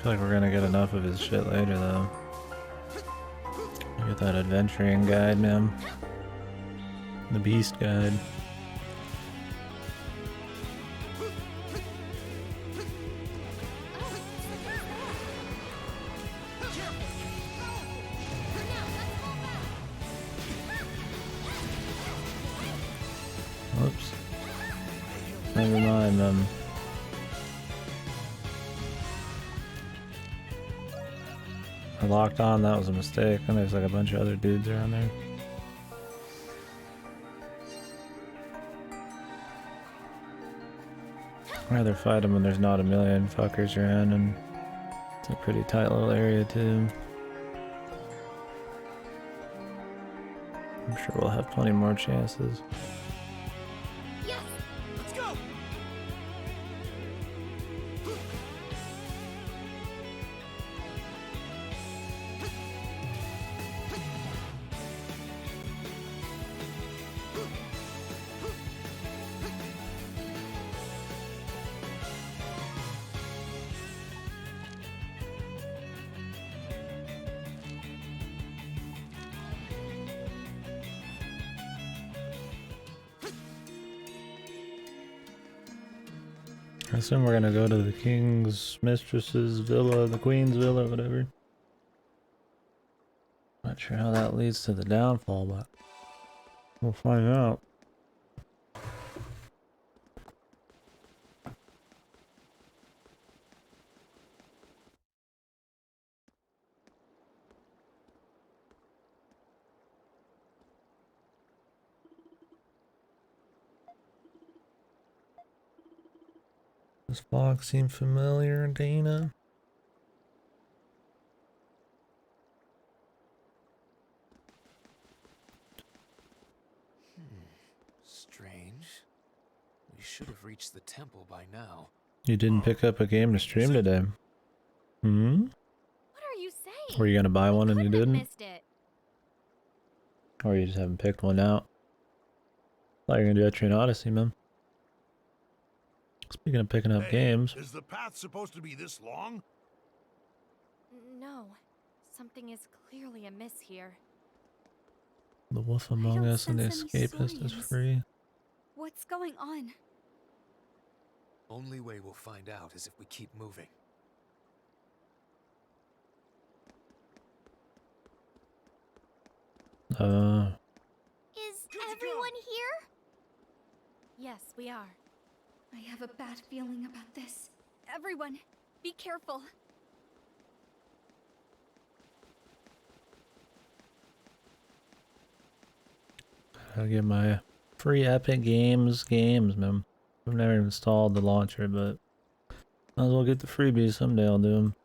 feel like we're gonna get enough of his shit later though. Get that adventuring guide, man. The beast guide. Whoops. Never mind them. I locked on, that was a mistake, and there's like a bunch of other dudes around there. I'd rather fight them when there's not a million fuckers around, and it's a pretty tight little area too. I'm sure we'll have plenty more chances. Yes, let's go. I assume we're gonna go to the king's mistress's villa, the queen's villa, whatever. Not sure how that leads to the downfall, but we'll find out. Does fog seem familiar, Dana? Strange. We should have reached the temple by now. You didn't pick up a game to stream today. Hmm? What are you saying? Were you gonna buy one and you Couldn't have didn't? missed it. Or you just haven't picked one out? Thought you were gonna do Etrian Odyssey, man. Speaking of picking up games. Is the path supposed to be this long? No, something is clearly amiss here. The Wolf Among don't Us and the sense any Escapist is signs. free. What's going on? Only way we'll find out is if we keep moving. Is everyone here? Yes, we are. I have a bad feeling about this. Everyone, be careful. I'll get my free Epic Games man. I've never installed the launcher, but might as well get the freebies. Someday I'll do them.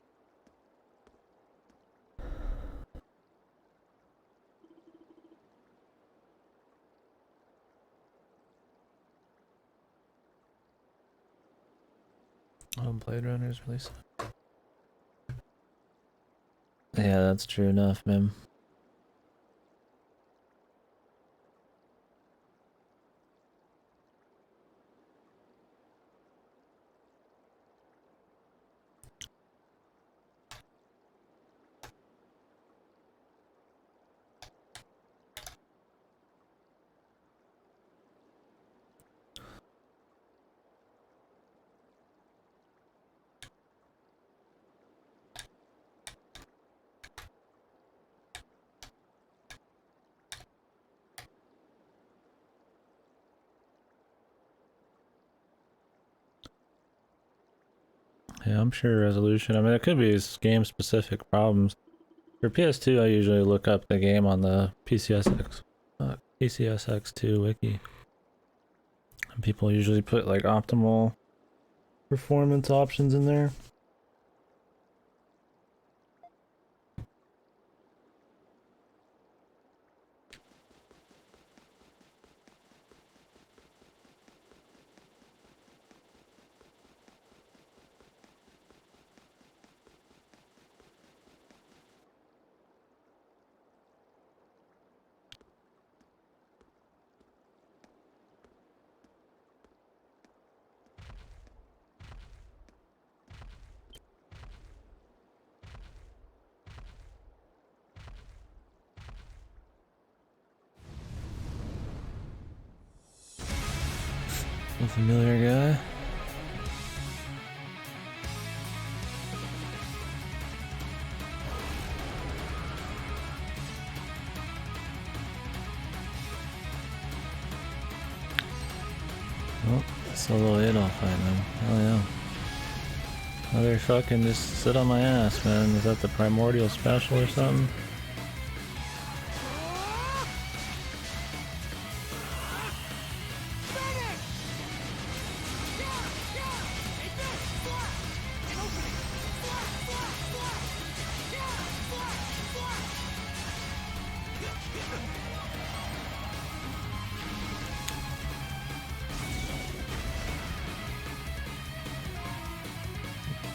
Oh, Blade Runner's releasing. Yeah, that's true enough, man. Yeah, I'm sure resolution. I mean, it could be game-specific problems. For PS2, I usually look up the game on the PCSX2 wiki. And people usually put like optimal performance options in there. A familiar guy. Oh, solo Adolf fight, man. Hell yeah. Another fucking just sit on my ass, man. Is that the primordial special or something?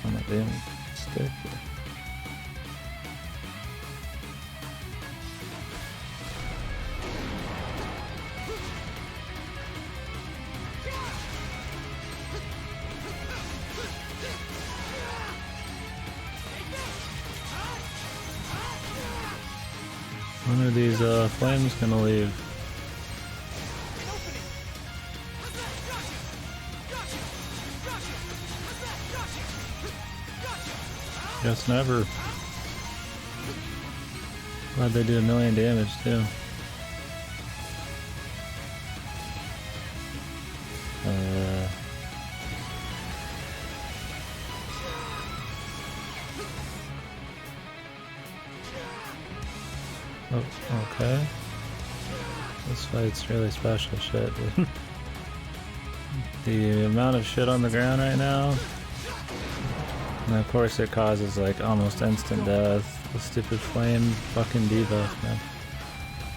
On a damn stick. When are these flames gonna leave? Guess never. Glad they do 1,000,000 damage too. Oh, okay. This fight's really special shit, dude. The amount of shit on the ground right now. And of course it causes like almost instant death. The stupid flame fucking debuff, man.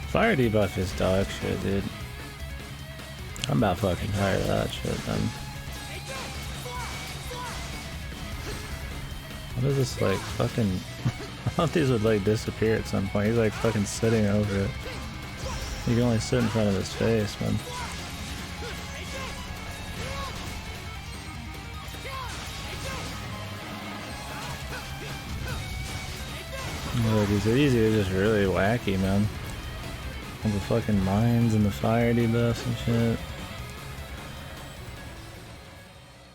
Fire debuff is dog shit, dude. I'm about fucking tired of that shit, man. What is this like fucking... I thought these would like disappear at some point. He's like fucking sitting over it. You can only sit in front of his face, man. Oh, these are easy, they're just really wacky, man. All the fucking mines and the fire debuffs and shit.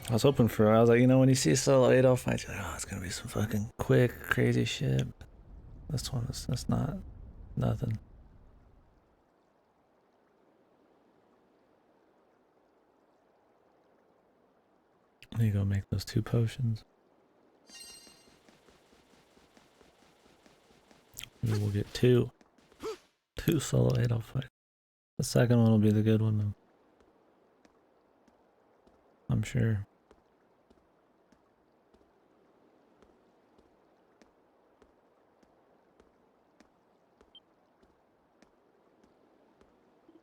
I was hoping for, I was like, you know, when you see solo Adolf fights, you're like, oh, it's gonna be some fucking quick, crazy shit. This one is, that's not, nothing. There you go, make those 2 potions. Maybe we'll get 2 solo Adolf fights. The second one will be the good one, though. I'm sure.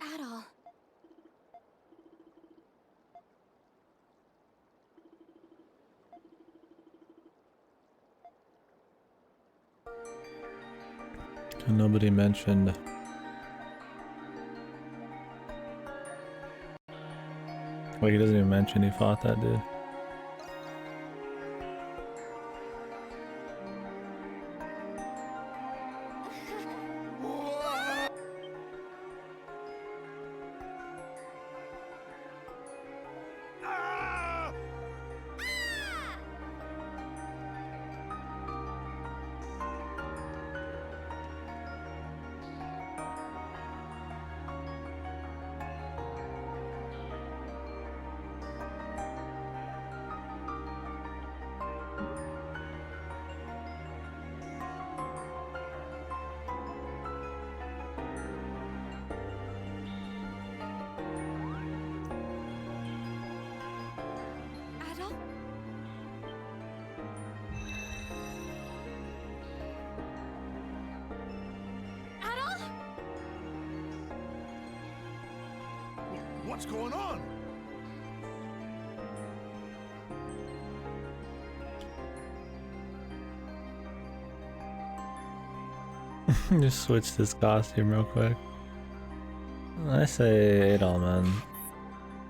Adol. And nobody mentioned like he doesn't even mention he fought that dude. Adol? Adol? What's going on? Just switch this costume real quick. I say Adol, man.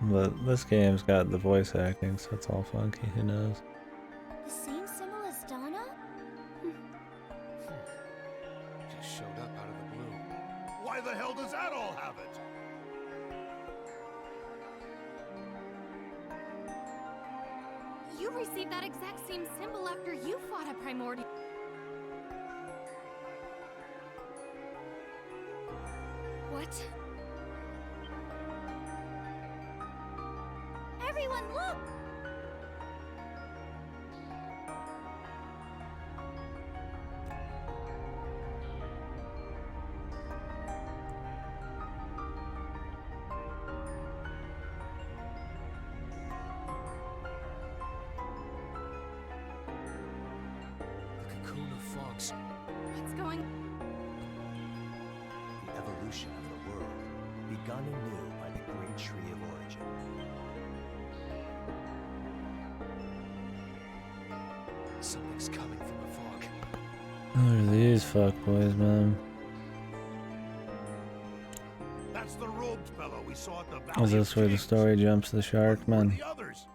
But this game's got the voice acting, so it's all funky, who knows? The same symbol as Donna? Just showed up out of the blue. Why the hell does Adol have it? You received that exact same symbol after you fought a primordial. What? Everyone, look! The cocoon of fogs. What's going? The evolution of the world, begun anew by the great tree of origin. Something's coming from the fog. Who are these fuckboys, man? That's the robed fellow we saw at the Valley Is this of where the Kings. story jumps the shark, Where are man? the others?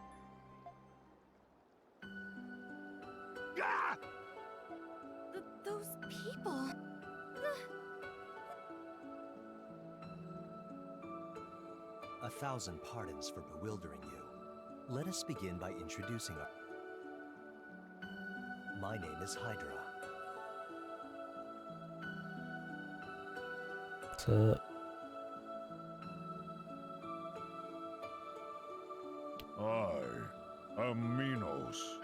Ah! Those people. A thousand pardons for bewildering you. Let us begin by introducing our... My name is Hydra. What's up? I am Minos.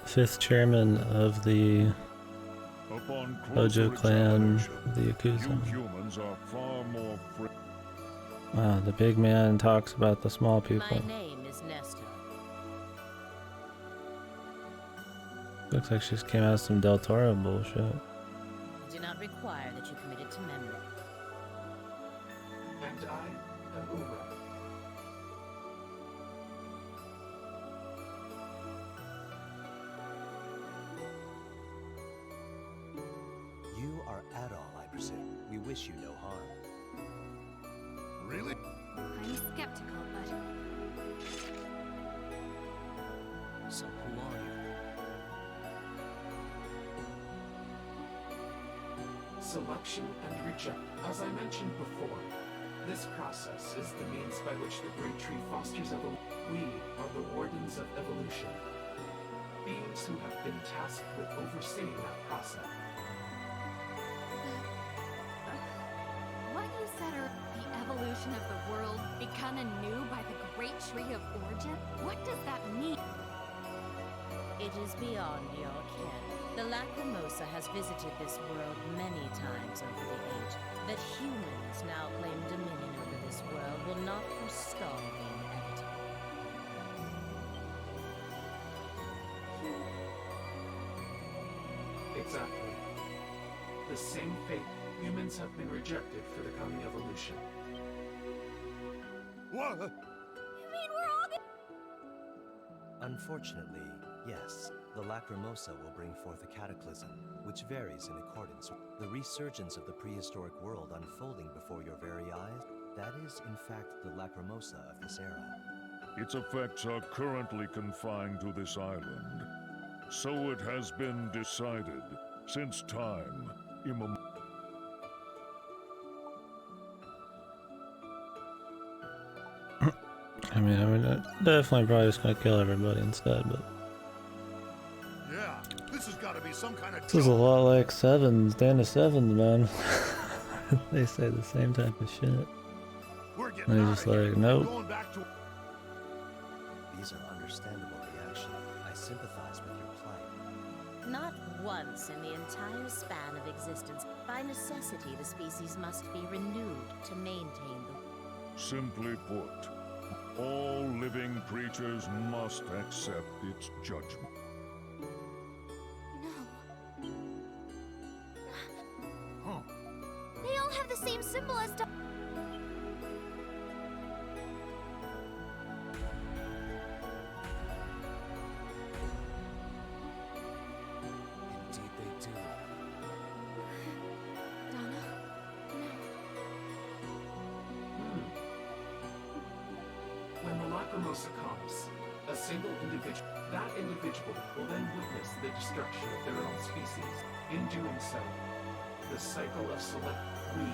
Fifth chairman of the Upon Hojo closer clan, examination, the you Yakuza. humans are far more Wow, the big man talks about the small people. My name is Nesta. Looks like she just came out of some Del Toro bullshit. I do not require that you commit it to memory. And I am Uma. You are Adol, I presume. We wish you no harm. Really? I'm skeptical, but So who are you? Selection and reject. As I mentioned before, this process is the means by which the Great Tree fosters evolution. We are the Wardens of Evolution, beings who have been tasked with overseeing that process. what you said are the evolution of the world begun anew by the great tree of origin? What does that mean? It is beyond your ken. The Lacrimosa has visited this world many times over the age. That humans now claim dominion over this world will not forestall the inevitable. Exactly. The same fate. Humans have been rejected for the coming evolution. What? You mean we're all Unfortunately, yes, the Lacrimosa will bring forth a cataclysm, which varies in accordance with the resurgence of the prehistoric world unfolding before your very eyes. That is, in fact, the Lacrimosa of this era. Its effects are currently confined to this island. So it has been decided since time immemorial. I mean, definitely probably just gonna kill everybody instead, but Yeah, this has got to be some kind of this is a lot like Sevens, Dan of Sevens, man. They say the same type of shit. We're getting And out he's just of here. like, nope. Going back to... These are understandable reactions. I sympathize with your plight. Not once in the entire span of existence, by necessity, the species must be renewed to maintain the... Simply put, all living creatures must accept its judgment. No. Huh. They all have the same symbol as Indeed they do. Donna? When the Lacrimosa comes, a single individual, that individual will then witness the destruction of their own species. In doing so, the cycle of select, we,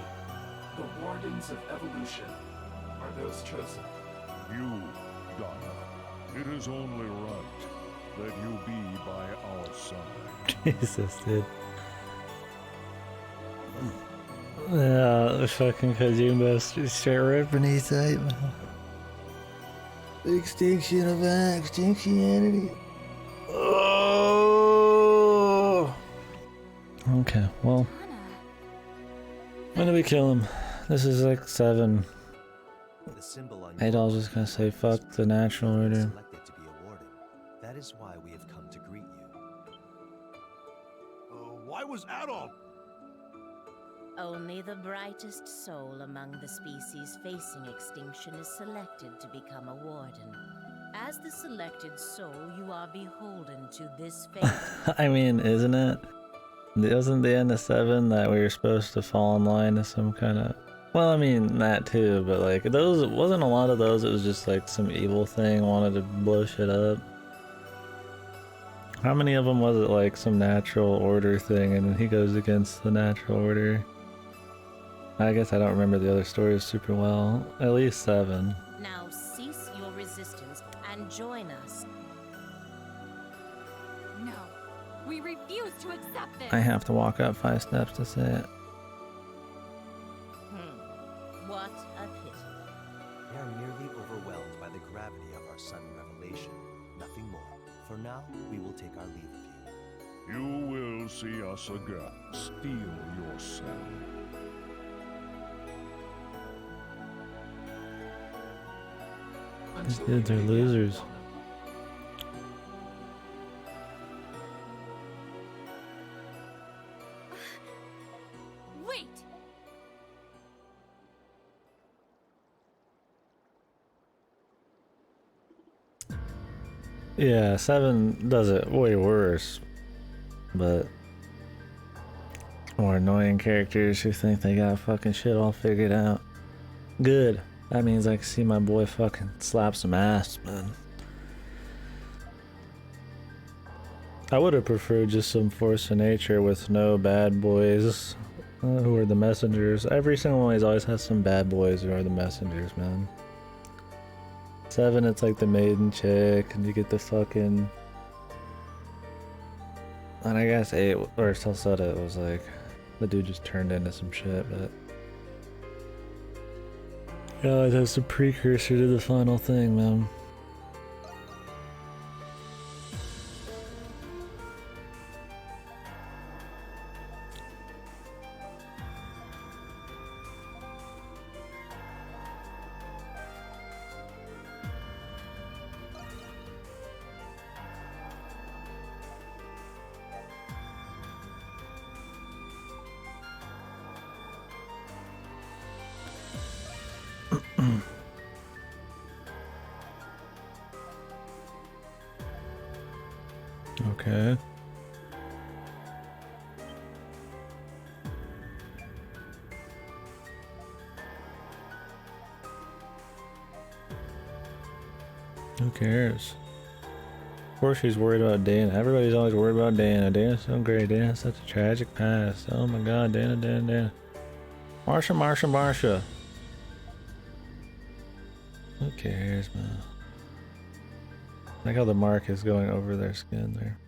the Wardens of Evolution, are those chosen. You, Donna. It is only right that you be by our side. Jesus, dude. Yeah, the fucking Kojima straight ripping his tape, man. The extinction of extinctionity. Oh. Okay, well. When do we kill him? This is like 7. The symbol on Adol's just gonna say fuck the natural order. selected to be awarded. That is why we have come to greet you. Why was Adolf? Only the brightest soul among the species facing extinction is selected to become a warden. As the selected soul, you are beholden to this fate. I mean, isn't it? Wasn't the end of 7 that we were supposed to fall in line to some kind of... Well, I mean, that too, but like, those, it wasn't a lot of those, it was just like some evil thing wanted to blow shit up. How many of them was it like some natural order thing and he goes against the natural order? I guess I don't remember the other stories super well. At least 7. Now cease your resistance and join us. No, we refuse to accept this. I have to walk up 5 steps to say it. What a pity. They are merely overwhelmed by the gravity of our sudden revelation. Nothing more. For now, we will take our leave of you. You will see us again. Steel yourself. These dudes are losers. Wait! Yeah, 7 does it way worse, but more annoying characters who think they got fucking shit all figured out. Good. That means I can see my boy fucking slap some ass, man. I would have preferred just some force of nature with no bad boys who are the messengers. Every single one always has some bad boys who are the messengers, man. 7, it's like the maiden chick, and you get the fucking... And I guess 8, or Salsetta, it was like, the dude just turned into some shit, but... Yeah, that's a precursor to the final thing, man. Okay. Who cares? Of course she's worried about Dana. Everybody's always worried about Dana. Dana's so great. Dana's such a tragic past. Oh my god, Dana. Marsha. Who cares, man? Like how the mark is going over their skin there.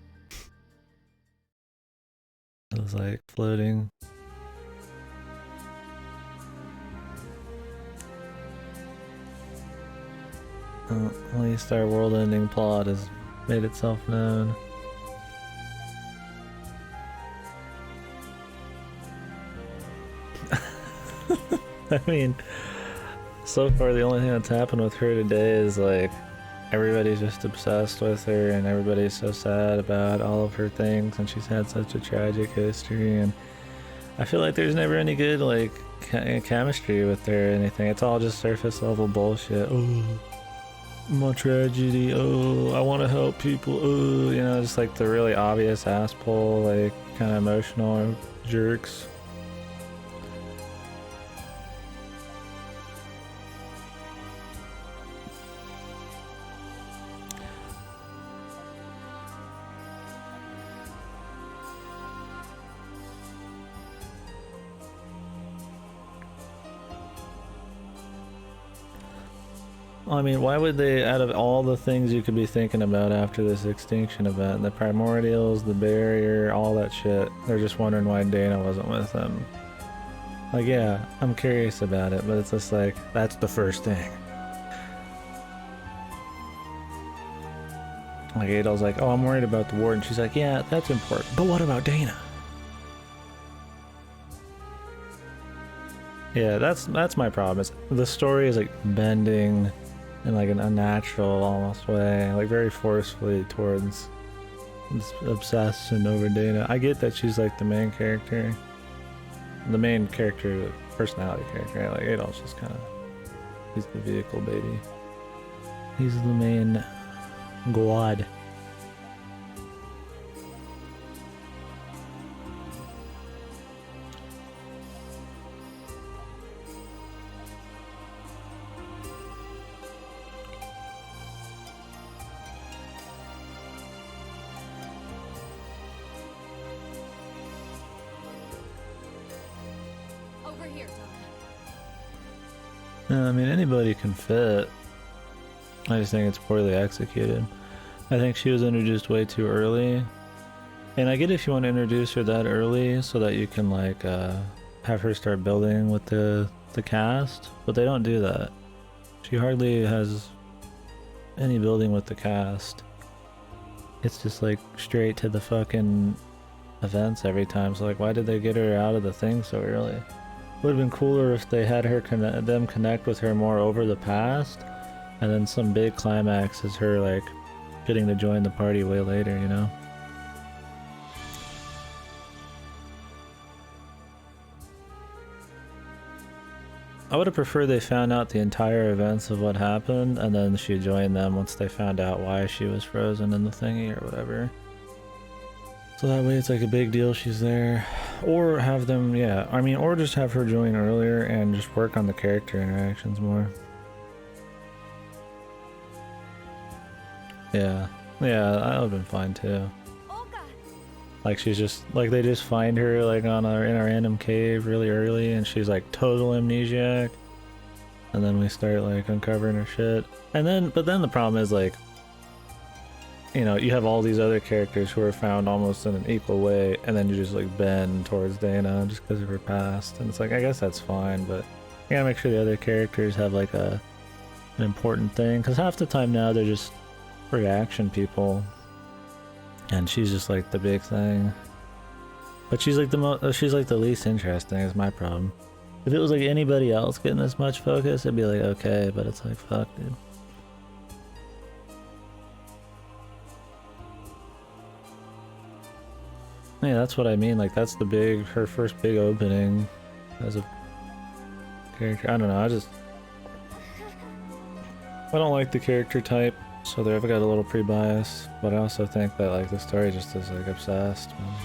It was like floating. At least our world-ending plot has made itself known. I mean, so far the only thing that's happened with her today is like everybody's just obsessed with her and everybody's so sad about all of her things and she's had such a tragic history, and I feel like there's never any good like chemistry with her or anything. It's all just surface level bullshit. Oh, my tragedy. Oh, I want to help people. Oh, you know, just like the really obvious ass pull, like kind of emotional jerks. I mean, why would they, out of all the things you could be thinking about after this extinction event, the primordials, the barrier, all that shit, they're just wondering why Dana wasn't with them. Like, yeah, I'm curious about it, but it's just like, that's the first thing. Like, Adol's like, oh, I'm worried about the warden. She's like, yeah, that's important. But what about Dana? Yeah, that's my problem. Is the story is like bending in like an unnatural almost way, like very forcefully towards this obsession over Dana. I get that she's like the main character, personality character. Like Adolf's just kind of, he's the vehicle baby. He's the main god. Over here, I mean, anybody can fit. I just think it's poorly executed. I think she was introduced way too early. And I get if you want to introduce her that early so that you can like have her start building with the cast, but they don't do that. She hardly has any building with the cast. It's just like straight to the fucking events every time. So like, why did they get her out of the thing so early? Would have been cooler if they had her connect with her more over the past, and then some big climax is her like getting to join the party way later, you know? I would have preferred they found out the entire events of what happened, and then she joined them once they found out why she was frozen in the thingy or whatever. So that way it's like a big deal she's there. Or have them, yeah, I mean, or just have her join earlier and just work on the character interactions more. Yeah, that would have been fine too. Olga. Like she's just, like they just find her like in a random cave really early and she's like total amnesiac. And then we start like uncovering her shit. And then, but then the problem is like, you know, you have all these other characters who are found almost in an equal way, and then you just like bend towards Dana just because of her past. And it's like, I guess that's fine, but you gotta make sure the other characters have like an important thing, because half the time now they're just reaction people, and she's just like the big thing. But she's like she's like the least interesting is my problem. If it was like anybody else getting this much focus, it'd be like okay, but it's like fuck, dude. Yeah, that's what I mean. Like that's her first big opening as a character. I don't know. I don't like the character type, so they've got a little pre-bias. But I also think that like the story just is like obsessed. Man.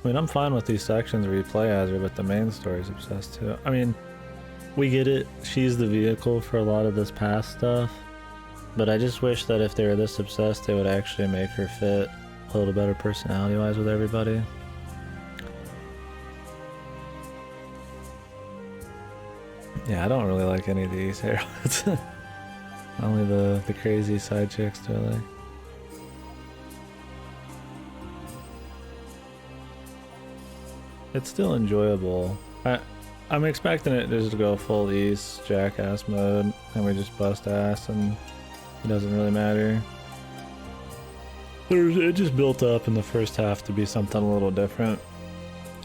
I mean, I'm fine with these sections where you play as her, but the main story is obsessed too. I mean, we get it. She's the vehicle for a lot of this past stuff. But I just wish that if they were this obsessed, they would actually make her fit a little better personality-wise with everybody. Yeah, I don't really like any of these heroines. Only the crazy side chicks do I like. It's still enjoyable. I'm expecting it just to go full East Jackass mode, and we just bust ass and it doesn't really matter. It just built up in the first half to be something a little different.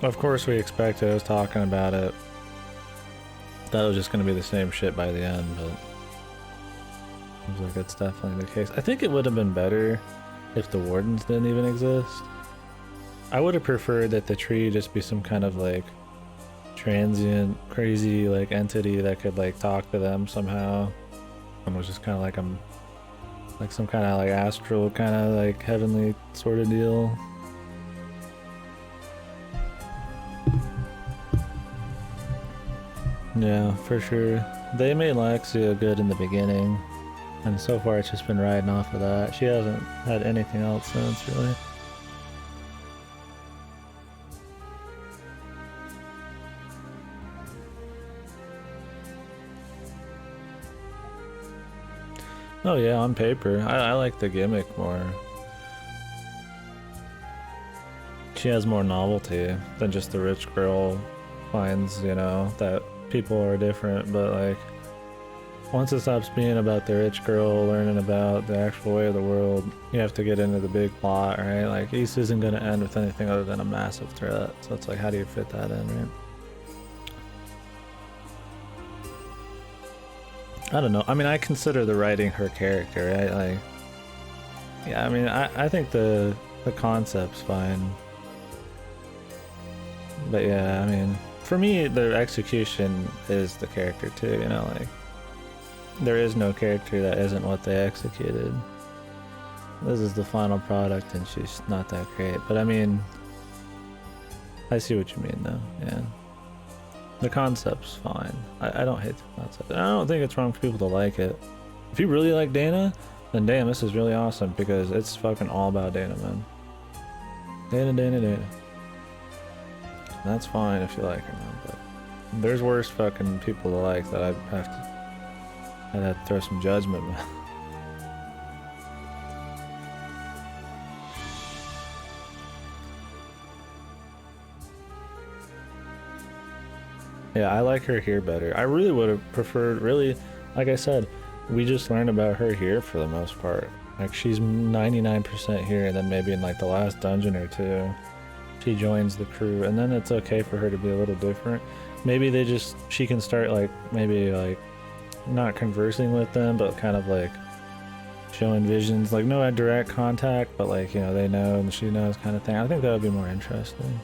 Of course we expected, I was talking about it, that was just going to be the same shit by the end, but seems like that's definitely the case. I think it would have been better if the wardens didn't even exist. I would have preferred that the tree just be some kind of like transient, crazy like entity that could like talk to them somehow, and was just kind of like like some kind of like astral kind of like heavenly sort of deal. Yeah, for sure. They made Laxia good in the beginning, and so far it's just been riding off of that. She hasn't had anything else since, really. Oh yeah, on paper. I like the gimmick more. She has more novelty than just the rich girl finds, you know, that people are different, but like once it stops being about the rich girl learning about the actual way of the world, you have to get into the big plot, right? Like East isn't going to end with anything other than a massive threat. So it's like, how do you fit that in, right? I don't know. I mean, I consider the writing her character, right? Like, yeah, I mean, I think the concept's fine. But yeah, I mean, for me, the execution is the character too, you know, like, there is no character that isn't what they executed. This is the final product and she's not that great. But I mean, I see what you mean though, yeah. The concept's fine. I don't hate the concept. I don't think it's wrong for people to like it. If you really like Dana, then damn, this is really awesome because it's fucking all about Dana, man. Dana. That's fine if you like her, man, but there's worse fucking people to like that I'd have to throw some judgment, man. Yeah, I like her here better. I really would have preferred, really, like I said, we just learned about her here for the most part. Like, she's 99% here, and then maybe in like the last dungeon or two, she joins the crew, and then it's okay for her to be a little different. Maybe she can start like, maybe like, not conversing with them, but kind of like showing visions, like no direct contact, but like, you know, they know and she knows kind of thing. I think that would be more interesting.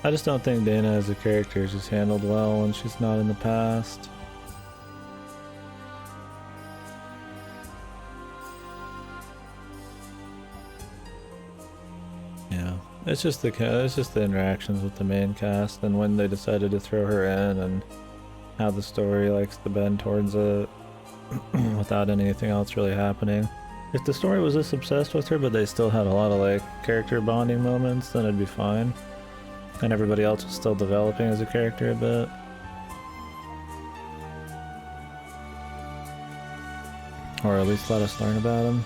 I just don't think Dana as a character is just handled well when she's not in the past. Yeah, it's just the interactions with the main cast and when they decided to throw her in and how the story likes to bend towards it without anything else really happening. If the story was this obsessed with her but they still had a lot of like character bonding moments, then it'd be fine. And everybody else was still developing as a character a bit. Or at least let us learn about him.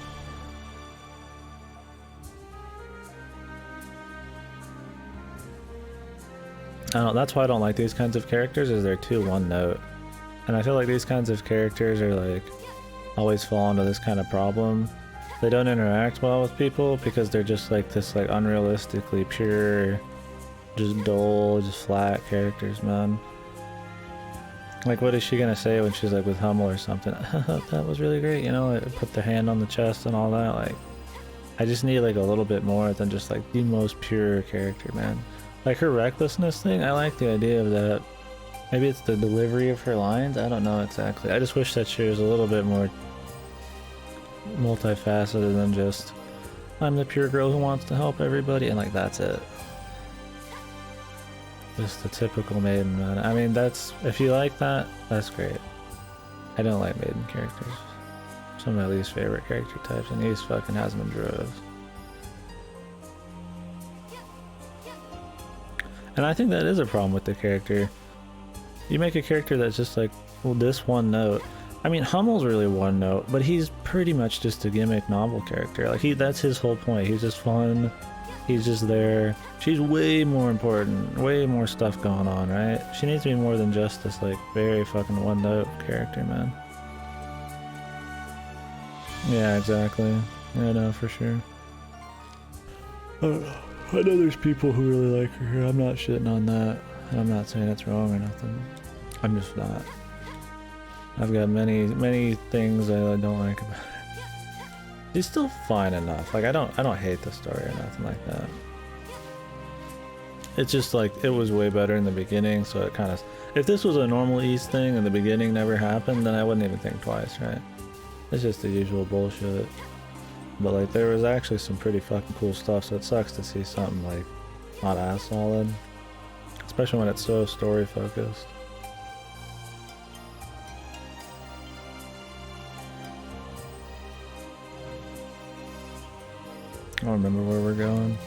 I don't know, that's why I don't like these kinds of characters, is they're too one note. And I feel like these kinds of characters are like, always fall into this kind of problem. They don't interact well with people because they're just like this like unrealistically pure, just dull, just flat characters, man. Like, what is she gonna say when she's like with Hummel or something? That was really great, you know, like, put the hand on the chest and all that. Like, I just need like a little bit more than just like the most pure character, man. Like her recklessness thing, I like the idea of that. Maybe it's the delivery of her lines, I don't know exactly. I just wish that she was a little bit more multifaceted than just, I'm the pure girl who wants to help everybody, and like that's it. Just the typical maiden, man. I mean, that's, if you like that, that's great. I don't like maiden characters. Some of my least favorite character types, and he's fucking has them in droves. And I think that is a problem with the character. You make a character that's just like, well, this one note. I mean, Hummel's really one note, but he's pretty much just a gimmick novel character. Like, that's his whole point. He's just fun. He's just there. She's way more important, way more stuff going on, right? She needs to be more than just this like very fucking one note character, man. Yeah, exactly. Yeah, no, for sure. I know there's people who really like her here. I'm not shitting on that. I'm not saying it's wrong or nothing. I'm just not. I've got many things that I don't like about her. She's still fine enough. Like, I don't hate the story or nothing like that. It's just like, it was way better in the beginning, so it kind of, if this was a normal East thing and the beginning never happened, then I wouldn't even think twice, right? It's just the usual bullshit. But like, there was actually some pretty fucking cool stuff, so it sucks to see something like not as solid, especially when it's so story focused. don't remember where we're going.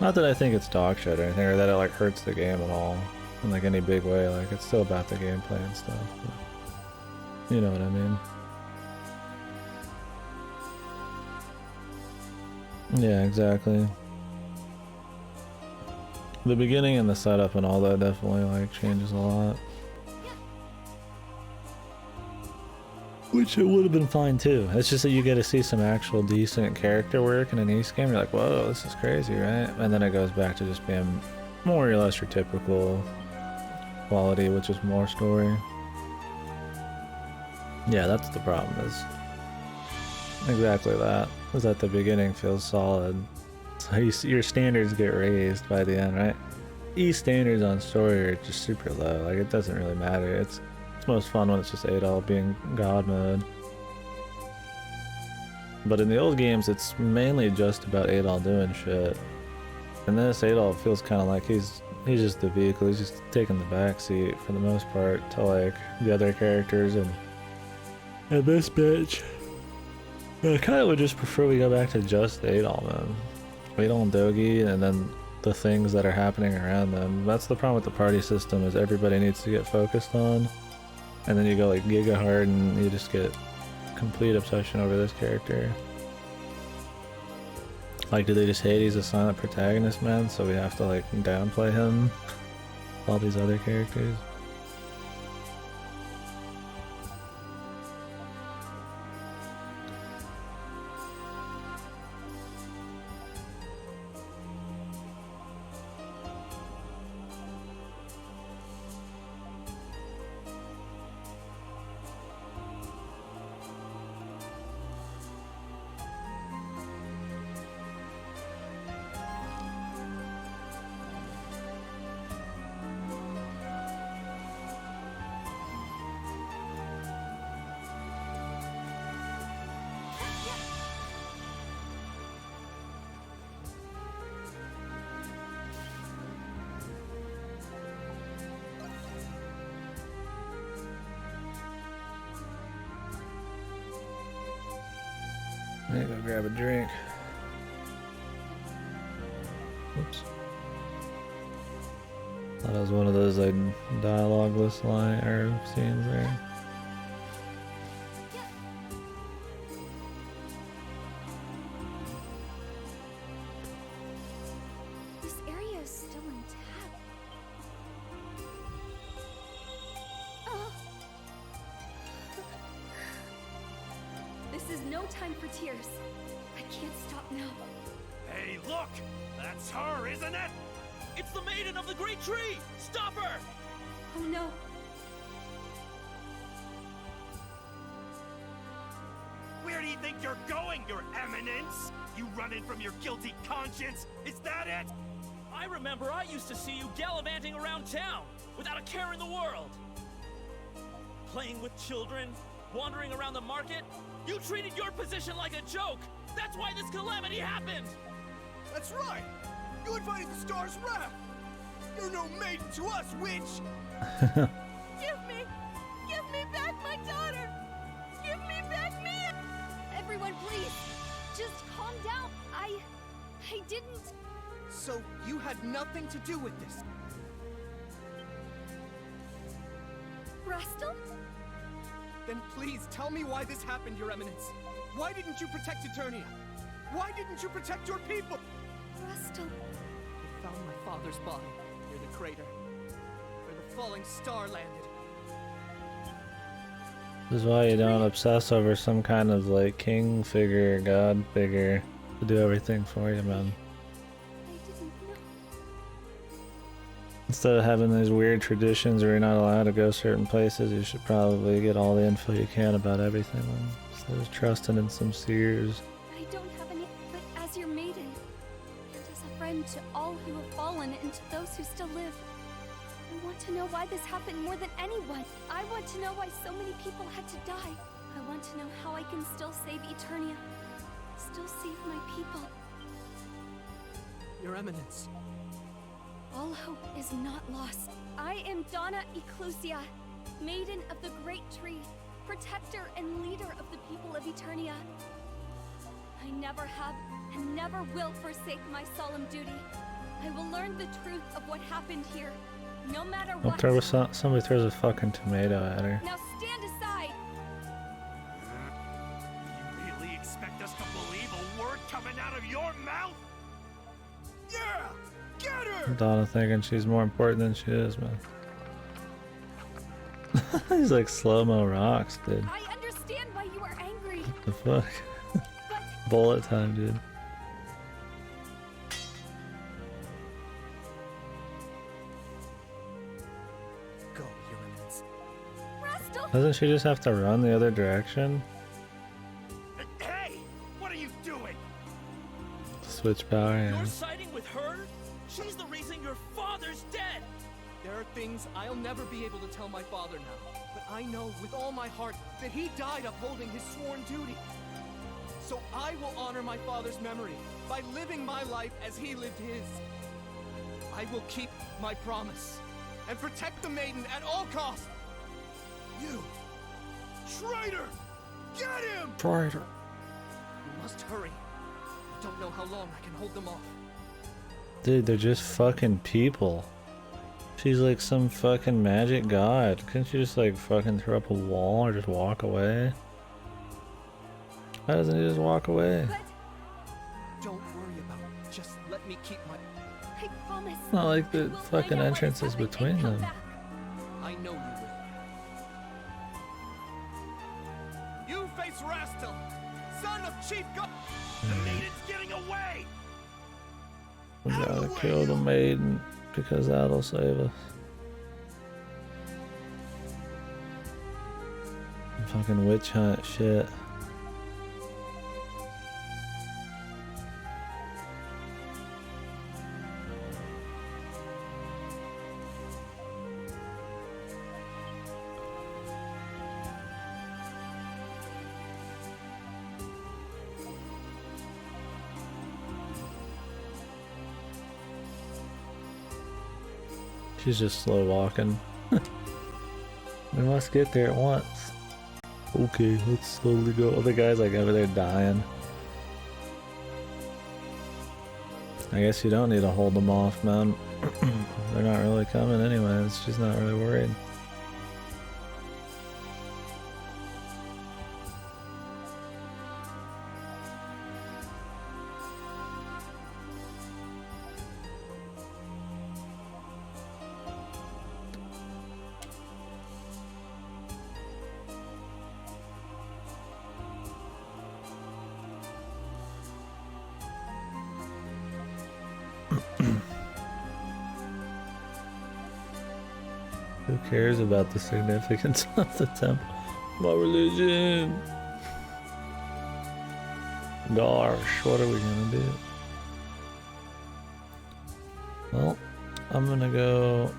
Not that I think it's dog shit or anything, or that it like hurts the game at all in like any big way. Like it's still about the gameplay and stuff. But you know what I mean? Yeah, exactly. The beginning and the setup and all that definitely like changes a lot. Which it would have been fine too. It's just that you get to see some actual decent character work in an Ys game. You're like, whoa, this is crazy, right? And then it goes back to just being more or less your typical quality, which is more story. Yeah, that's the problem, is exactly that. Is that the beginning feels solid. So your standards get raised by the end, right? Ys standards on story are just super low. Like, it doesn't really matter. It's most fun when it's just Adol being God mode. But in the old games, it's mainly just about Adol doing shit. And this Adol feels kind of like he's just the vehicle. He's just taking the backseat for the most part to like the other characters and this bitch. I kind of would just prefer we go back to just Adol, man. Adol and Dogi, and then the things that are happening around them. That's the problem with the party system, is everybody needs to get focused on. And then you go like giga hard and you just get complete obsession over this character. Like, do they just hate he's a silent protagonist, man? So we have to like downplay him? All these other characters. I need to go grab a drink. Oops. Thought it was one of those like dialogueless line or scenes there. This area is still intact. Oh. This is no time for tears. I can't stop now. Hey, look! That's her, isn't it? It's the Maiden of the Great Tree! Stop her! Oh no. Where do you think you're going, Your Eminence? You running from your guilty conscience? Is that it? I remember I used to see you gallivanting around town without a care in the world. Playing with children, wandering around the market. You treated your position like a joke! That's why this calamity happened! That's right! You invited the Star's wrath! You're no maiden to us, witch! Give me back my daughter! Give me back me! Everyone, please, just calm down. I didn't. So you had nothing to do with this? Rastal? Then please tell me why this happened, Your Eminence. Why didn't you protect Eternia? Why didn't you protect your people? Rastal. I found my father's body near the crater, where the falling star landed. This is why you don't obsess over some kind of like king figure, god figure to do everything for you, man. I didn't know. Instead of having these weird traditions where you're not allowed to go certain places, you should probably get all the info you can about everything, man. Instead of trusting in some seers. I don't have any, but as your maiden, and as a friend to all who have fallen and to those who still live, I want to know why this happened more than anyone. I want to know why so many people had to die. I want to know how I can still save Eternia. Still save my people. Your Eminence. All hope is not lost. I am Donna Eclusia, Maiden of the Great Tree, protector and leader of the people of Eternia. I never have and never will forsake my solemn duty. I will learn the truth of what happened here, no matter what. Somebody throws a fucking tomato at her. Now stand aside. You really expect us to believe a word coming out of your mouth? Yeah! Get her! Donna thinking she's more important than she is, man. He's like slow-mo rocks, dude. I understand why you are angry. What the fuck? Bullet time, dude. Go, Your Eminence. Rastal! Doesn't she just have to run the other direction? Hey! What are you doing? Switch power, yeah. You're siding with her? She's the reason your father's dead! There are things I'll never be able to tell my father now, but I know with all my heart that he died upholding his sworn duty. So I will honor my father's memory by living my life as he lived his. I will keep my promise and protect the maiden at all costs. You! Traitor! Get him! Traitor. We must hurry. I don't know how long I can hold them off. Dude, they're just fucking people. She's like some fucking magic god. Couldn't she just like fucking throw up a wall or just walk away? Why doesn't he just walk away? But Don't worry about it. Just let me keep my... I promise. It's not like the we'll fucking find out what entrance has is happened between and come them. back. I know you will. You face Rastil, son of Chief God. The maiden's getting away! We gotta kill the maiden because that'll save us. Fucking witch hunt shit. She's just slow walking. We must get there at once. Okay, let's slowly go. Oh, the guy's like over there dying. I guess you don't need to hold them off, man. They're not really coming anyways. She's not really worried. Who cares about the significance of the temple? My religion! Gosh, what are we gonna do? Well, I'm gonna go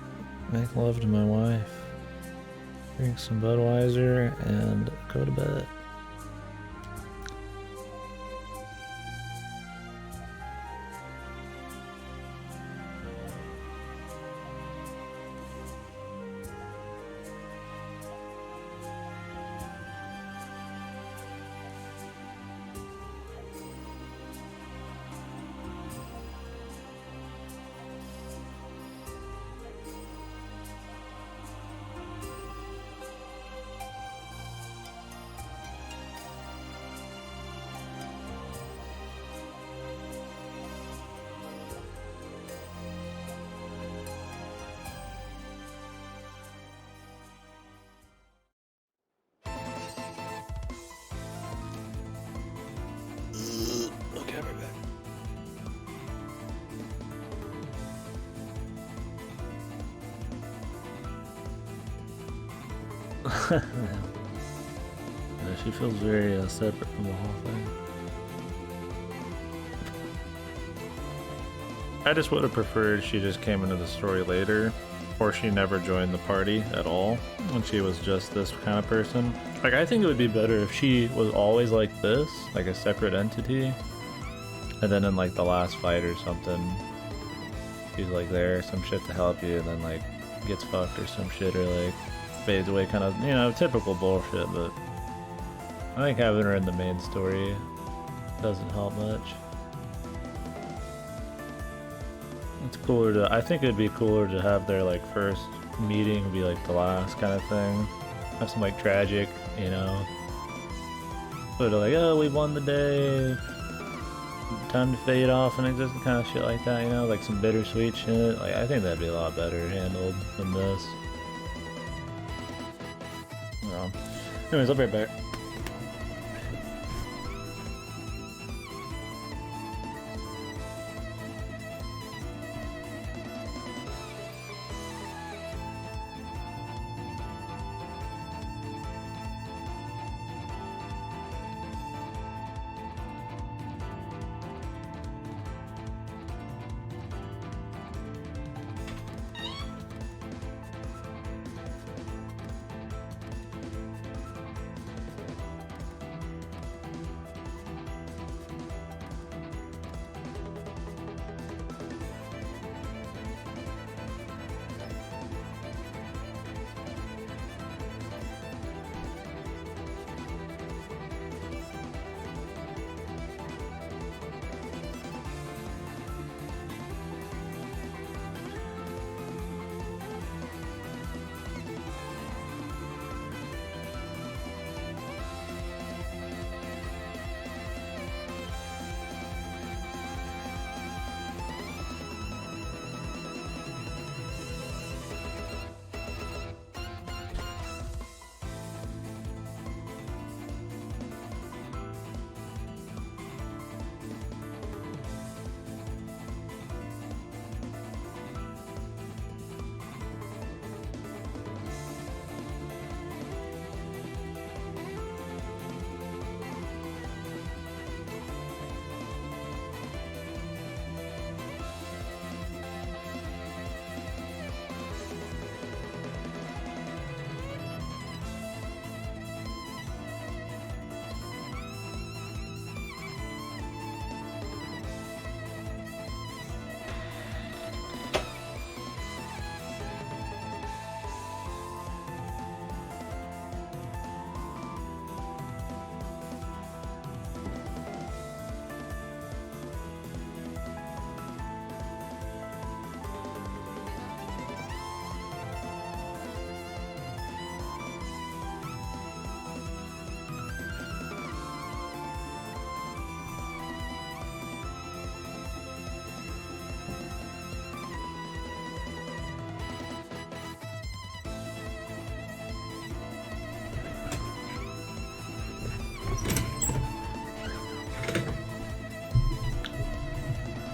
make love to my wife, drink some Budweiser, and go to bed. Okay, we're back. Yeah, she feels very separate from the whole thing. I just would have preferred she just came into the story later, or she never joined the party at all, and she was just this kind of person. Like, I think it would be better if she was always like this, like a separate entity, and then in like the last fight or something, she's like there, some shit to help you, and then like gets fucked or some shit, or like fades away, kind of, you know, typical bullshit. But I think having her in the main story doesn't help much. It's cooler to, I think it'd be cooler to have their like first meeting be like the last kind of thing. Have some like tragic, you know. But like, oh, we won the day. Time to fade off and existence, kind of shit like that, you know, like some bittersweet shit. Like, I think that'd be a lot better handled than this. No. Anyways, I'll be right back.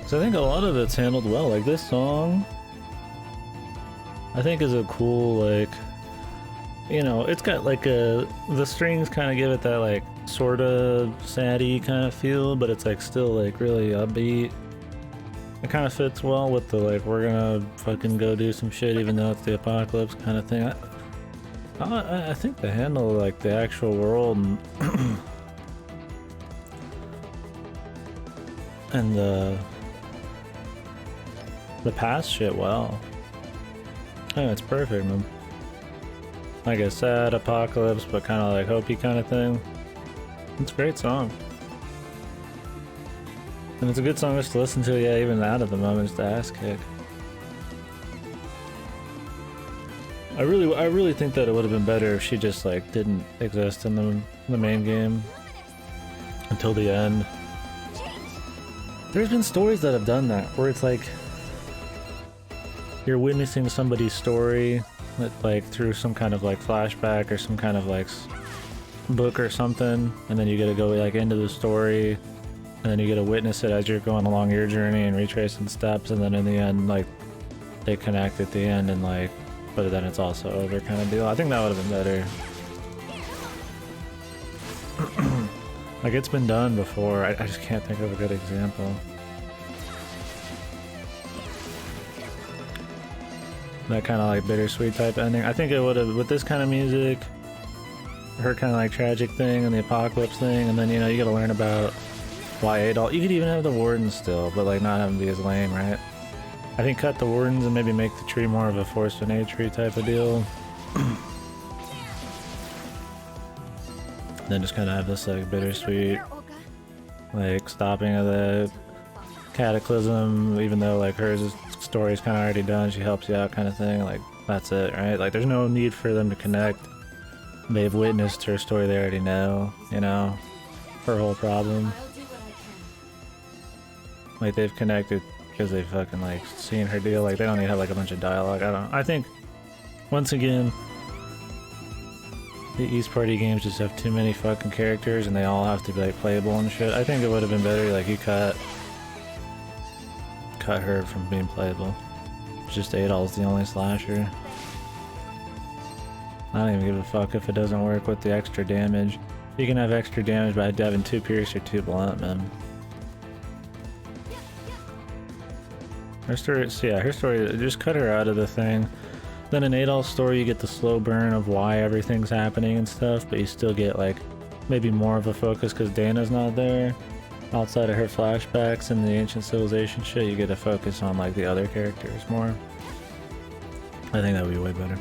So I think a lot of it's handled well. Like this song, I think is a cool, like, you know, it's got like the strings kind of give it that like sort of saddy kind of feel, but it's like still like really upbeat. It kind of fits well with the like, we're gonna fucking go do some shit even though it's the apocalypse kind of thing. I think they handle like the actual world and the past shit well. Yeah, it's perfect, man. Like a sad apocalypse, but kind of like hopey kind of thing. It's a great song. And it's a good song just to listen to, yeah, even out of the moment, just the ass kick. I really think that it would have been better if she just like didn't exist in the main game until the end. There's been stories that have done that, where it's like you're witnessing somebody's story, like through some kind of like flashback or some kind of like book or something, and then you get to go like into the story, and then you get to witness it as you're going along your journey and retracing steps, and then in the end, like they connect at the end, and like, but then it's also over kind of deal. I think that would have been better. Like it's been done before. I just can't think of a good example. That kind of like bittersweet type ending. I think it would have, with this kind of music, her kind of like tragic thing and the apocalypse thing, and then, you know, you gotta learn about why Adolf. You could even have the Wardens still, but like not have them be as lame, right? I think cut the Wardens and maybe make the tree more of a force to nature type of deal. Then just kind of have this like bittersweet like stopping of the cataclysm, even though like hers story's kind of already done, she helps you out kind of thing, like that's it, right? Like there's no need for them to connect. They've witnessed her story, they already know, you know, her whole problem. Like they've connected because they've fucking like seen her deal, like they don't need to have like a bunch of dialogue. I think, once again, the East Party games just have too many fucking characters and they all have to be like playable and shit. I think it would have been better like you cut her from being playable. Just Adol's the only slasher. I don't even give a fuck if it doesn't work with the extra damage. You can have extra damage by having 2 pierce or 2 blunt, man. Her story, so yeah, her story, just cut her out of the thing. Then in Adol's story you get the slow burn of why everything's happening and stuff, but you still get like maybe more of a focus because Dana's not there. Outside of her flashbacks and the ancient civilization shit, you get to focus on like the other characters more. I think that would be way better.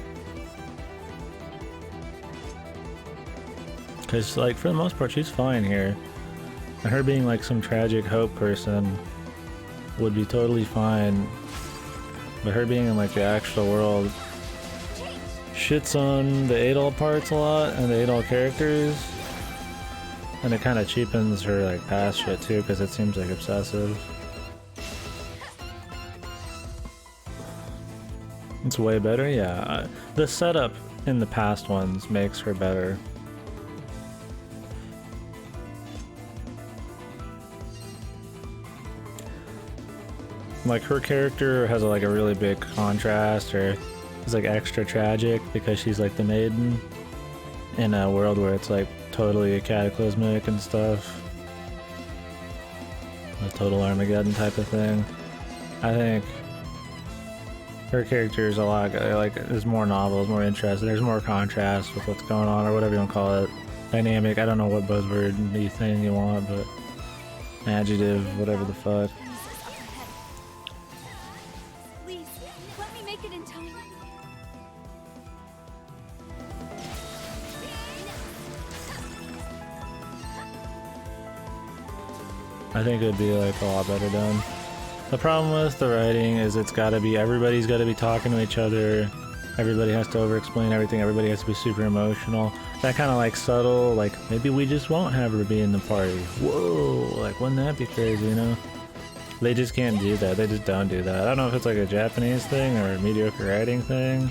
Because like for the most part she's fine here. And her being like some tragic hope person would be totally fine. But her being in like the actual world shits on the Adol parts a lot and the Adol characters. And it kind of cheapens her like past shit too, because it seems like obsessive. It's way better, yeah. The setup in the past ones makes her better. Like her character has like a really big contrast, or is like extra tragic because she's like the maiden in a world where it's like totally cataclysmic and stuff. A total Armageddon type of thing. I think her character is a lot like is more novel, is more interesting. There's more contrast with what's going on, or whatever you want to call it. Dynamic. I don't know what buzzword thing you want, but adjective, whatever the fuck. Please, let me make it in time. I think it would be like a lot better done. The problem with the writing is it's gotta be, everybody's gotta be talking to each other. Everybody has to over-explain everything. Everybody has to be super emotional. That kind of like subtle, like maybe we just won't have her be in the party. Whoa, like wouldn't that be crazy, you know? They just can't do that. They just don't do that. I don't know if it's like a Japanese thing or a mediocre writing thing.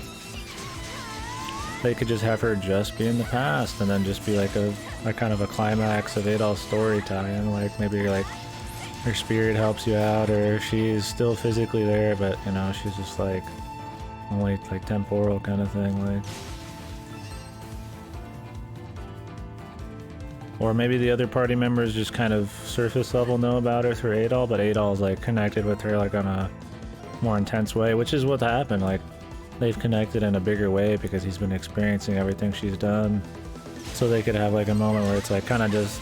They could just have her just be in the past and then just be like a kind of a climax of Adol's story tie-in. Like maybe you're like her spirit helps you out, or she's still physically there, but you know, she's just like only like temporal kind of thing, like. Or maybe the other party members just kind of surface level know about her through Adol, but Adol's like connected with her like on a more intense way, which is what happened. Like they've connected in a bigger way because he's been experiencing everything she's done. So they could have like a moment where it's like kind of just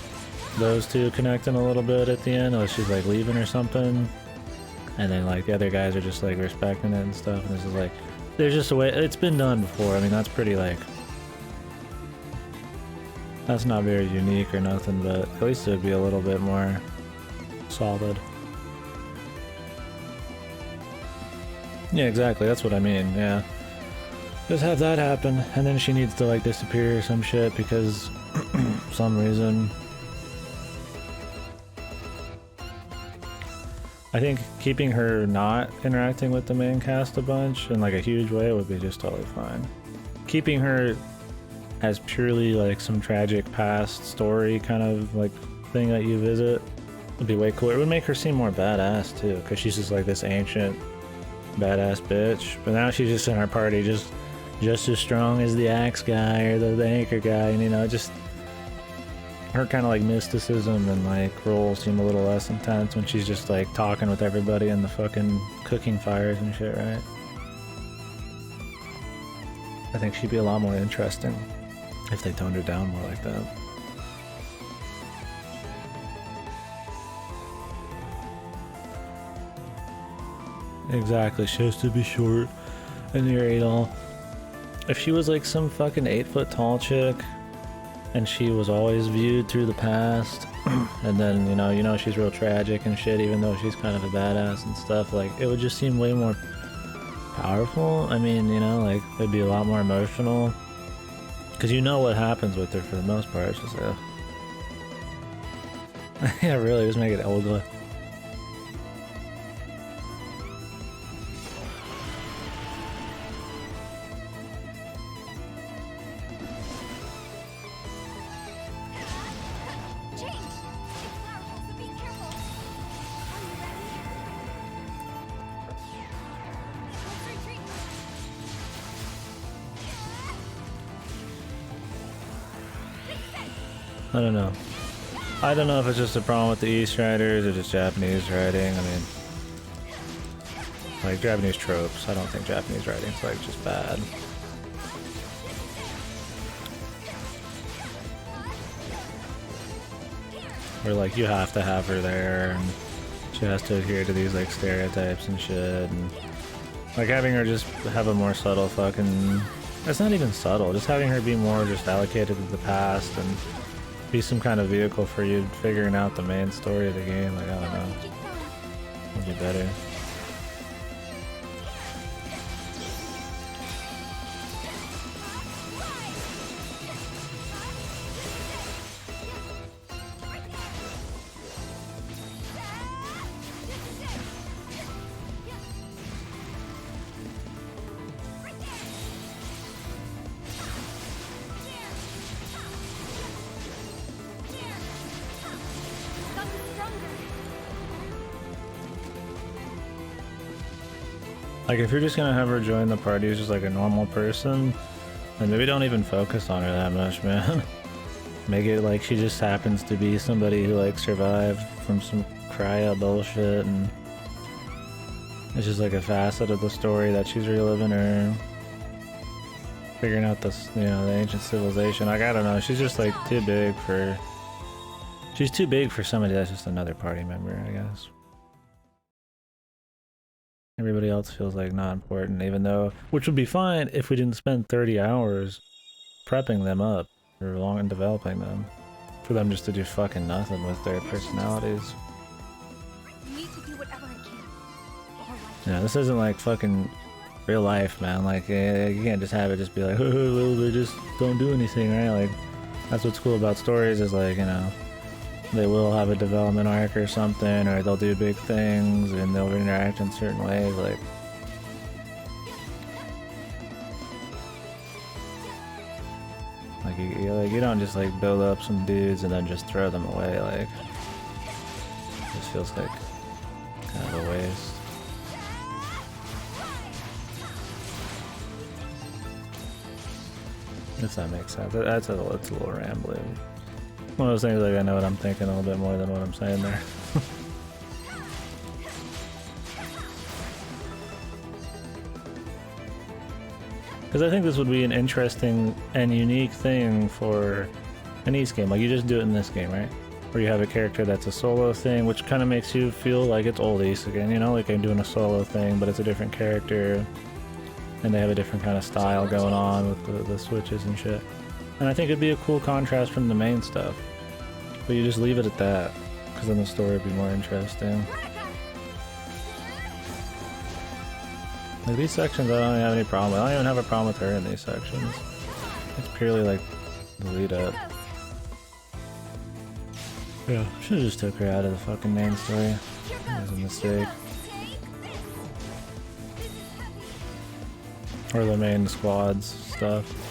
those two connecting a little bit at the end, or she's like leaving or something. And then like the other guys are just like respecting it and stuff. And this is like, there's just a way, it's been done before. I mean, that's pretty like, that's not very unique or nothing, but at least it would be a little bit more solid. Yeah, exactly, that's what I mean, yeah. Just have that happen, and then she needs to like disappear or some shit because some reason. I think keeping her not interacting with the main cast a bunch in like a huge way would be just totally fine. Keeping her as purely like some tragic past story kind of like thing that you visit would be way cooler. It would make her seem more badass too, because she's just like this ancient badass bitch. But now she's just in our party just as strong as the axe guy or the anchor guy, and you know, just her kind of like mysticism and like role seem a little less intense when she's just like talking with everybody in the fucking cooking fires and shit, right? I think she'd be a lot more interesting if they toned her down more like that. Exactly, she has to be short and near Adol. If she was like some fucking 8 foot tall chick and she was always viewed through the past. And then, you know, she's real tragic and shit, even though she's kind of a badass and stuff. Like, it would just seem way more powerful. I mean, you know, like, it'd be a lot more emotional. Because you know what happens with her for the most part. It's just, yeah, really, just make it ugly. I don't know. I don't know if it's just a problem with the East Riders or just Japanese writing. I mean, like Japanese tropes. I don't think Japanese writing's like just bad. Or like you have to have her there and she has to adhere to these like stereotypes and shit, and like having her just have a more subtle fucking... It's not even subtle, just having her be more just allocated to the past and be some kind of vehicle for you figuring out the main story of the game. Like, I don't know. Would be better. Like, if you're just gonna have her join the party as just like a normal person, then maybe don't even focus on her that much, man. Make it like she just happens to be somebody who like survived from some cryo bullshit, and it's just like a facet of the story that she's reliving, or figuring out this, you know, the ancient civilization. Like, I don't know, she's just like too big for... She's too big for somebody that's just another party member, I guess. Everybody else feels like not important, even though, which would be fine if we didn't spend 30 hours prepping them up for long and developing them, for them just to do fucking nothing with their personalities. Need to do whatever I can. Yeah, this isn't like fucking real life, man. Like, you can't just have it just be like, oh, they just don't do anything, right? Like, that's what's cool about stories, is like, you know, they will have a development arc or something, or they'll do big things and they'll interact in certain ways. Like you don't just like build up some dudes and then just throw them away. Like, it just feels like kind of a waste. If that makes sense. It's a little rambling. One of those things, like, I know what I'm thinking a little bit more than what I'm saying there. Because I think this would be an interesting and unique thing for an Ys game. Like, you just do it in this game, right? Where you have a character that's a solo thing, which kind of makes you feel like it's old Ys again, you know? Like, I'm doing a solo thing, but it's a different character. And they have a different kind of style going on with the switches and shit. And I think it'd be a cool contrast from the main stuff. But you just leave it at that, because then the story would be more interesting. Like, these sections I don't have any problem with. I don't even have a problem with her in these sections. It's purely like the lead up. Yeah, should've just took her out of the fucking main story. It was a mistake. Or the main squad's stuff.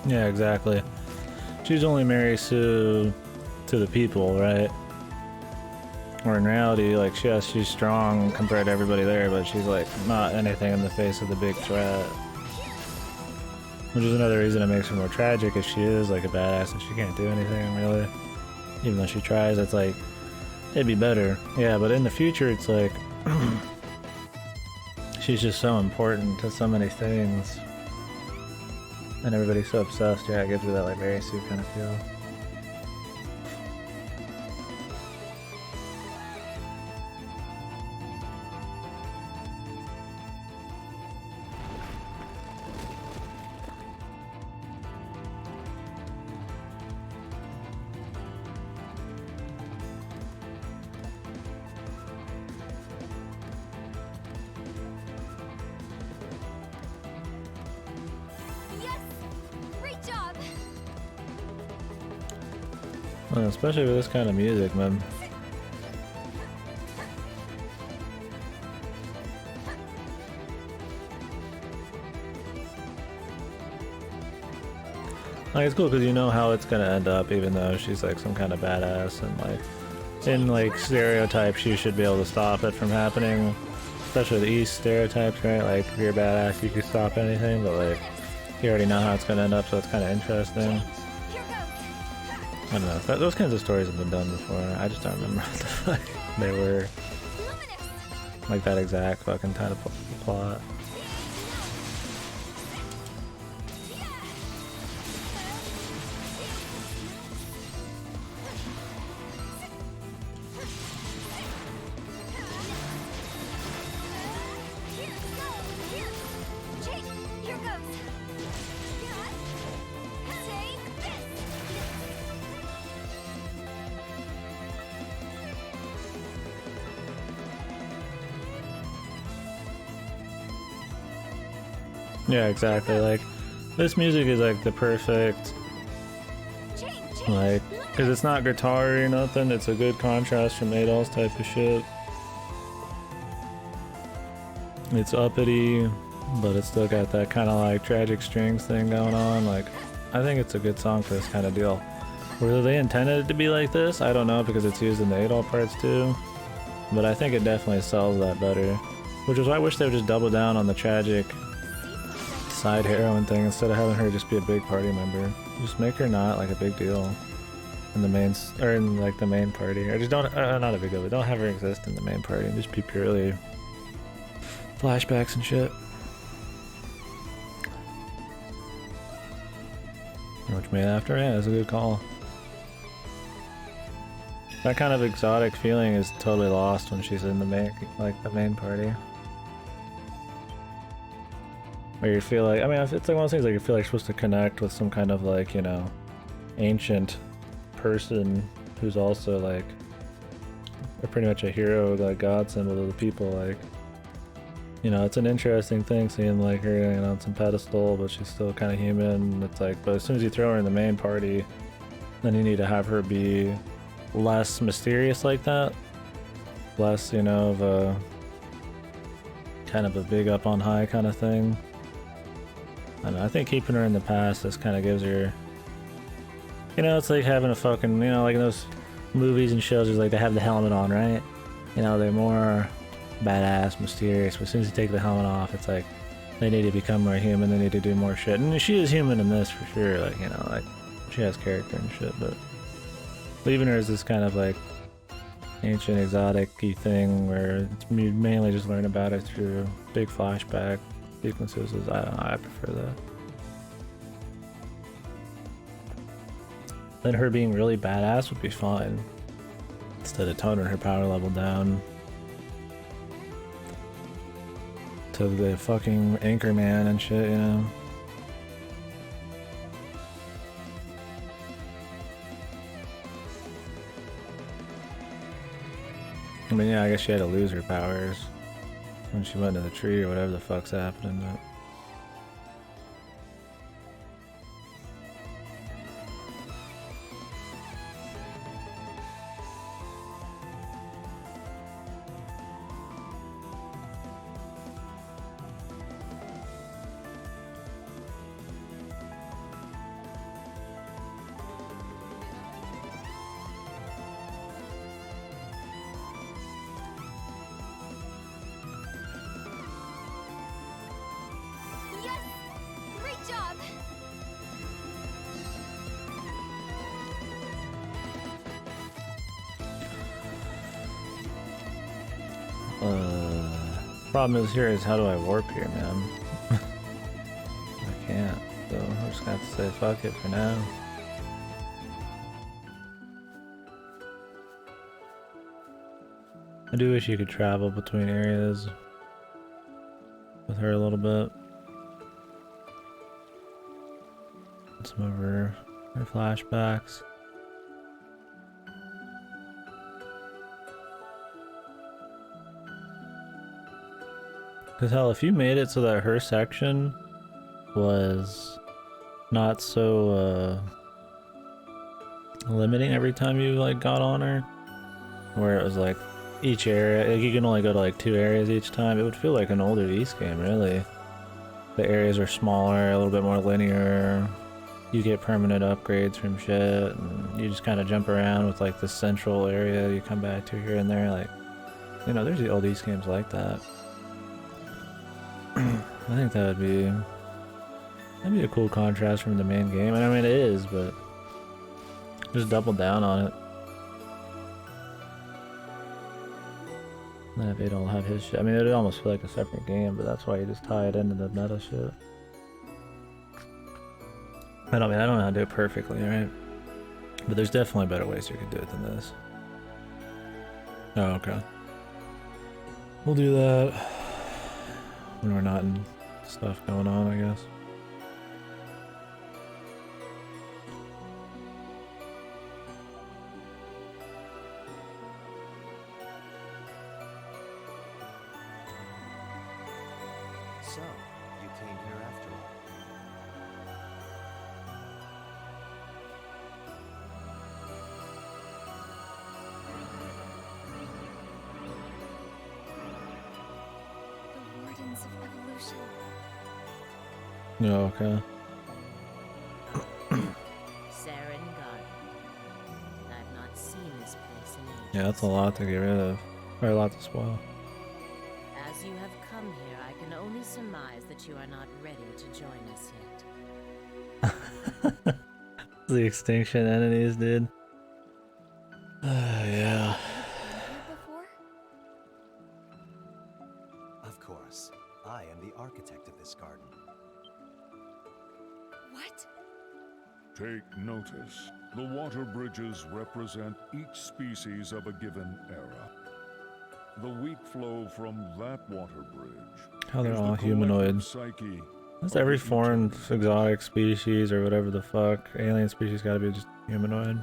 Yeah, exactly. She's only Mary Sue to the people, right? Or in reality, like, she's strong compared to everybody there, but she's like not anything in the face of the big threat. Which is another reason it makes her more tragic if she is like a badass and she can't do anything really. Even though she tries, it's like, it'd be better. Yeah, but in the future it's like, she's just so important to so many things. And everybody's so obsessed, yeah, it gives her that like Mary Sue kind of feel. Yes! Great job! Especially with this kind of music, man. Like, it's cool because you know how it's gonna end up, even though she's like some kind of badass and like in like stereotypes you should be able to stop it from happening. Especially the East stereotypes, right? Like if you're a badass you can stop anything, but like you already know how it's gonna end up, so it's kind of interesting. I don't know. Those kinds of stories have been done before. I just don't remember what the fuck they were. Like that exact fucking kind of plot. Yeah, exactly. Like, this music is like the perfect, like, because it's not guitar or nothing, it's a good contrast from Adol's type of shit. It's uppity, but it's still got that kind of like tragic strings thing going on. Like, I think it's a good song for this kind of deal. Whether they intended it to be like this, I don't know, because it's used in the Adol parts too. But I think it definitely sells that better. Which is why I wish they would just double down on the tragic side heroine thing instead of having her just be a big party member. Just make her not like a big deal in the main, or in like the main party, or just don't, not a big deal, but don't have her exist in the main party and just be purely flashbacks and shit. Which made after, yeah, that's a good call. That kind of exotic feeling is totally lost when she's in the main, like the main party. Where you feel like, I mean, it's like one of those things like you feel like you're supposed to connect with some kind of like, you know, ancient person who's also like pretty much a hero, like god symbol to the people. Like, you know, it's an interesting thing seeing like her, you know, on some pedestal, but she's still kind of human. It's like, but as soon as you throw her in the main party, then you need to have her be less mysterious like that, less, you know, of a kind of a big up on high kind of thing. I don't know, I think keeping her in the past just kind of gives her, you know, it's like having a fucking, you know, like in those movies and shows, it's like they have the helmet on, right? You know, they're more badass, mysterious, but as soon as you take the helmet off, it's like they need to become more human, they need to do more shit. And she is human in this for sure, like, you know, like she has character and shit, but leaving her as this kind of like ancient exotic-y thing where it's, you mainly just learn about it through big flashback sequences, is, I don't know, I prefer that. Then her being really badass would be fine, instead of toning her power level down to the fucking Anchorman and shit, you know? I mean, yeah, I guess she had to lose her powers when she went to the tree or whatever the fuck's happening, but... Problem is here is how do I warp here, man? I can't, so I'm just gonna have to say fuck it for now. I do wish you could travel between areas with her a little bit. Some of her flashbacks. Because hell, if you made it so that her section was not so limiting every time you like got on her, where it was like each area, like you can only go to like 2 areas each time, it would feel like an older Ys game, really. The areas are smaller, a little bit more linear. You get permanent upgrades from shit, and you just kind of jump around with like the central area you come back to here and there. Like, you know, there's the old Ys games like that. I think that'd be a cool contrast from the main game. And I mean, it is, but just double down on it. And then if they don't have his shit, I mean, it'd almost feel like a separate game, but that's why you just tie it into the meta shit. I don't know how to do it perfectly, right? But there's definitely better ways you could do it than this. Oh, okay. We'll do that when we're not in stuff going on, I guess. So, you came here after all. The Wardens of Evolution. No, okay. Saren Garden. I've not seen this place in ages. Yeah, that's a lot to get rid of. Or a lot to spoil. As you have come here, I can only surmise that you are not ready to join us yet. The extinction entities, dude. Yeah. Before? Of course. I am the architect of this garden. What? Take notice. The water bridges represent each species of a given era. The weak flow from that water bridge. How they're is all the humanoid. psyche. That's every foreign exotic species or whatever the fuck. Alien species gotta be just humanoid.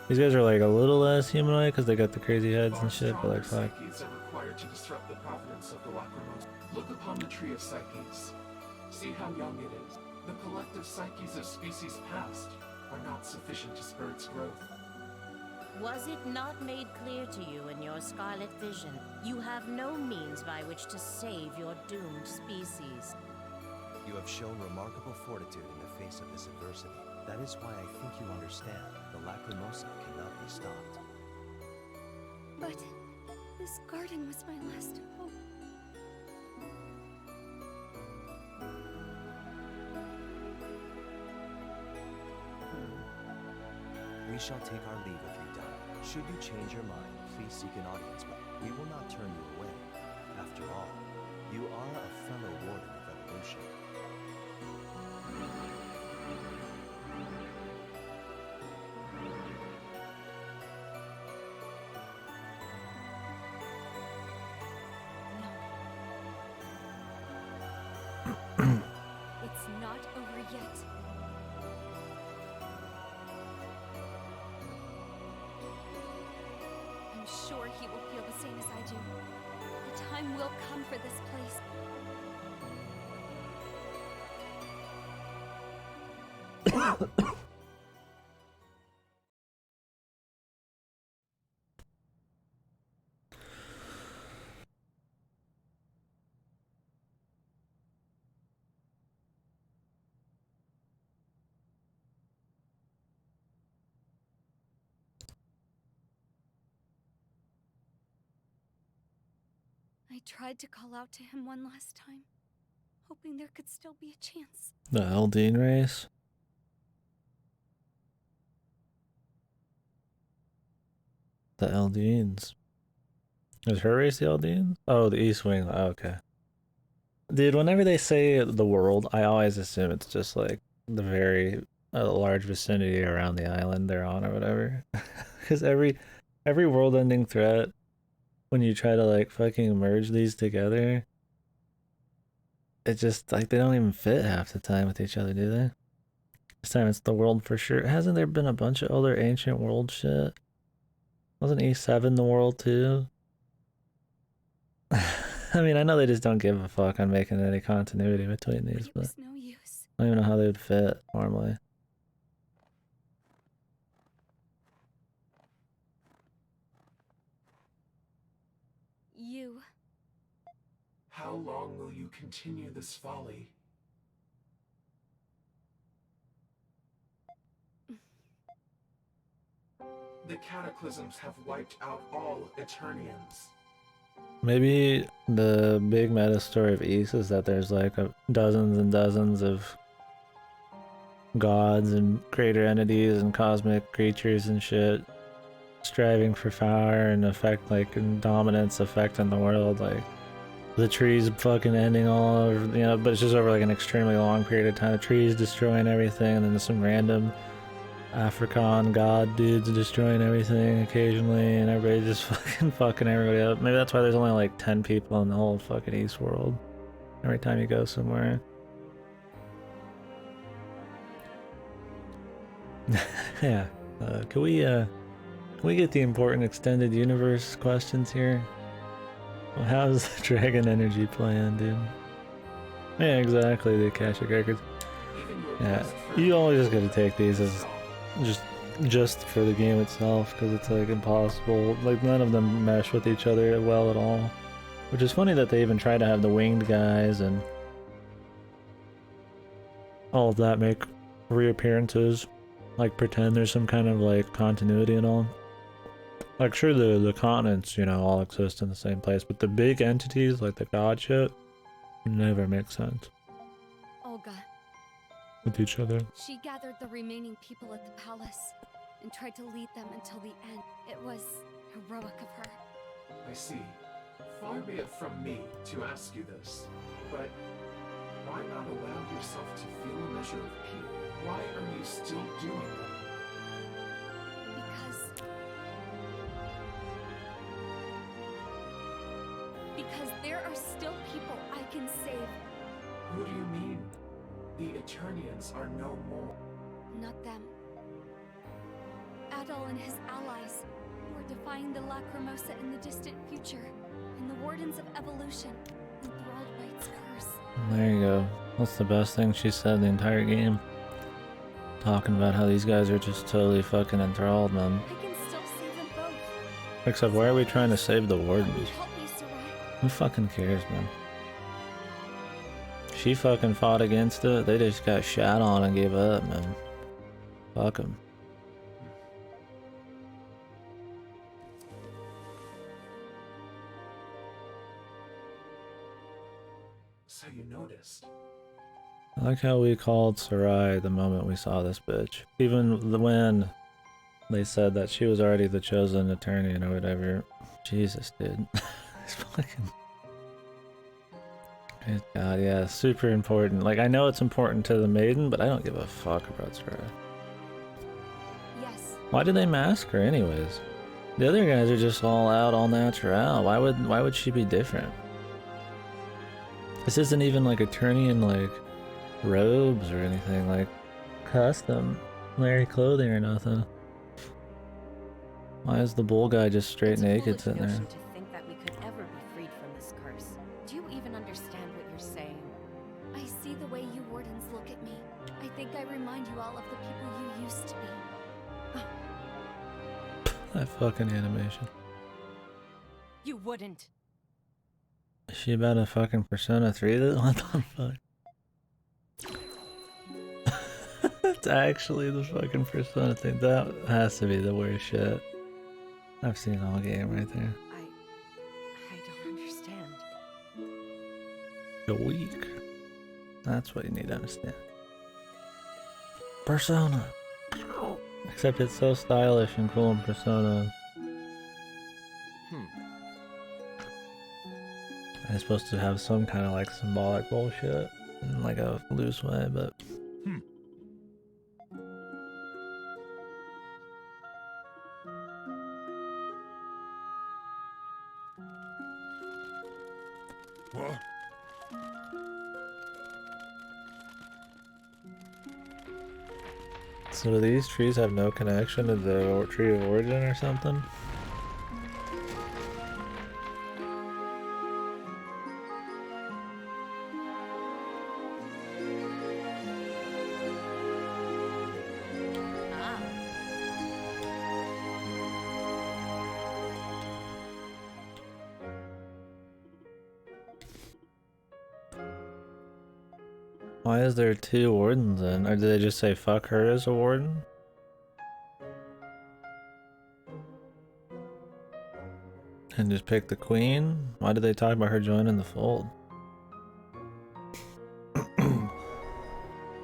These guys are like a little less humanoid because they got the crazy heads and shit, but like fuck. Psyches are required to disrupt the provenance of the Lacrimosa. Look upon the tree of psyches. See how young it is. The collective psyches of species past are not sufficient to spur its growth. Was it not made clear to you in your Scarlet Vision? You have no means by which to save your doomed species. You have shown remarkable fortitude in the face of this adversity. That is why I think you understand. The Lacrimosa cannot be stopped. But this garden was my last hope. We shall take our leave of you, Donna. Should you change your mind, please seek an audience. We will not turn you away. After all, you are a fellow Warden of Evolution. It's not over yet. I'm sure he will feel the same as I do. The time will come for this place. I tried to call out to him one last time, hoping there could still be a chance. The Eldeen race? The Eldeens. Is her race the Eldians? Oh, the East Wing. Oh, okay. Dude, whenever they say the world, I always assume it's just like the very large vicinity around the island they're on or whatever. Because every world-ending threat, when you try to like fucking merge these together, it just like they don't even fit half the time with each other, do they? This time it's the world for sure. Hasn't there been a bunch of other ancient world shit? Wasn't E7 the world too? I mean, I know they just don't give a fuck on making any continuity between these, but no use. I don't even know how they would fit normally. You. How long will you continue this folly? The cataclysms have wiped out all Eternians. Maybe the big meta story of East is that there's like dozens and dozens of gods and greater entities and cosmic creatures and shit striving for power and affect like and dominance affecting the world, like the trees fucking ending all over, you know, but it's just over like an extremely long period of time. The trees destroying everything, and then there's some random African god dudes destroying everything occasionally, and everybody just fucking everybody up. Maybe that's why there's only like 10 people in the whole fucking East world every time you go somewhere. Yeah. Can we get the important extended universe questions here? Well, how's the Dragon Energy plan, dude? Yeah, exactly, the Akashic Records. Yeah, you always just gotta take these as just for the game itself, because it's like impossible. Like none of them mesh with each other well at all. Which is funny that they even try to have the winged guys and all of that make reappearances. Like pretend there's some kind of like continuity and all. Like sure the continents, you know, all exist in the same place, but the big entities like the god shit never make sense Olga. with each other. She gathered the remaining people at the palace and tried to lead them until the end. It was heroic of her. I see. Far be it from me to ask you this, but why not allow yourself to feel a measure of peace? Why are you still doing that? Because there are still people I can save. Who do you mean? The Eternians are no more. Not them. Adol and his allies who are defying the Lacrimosa in the distant future, and the Wardens of Evolution, enthralled by its curse. There you go. That's the best thing she said the entire game. Talking about how these guys are just totally fucking enthralled, man. I can still save them both. Except why are we trying to save the Wardens? Help me, Sarai. Who fucking cares, man? She fucking fought against it. They just got shot on and gave up, man. Fuck them. So you noticed. I like how we called Sarai the moment we saw this bitch. Even when they said that she was already the chosen Eternian or whatever. Jesus, dude. It's fucking... Good God, yeah, super important. Like, I know it's important to the maiden, but I don't give a fuck about Sarai. Yes. Why did they mask her anyways? The other guys are just all out, all natural. Why would she be different? This isn't even like Eternian, like, robes or anything, like, custom Larry clothing or nothing. Why is the bull guy just straight naked sitting there? To think that we could ever be freed from this curse. Do you even understand what you're saying? I see the way you Wardens look at me. I think I remind you all of the people you used to be. That fucking animation. You wouldn't. Is she about a fucking Persona 3? What the fuck? It's actually the fucking Persona thing. That has to be the worst shit I've seen all game right there. I don't understand. You're weak. That's what you need to understand. Persona! Except it's so stylish and cool in Persona. And it's supposed to have some kind of like symbolic bullshit in like a loose way, but What? so do these trees have no connection to the tree of origin or something? Ah. Why is there two wardens then? Or did they just say fuck her as a warden? And just pick the queen? Why did they talk about her joining the fold?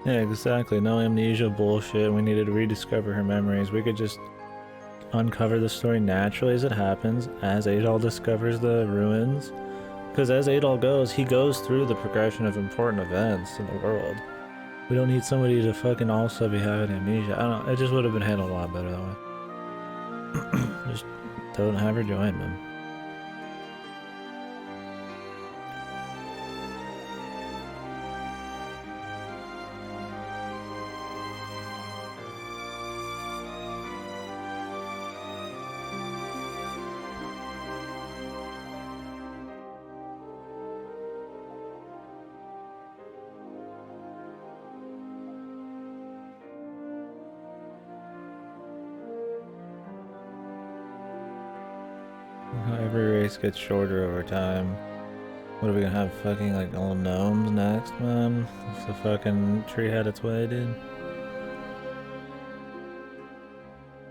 Yeah, exactly. No amnesia bullshit. We needed to rediscover her memories. We could just uncover the story naturally as it happens, as Adol discovers the ruins. Because as Adol goes, he goes through the progression of important events in the world. We don't need somebody to fucking also be having amnesia. I don't know. It just would have been handled a lot better that way. Just don't have her join them. Every race gets shorter over time. What are we gonna have, fucking like old gnomes next, man? If the fucking tree had its way, dude.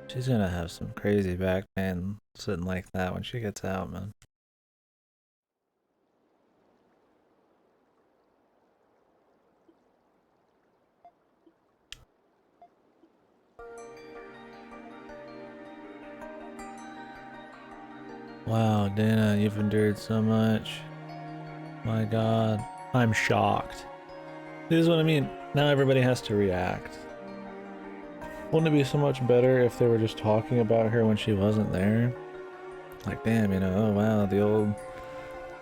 She's gonna have some crazy back pain sitting like that when she gets out, man. Wow, Dana, you've endured so much. My god. I'm shocked. This is what I mean. Now everybody has to react. Wouldn't it be so much better if they were just talking about her when she wasn't there? Like, damn, you know, oh wow, the old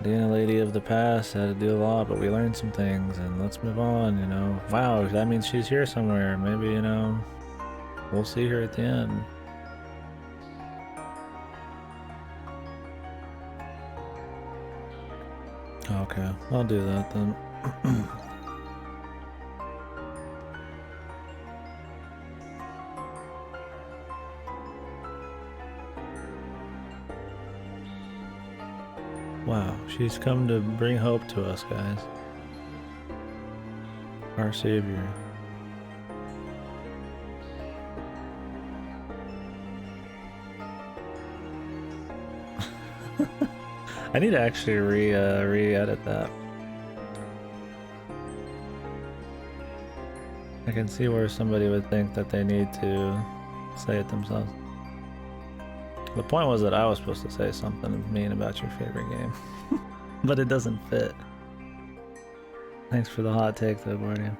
Dana lady of the past had to do a lot, but we learned some things, and let's move on, you know. Wow, that means she's here somewhere. Maybe, you know, we'll see her at the end. Okay, I'll do that then. Wow, she's come to bring hope to us, guys. Our savior. I need to actually re-edit that. I can see where somebody would think that they need to say it themselves. The point was that I was supposed to say something mean about your favorite game. But it doesn't fit. Thanks for the hot take though, Guardian.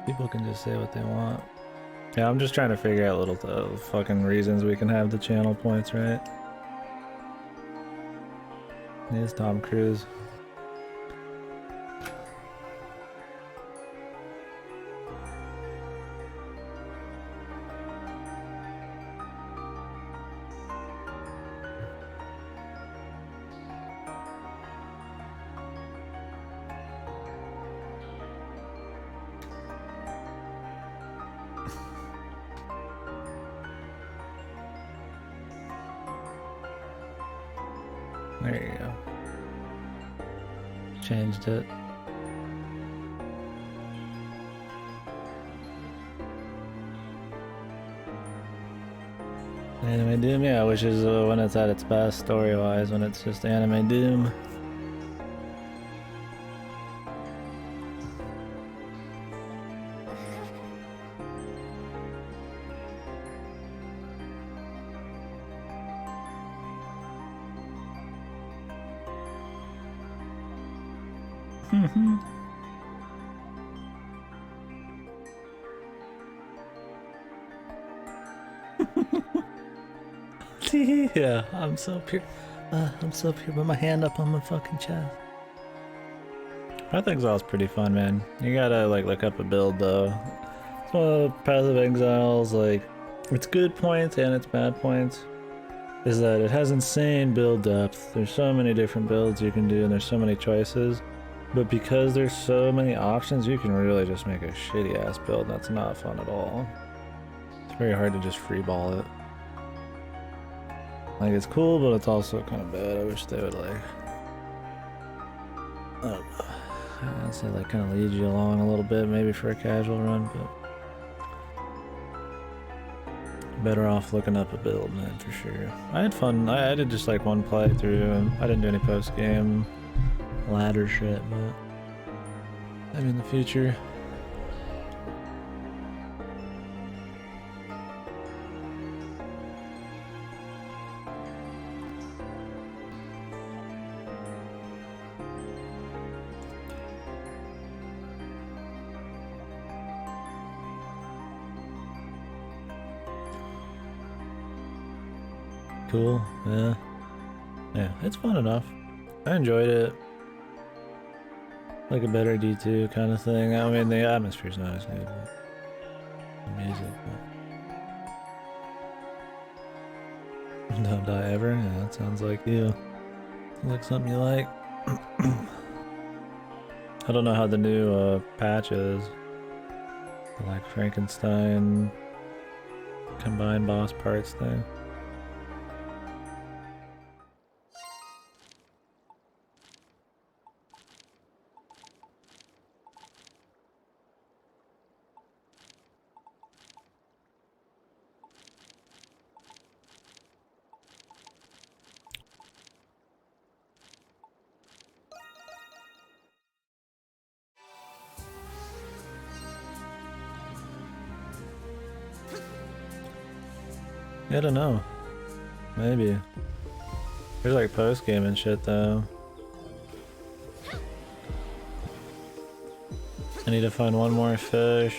People can just say what they want. Yeah, I'm just trying to figure out little fucking reasons we can have the channel points, right? It's Tom Cruise. There you go. Changed it. Anime Doom, yeah, which is when it's at its best story-wise, when it's just Anime Doom. Yeah, I'm so up here. I'm so up here with my hand up on my fucking chest. Path of Exile is pretty fun, man. You gotta like look up a build though. It's one of the Path of Exile's like its good points and its bad points is that it has insane build depth. There's so many different builds you can do and there's so many choices. But because there's so many options, you can really just make a shitty ass build. That's not fun at all. It's very hard to just freeball it. Like, it's cool, but it's also kind of bad. I wish they would, like, I don't know. I'd say, like, kind of lead you along a little bit, maybe for a casual run, but better off looking up a build, man, for sure. I had fun. I did just, like, one playthrough, and I didn't do any post-game ladder shit, but maybe in the future. Cool, yeah. Yeah, it's fun enough. I enjoyed it. Like a better D2 kind of thing. I mean, the atmosphere's not as good, but the music, but... Don't die ever? Yeah, that sounds like you. Like something you like. I don't know how the new patch is. The, like, Frankenstein combined boss parts thing. I don't know. Maybe. There's like post game and shit though. I need to find one more fish.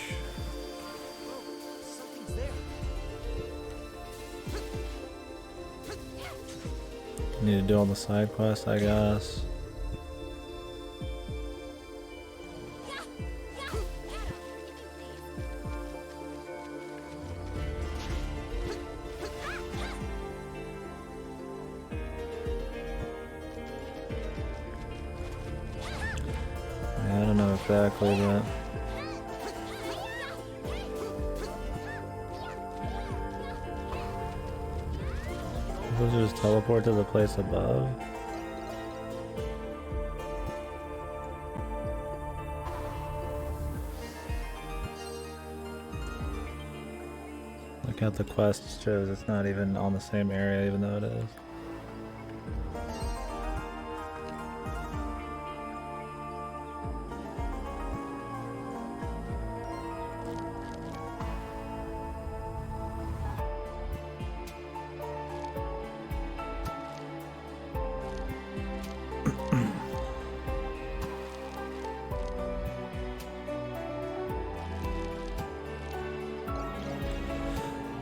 Need to do all the side quests, I guess. I don't know exactly, but supposed to just teleport to the place above. Look at the quest shows it's not even on the same area, even though it is.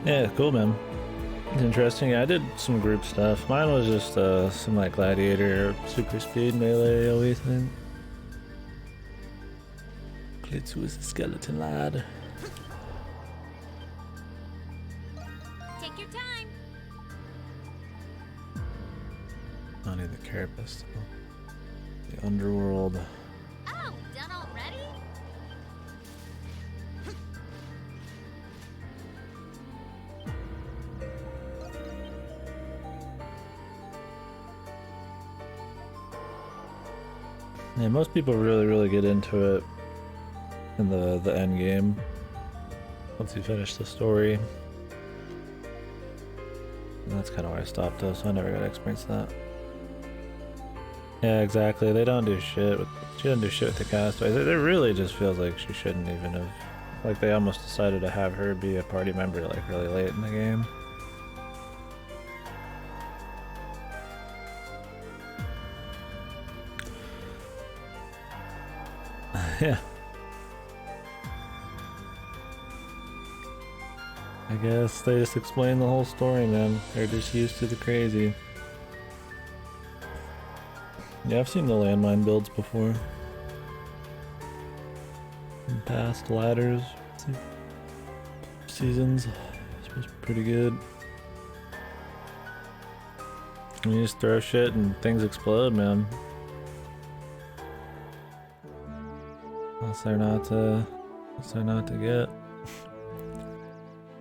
Yeah, cool, man. It's interesting. Yeah, I did some group stuff. Mine was just some like gladiator, super speed, melee, AoE thing. Klitz was a skeleton lad. Take your time. I need the carapace. The underworld. Oh, done already? Yeah, most people really get into it in the end game once you finish the story. And that's kind of where I stopped though, so I never got to experience that. Yeah, exactly. They don't do shit with, she doesn't do shit with the castaways. It really just feels like she shouldn't even have, like they almost decided to have her be a party member like really late in the game. Yeah. I guess they just explain the whole story, man. They're just used to the crazy. Yeah, I've seen the landmine builds before. In past ladders seasons. It was pretty good. And you just throw shit and things explode, man. Unless they're not to get.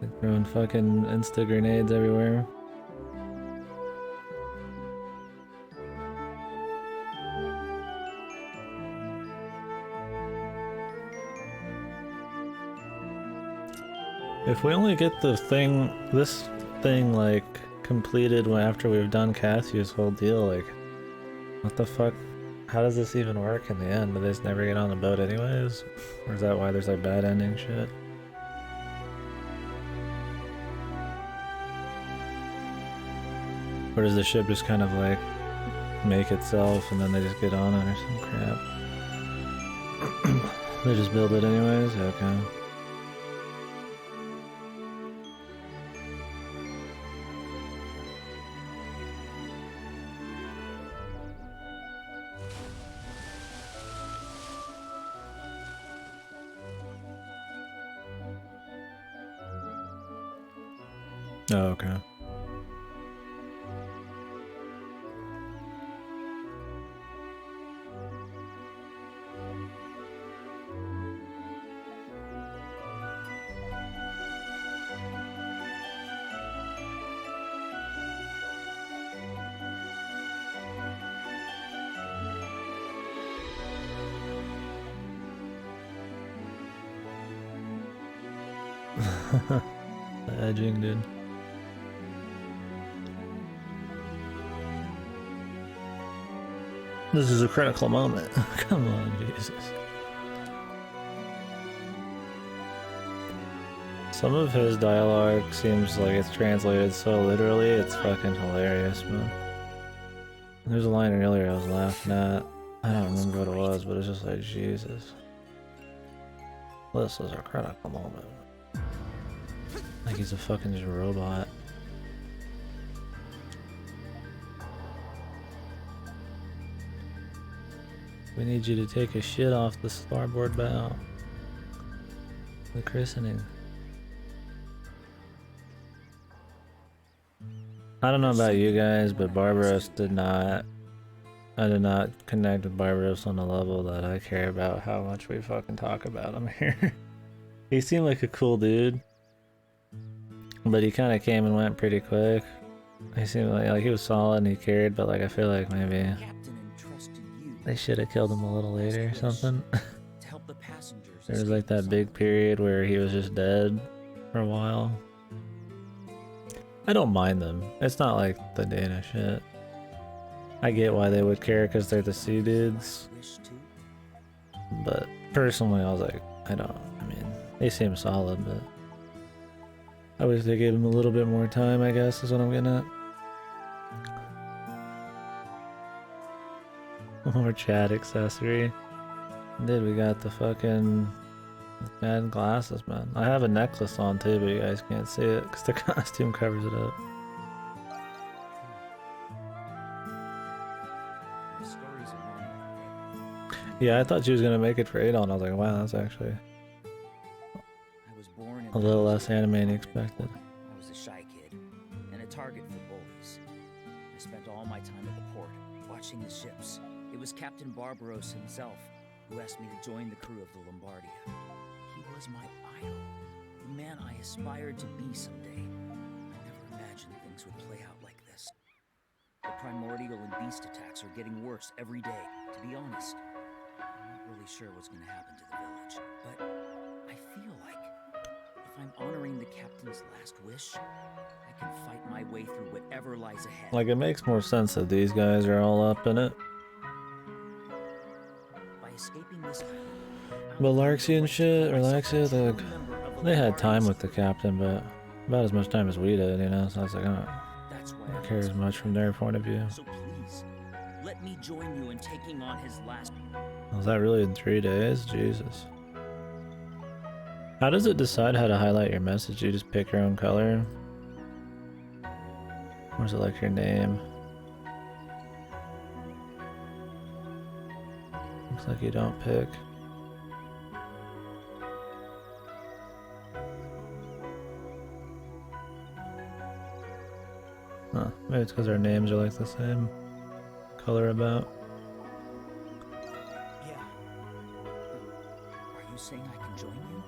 Like throwing fucking insta grenades everywhere. If we only get this thing like completed after we've done Cassius' whole deal, like, what the fuck? How does this even work in the end? Do they just never get on the boat anyways? Or is that why there's like bad ending shit? Or does the ship just kind of like make itself and then they just get on it or some crap? They just build it anyways? Okay. Oh, okay. The edging, dude. This is a critical moment. Come on, Jesus. Some of his dialogue seems like it's translated so literally, it's fucking hilarious, man. There's a line earlier I was laughing at. I don't remember what it was, but it's just like, Jesus. This is a critical moment. Like he's a fucking just robot. We need you to take a shit off the starboard bow. The christening. I don't know about you guys, but Barbaros did not... I did not connect with Barbaros on the level that I care about how much we fucking talk about him here. He seemed like a cool dude. But he kind of came and went pretty quick. He seemed like he was solid and he cared, but like I feel like maybe they should have killed him a little later or something. There was like that big period where he was just dead for a while. I don't mind them. It's not like the Dana shit. I get why they would care because they're the sea dudes. But personally, I was like, I mean, they seem solid, but I wish they gave him a little bit more time, I guess, is what I'm getting at. More chat accessory. Dude, we got the fucking bad glasses, man. I have a necklace on too, but you guys can't see it because the costume covers it up. Yeah, I thought she was gonna make it for Adon. I was like, wow, that's actually a little less anime than expected. I was a shy kid and a target for bullies. I spent all my time at the port, watching the ships. It was Captain Barbaros himself who asked me to join the crew of the Lombardia. He was my idol, the man I aspired to be someday. I never imagined things would play out like this. The primordial and beast attacks are getting worse every day. To be honest, I'm not really sure what's going to happen to the village, but I feel like if I'm honoring the captain's last wish, I can fight my way through whatever lies ahead. Like, it makes more sense that these guys are all up in it. By escaping this island, But Larxie and shit, Relaxia, they had time with the captain, but about as much time as we did, you know? So I was like, I don't care as much from their point of view. So please, let me join you in taking on his last Was that really in 3 days? Jesus. How does it decide how to highlight your message? You just pick your own color? Or is it like your name? Looks like you don't pick. Huh, maybe it's because our names are like the same color about. Yeah. Are you saying I can join you?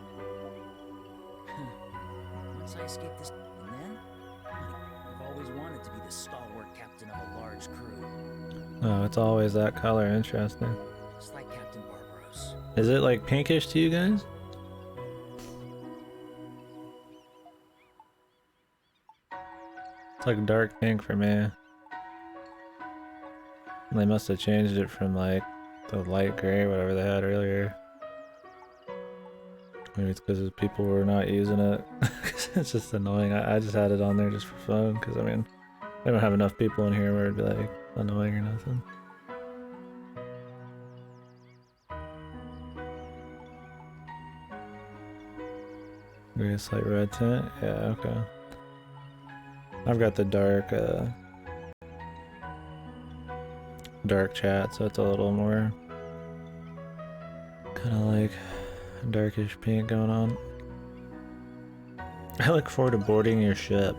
Once I escape this, and then I've always wanted to be the stalwart captain of a large crew. Oh, it's always that color. Interesting. Just like Captain Barbaros. Is it like pinkish to you guys? It's like dark pink for me. They must have changed it from like the light gray, whatever they had earlier. Maybe it's because people were not using it. It's just annoying. I just had it on there just for fun because I mean, I don't have enough people in here where it'd be like annoying or nothing. Maybe a slight red tint? Yeah, okay. I've got the dark chat, so it's a little more kind of like darkish pink going on. I look forward to boarding your ship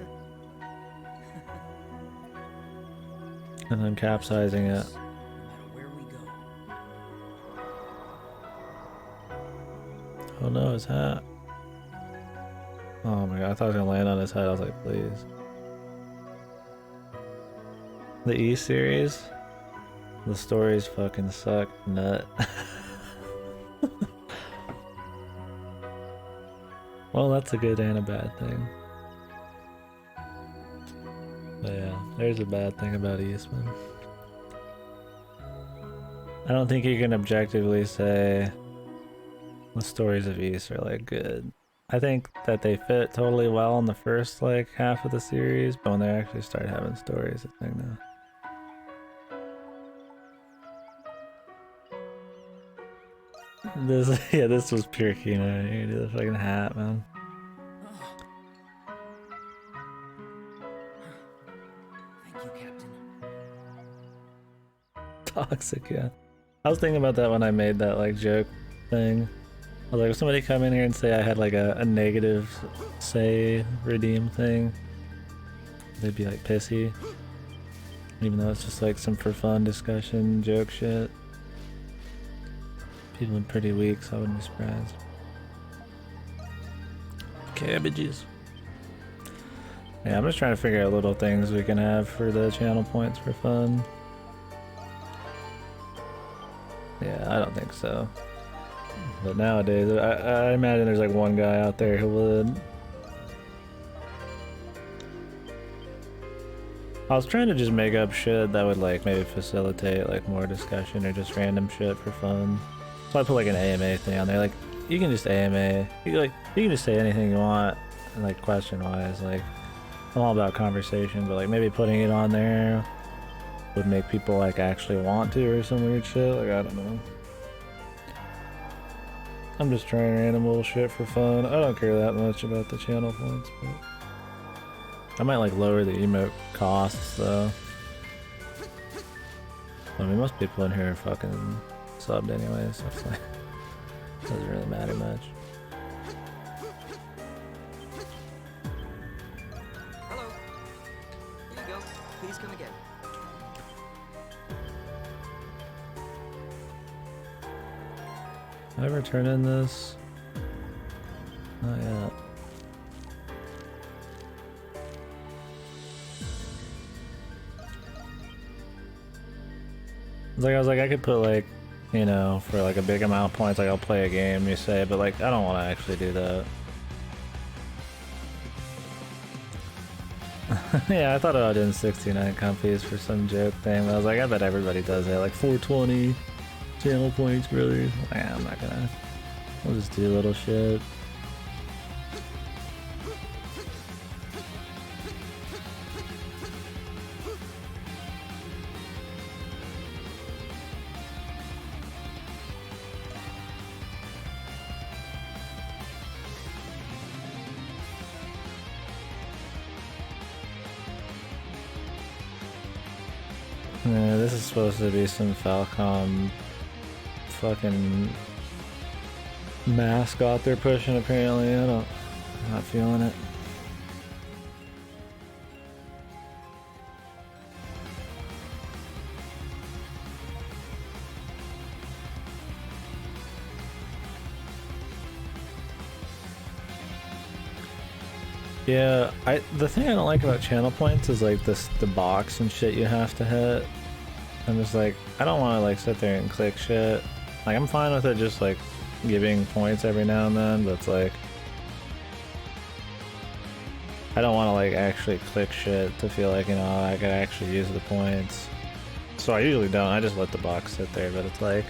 and then capsizing it. No matter where we go. Oh no, his hat. Oh my god, I thought I was gonna land on his head. I was like, please. The E series, the stories fucking suck nut. Well, that's a good and a bad thing. But yeah, there's a bad thing about Eastman. I don't think you can objectively say the stories of East are like good. I think that they fit totally well in the first like half of the series, but when they actually start having stories, it's like no. This was pure Kino. You do the fucking hat, man. Thank you, Captain. Toxic, yeah. I was thinking about that when I made that like joke thing. I was like, if somebody come in here and say I had like a negative say redeem thing, they'd be like pissy. Even though it's just like some for fun discussion joke shit. People are pretty weak, so I wouldn't be surprised. Cabbages. Yeah, I'm just trying to figure out little things we can have for the channel points for fun. Yeah, I don't think so. But nowadays, I imagine there's like one guy out there who would. I was trying to just make up shit that would like maybe facilitate like more discussion or just random shit for fun. So I put like an AMA thing on there. Like you can just AMA. You can just say anything you want, and like question wise. Like I'm all about conversation, but like maybe putting it on there would make people like actually want to or some weird shit. Like I don't know. I'm just trying random little shit for fun. I don't care that much about the channel points, but I might like lower the emote costs though. I mean, most people in here are fucking subbed anyway, so it's like doesn't really matter much. Hello. Here you go. Please come again. Did I ever turn in this? Not yet. Like I was like, I could put like, you know, for like a big amount of points, like I'll play a game, you say, but like I don't want to actually do that. Yeah, I thought about doing 69 comfies for some joke thing, but I was like, I bet everybody does that, like 420 channel points, brother. Like, I'm not gonna. I'll just do little shit. Yeah, this is supposed to be some Falcom fucking mascot they're pushing apparently. I'm not feeling it. Yeah, the thing I don't like about channel points is like the box and shit you have to hit. I'm just like, I don't want to like sit there and click shit. Like I'm fine with it just like giving points every now and then, but it's like I don't want to like actually click shit to feel like, you know, I could actually use the points. So I usually don't. I just let the box sit there, but it's like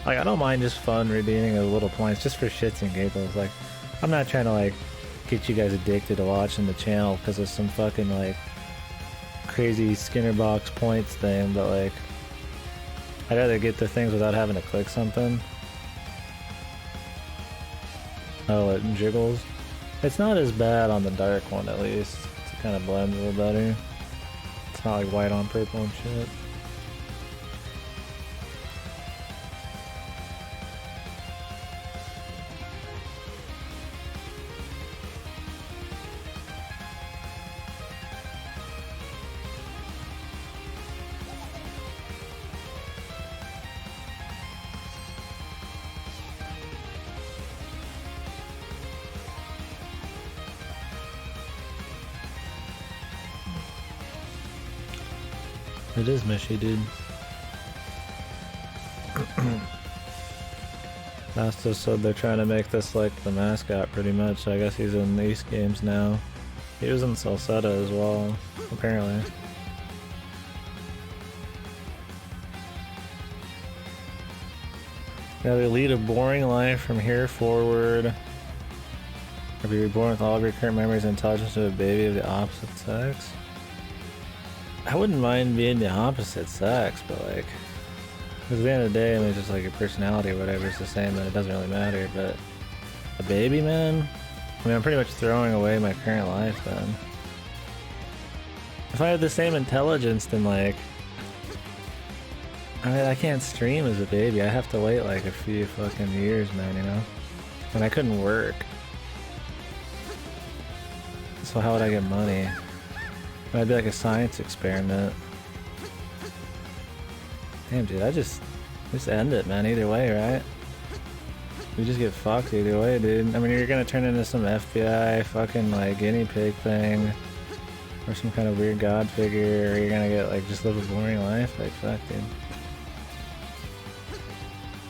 I don't mind just fun redeeming the little points just for shits and giggles. Like I'm not trying to like get you guys addicted to watching the channel because of some fucking like crazy Skinner box points thing, but like I'd rather get the things without having to click something. Oh, it jiggles. It's not as bad on the dark one at least. It kind of blends a little better. It's not like white on purple and shit. It is Mishy, dude. Asta said they're trying to make this like the mascot pretty much, so I guess he's in these games now. He was in Salsetta as well, apparently. Now they lead a boring life from here forward. Or be reborn with all of your current memories and intelligence of a baby of the opposite sex. I wouldn't mind being the opposite sex, but like, because at the end of the day, I mean, it's just like your personality or whatever is the same, then it doesn't really matter. But a baby, man? I mean, I'm pretty much throwing away my current life then. If I had the same intelligence, then like, I mean, I can't stream as a baby. I have to wait like a few fucking years, man, you know? And I couldn't work. So how would I get money? I'd be like a science experiment. Damn, dude, I just end it, man, either way, right? We just get fucked either way, dude. I mean, you're gonna turn into some FBI fucking, like, guinea pig thing. Or some kind of weird god figure, or you're gonna get, like, just live a boring life. Like, fuck, dude.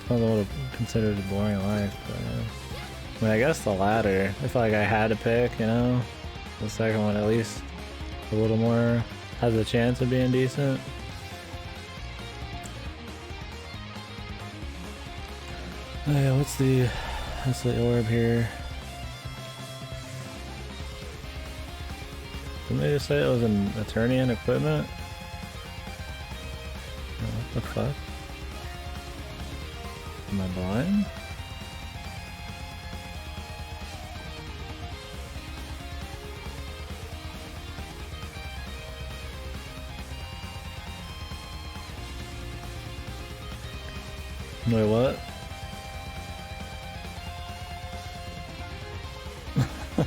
I don't know what to consider a boring life, but... I mean, I guess the latter. I feel like I had to pick, you know? The second one, at least a little more has a chance of being decent. Oh yeah, that's the orb here. Didn't they just say it was an attorney and equipment? Oh, what the fuck? Am I blind? Wait, what?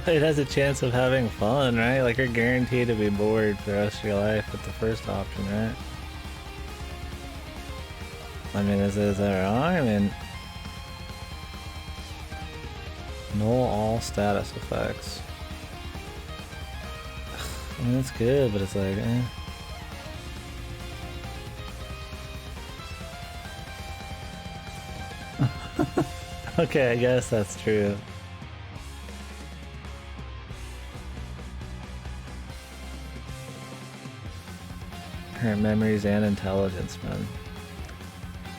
It has a chance of having fun, right? Like, you're guaranteed to be bored for the rest of your life with the first option, right? I mean, is that wrong? I mean... Null all status effects. I mean, it's good, but it's like, eh. Okay, I guess that's true. Current memories and intelligence, man.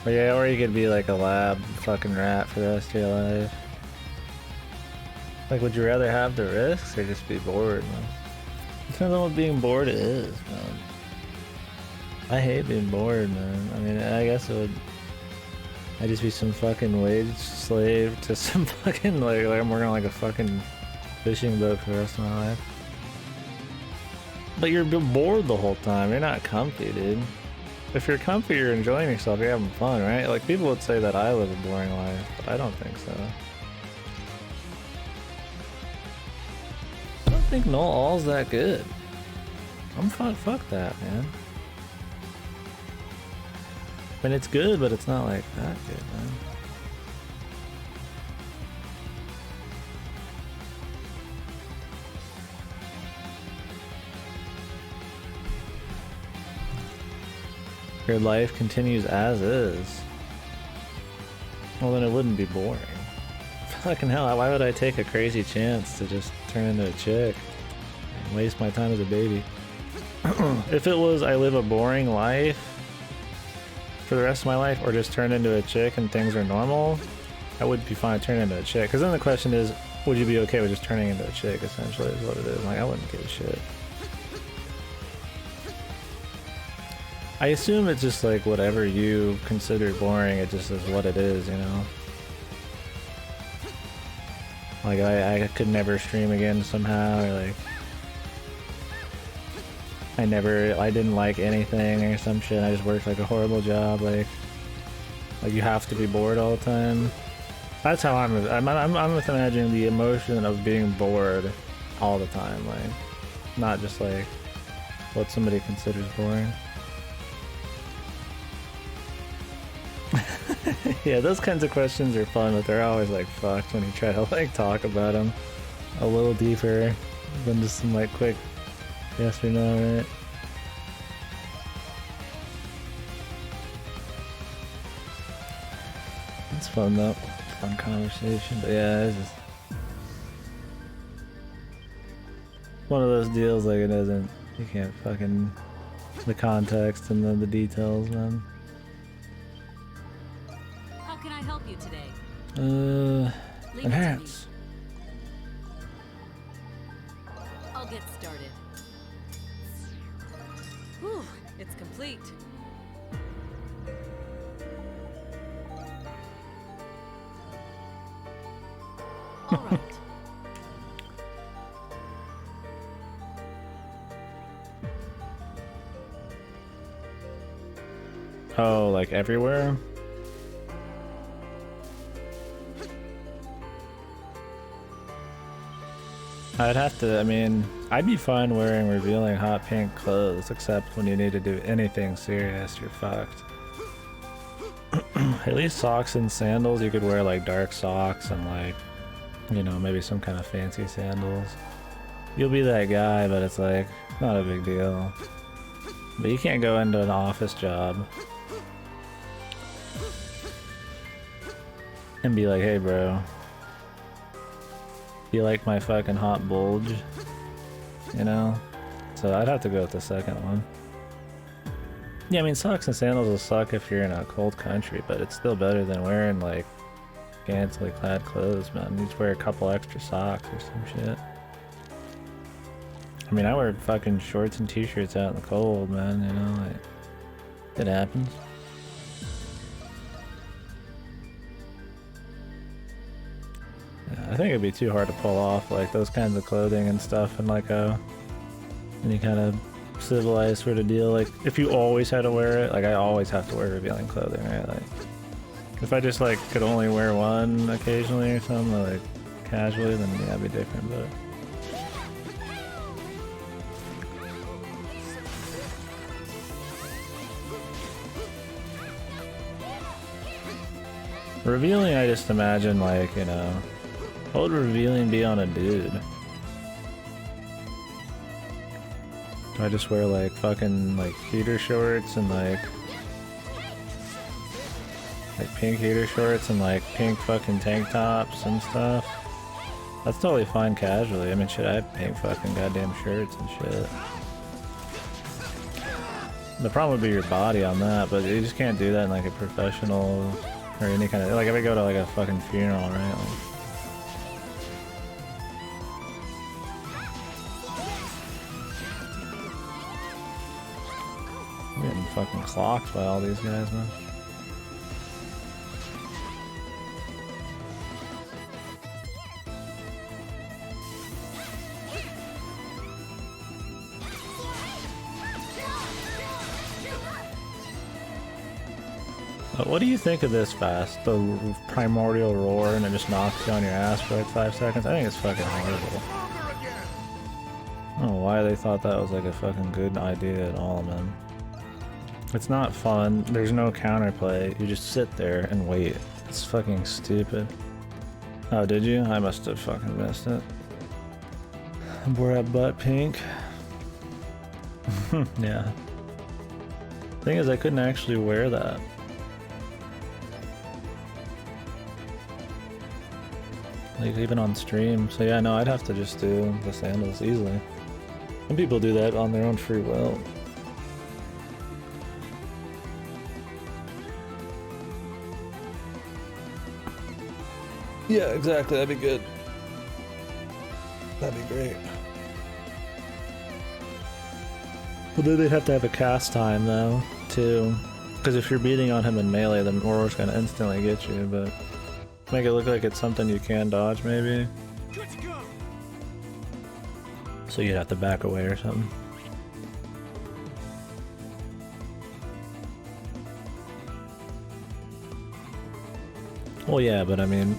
But yeah, or you could be like a lab fucking rat for the rest of your life. Like, would you rather have the risks or just be bored, man? Depends on what being bored is, man. I hate being bored, man. I mean, I guess it would... I'd just be some fucking wage slave to some fucking, like I'm working on like a fucking fishing boat for the rest of my life. But you're bored the whole time. You're not comfy, dude. if you're comfy, you're enjoying yourself, you're having fun, right? Like, people would say that I live a boring life, but I don't think so. I don't think No All's that good. I'm fuck that, man. I mean, it's good, but it's not like that good, man. Your life continues as is. Well, then it wouldn't be boring. Fucking hell, why would I take a crazy chance to just turn into a chick and waste my time as a baby? If it was I live a boring life for the rest of my life, or just turn into a chick and things are normal, I would be fine turning into a chick. Because then the question is, would you be okay with just turning into a chick, essentially, is what it is. Like, I wouldn't give a shit. I assume it's just like whatever you consider boring, it just is what it is, you know? Like, I could never stream again somehow, or like... I didn't like anything or some shit, I just worked like a horrible job, like you have to be bored all the time. That's how I'm imagining the emotion of being bored all the time, like, not just like what somebody considers boring. Yeah, those kinds of questions are fun, but they're always like fucked when you try to like talk about them a little deeper than just some like quick yes or no, right? It's fun though. Fun conversation, but yeah, it's just one of those deals, like, it isn't, you can't fucking, the context and the details, man. How can I help you today? Enhance. I'll get started. Whew, it's complete. All right. Oh, like everywhere? I'd have to, I mean, I'd be fine wearing revealing hot pink clothes, except when you need to do anything serious, you're fucked. At least socks and sandals, you could wear like dark socks and like, you know, maybe some kind of fancy sandals. You'll be that guy, but it's like, not a big deal. But you can't go into an office job and be like, hey bro, you like my fucking hot bulge? You know? So I'd have to go with the second one. Yeah, I mean, socks and sandals will suck if you're in a cold country, but it's still better than wearing like scantily clad clothes, man. You just wear a couple extra socks or some shit. I mean, I wear fucking shorts and t-shirts out in the cold, man, you know, like, it happens. Yeah, I think it'd be too hard to pull off like those kinds of clothing and stuff in like any kind of civilized sort of deal. Like, if you always had to wear it, like I always have to wear revealing clothing, right? Like, if I just like could only wear one occasionally or something, or, like casually, then yeah, it'd be different, but revealing, I just imagine like, you know, what would revealing be on a dude? Do I just wear like fucking like heater shorts and like pink heater shorts and like pink fucking tank tops and stuff? That's totally fine casually. I mean, shit, I have pink fucking goddamn shirts and shit. The problem would be your body on that, but you just can't do that in like a professional or any kind of, like if I go to like a fucking funeral, right? Like, I'm getting fucking clocked by all these guys, man. But what do you think of this fast? The primordial roar and it just knocks you on your ass for like 5 seconds? I think it's fucking horrible. I don't know why they thought that was like a fucking good idea at all, man. It's not fun. There's no counterplay. You just sit there and wait. It's fucking stupid. Oh, did you? I must have fucking missed it. Wore that butt pink. Yeah. Thing is, I couldn't actually wear that. Like, even on stream. So yeah, no, I'd have to just do the sandals easily. Some people do that on their own free will. Yeah, exactly. That'd be good. That'd be great. But then they'd have to have a cast time, though, too. Because if you're beating on him in melee, then Roar's gonna instantly get you, but... Make it look like it's something you can dodge, maybe? So you'd have to back away or something. Well, yeah, but I mean...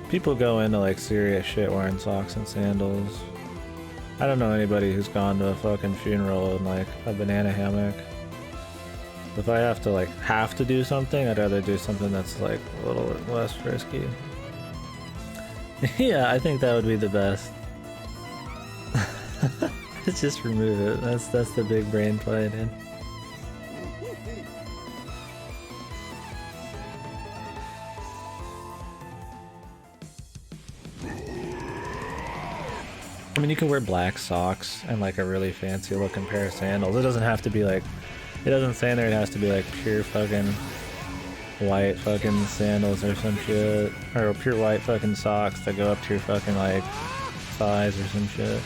People go into like serious shit wearing socks and sandals. I don't know anybody who's gone to a fucking funeral in like a banana hammock. If I have to do something, I'd rather do something that's like a little less risky. Yeah, I think that would be the best. Let's just remove it. That's the big brain play, dude. I mean, you can wear black socks and like a really fancy looking pair of sandals. It doesn't have to be like, it doesn't say in there it has to be like pure fucking white fucking sandals or some shit. Or pure white fucking socks that go up to your fucking like thighs or some shit.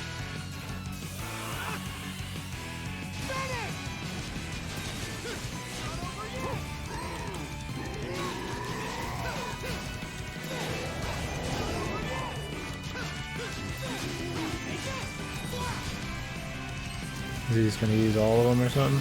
Is he just gonna use all of them or something?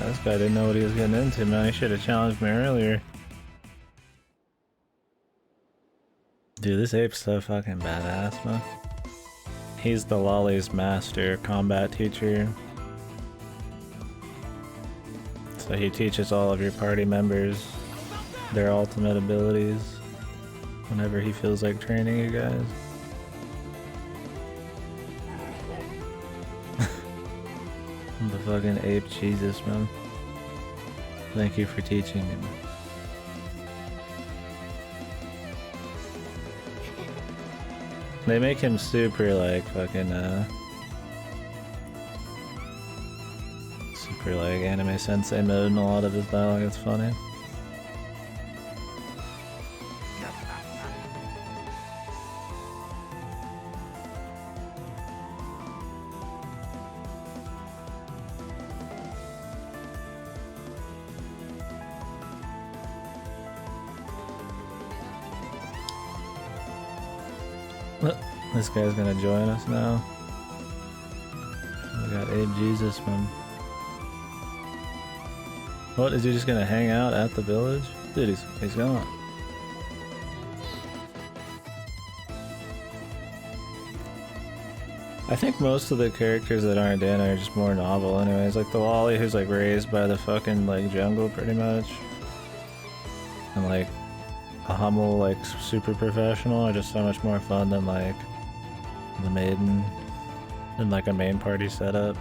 This guy didn't know what he was getting into, man. He should have challenged me earlier. Dude, this ape's so fucking badass, man. He's the Lolly's master combat teacher. So he teaches all of your party members their ultimate abilities whenever he feels like training you guys. I'm the fucking ape Jesus, man. Thank you for teaching me, man. They make him super like fucking super like anime sensei mode in a lot of his dialogue. It's funny. This guy's gonna join us now. We got Abe Jesus, man. What, is he just gonna hang out at the village? Dude, he's gone. I think most of the characters that aren't in are just more novel anyways. Like the Lolly who's like raised by the fucking like jungle pretty much. And like a Hummel like super professional are just so much more fun than like the Maiden and like a main party setup.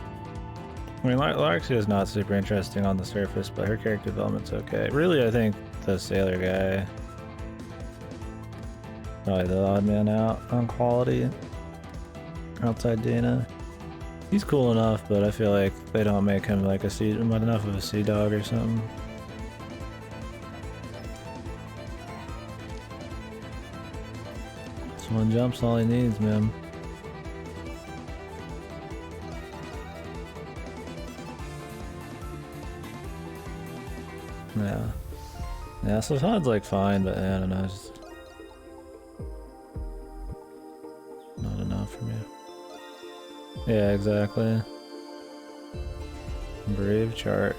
I mean, Larxia is not super interesting on the surface, but her character development's okay. Really, I think the sailor guy, probably the odd man out on quality outside Dana. He's cool enough, but I feel like they don't make him like enough of a sea dog or something. This one jump's all he needs, man. Yeah. Yeah, so HUD's like fine, but I don't know, just not enough for me. Yeah, exactly. Brave charge.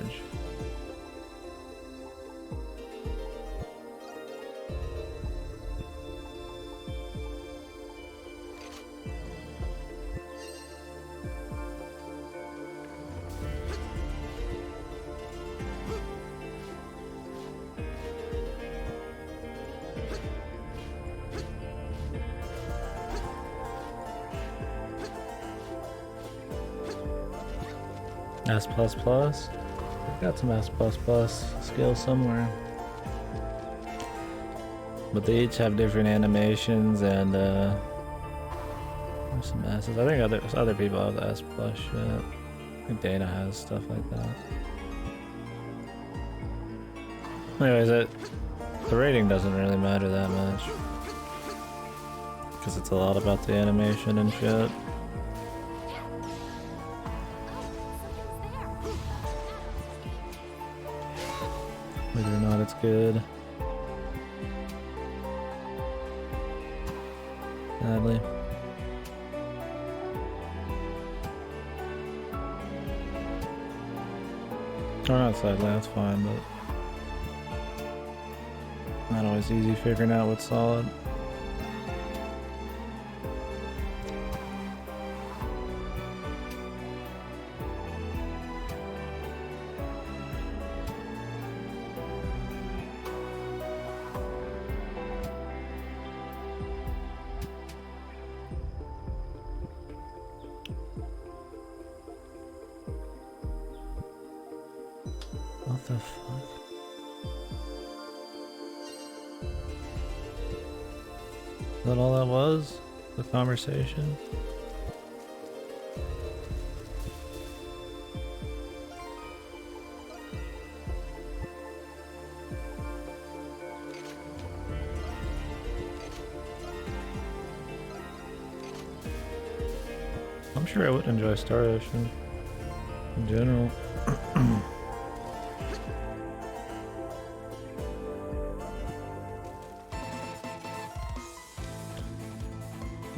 S++. I've got some S++ skills somewhere. But they each have different animations and there's some S's. I think other people have the S+ shit. I think Dana has stuff like that. Anyways, the rating doesn't really matter that much. Because it's a lot about the animation and shit. Whether or not it's good. Sadly. Or not sadly, that's fine, but not always easy figuring out what's solid. What the fuck? Is that all that was? The conversation? I'm sure I would enjoy Star Ocean in general.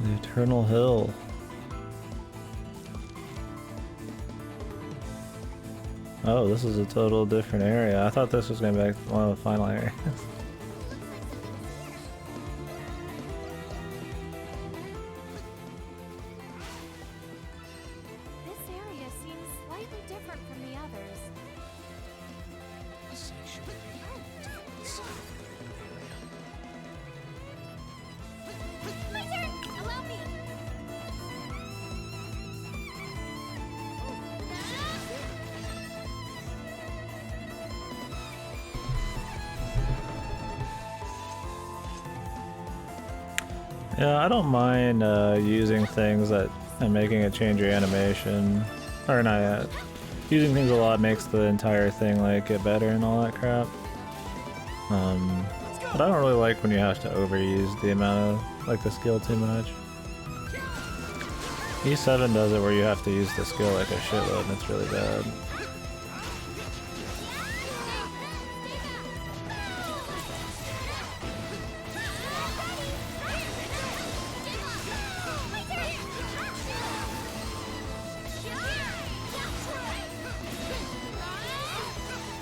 The Eternal Hill. Oh, this is a total different area. I thought this was going to be like one of the final areas. This area seems slightly different from the others. My turn! Allow me! Yeah, I don't mind using things that and making it change your animation. Or not yet. Using things a lot makes the entire thing like get better and all that crap. But I don't really like when you have to overuse the amount of like the skill too much. E7 does it where you have to use the skill like a shitload and it's really bad.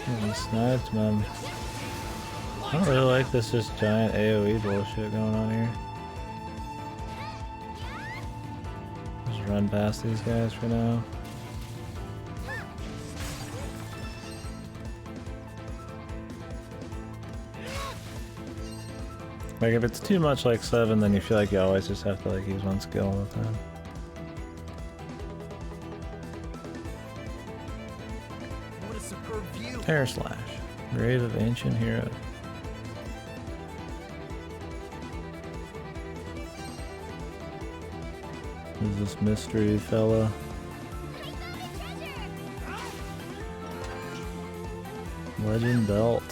Getting sniped, man. I don't really like this just giant AoE bullshit going on here. Just run past these guys for now. Like if it's too much like 7, then you feel like you always just have to like use one skill all the time. What a superb view! Terror Slash, Grave of Ancient Hero. Who's this mystery fella? Legend Belt.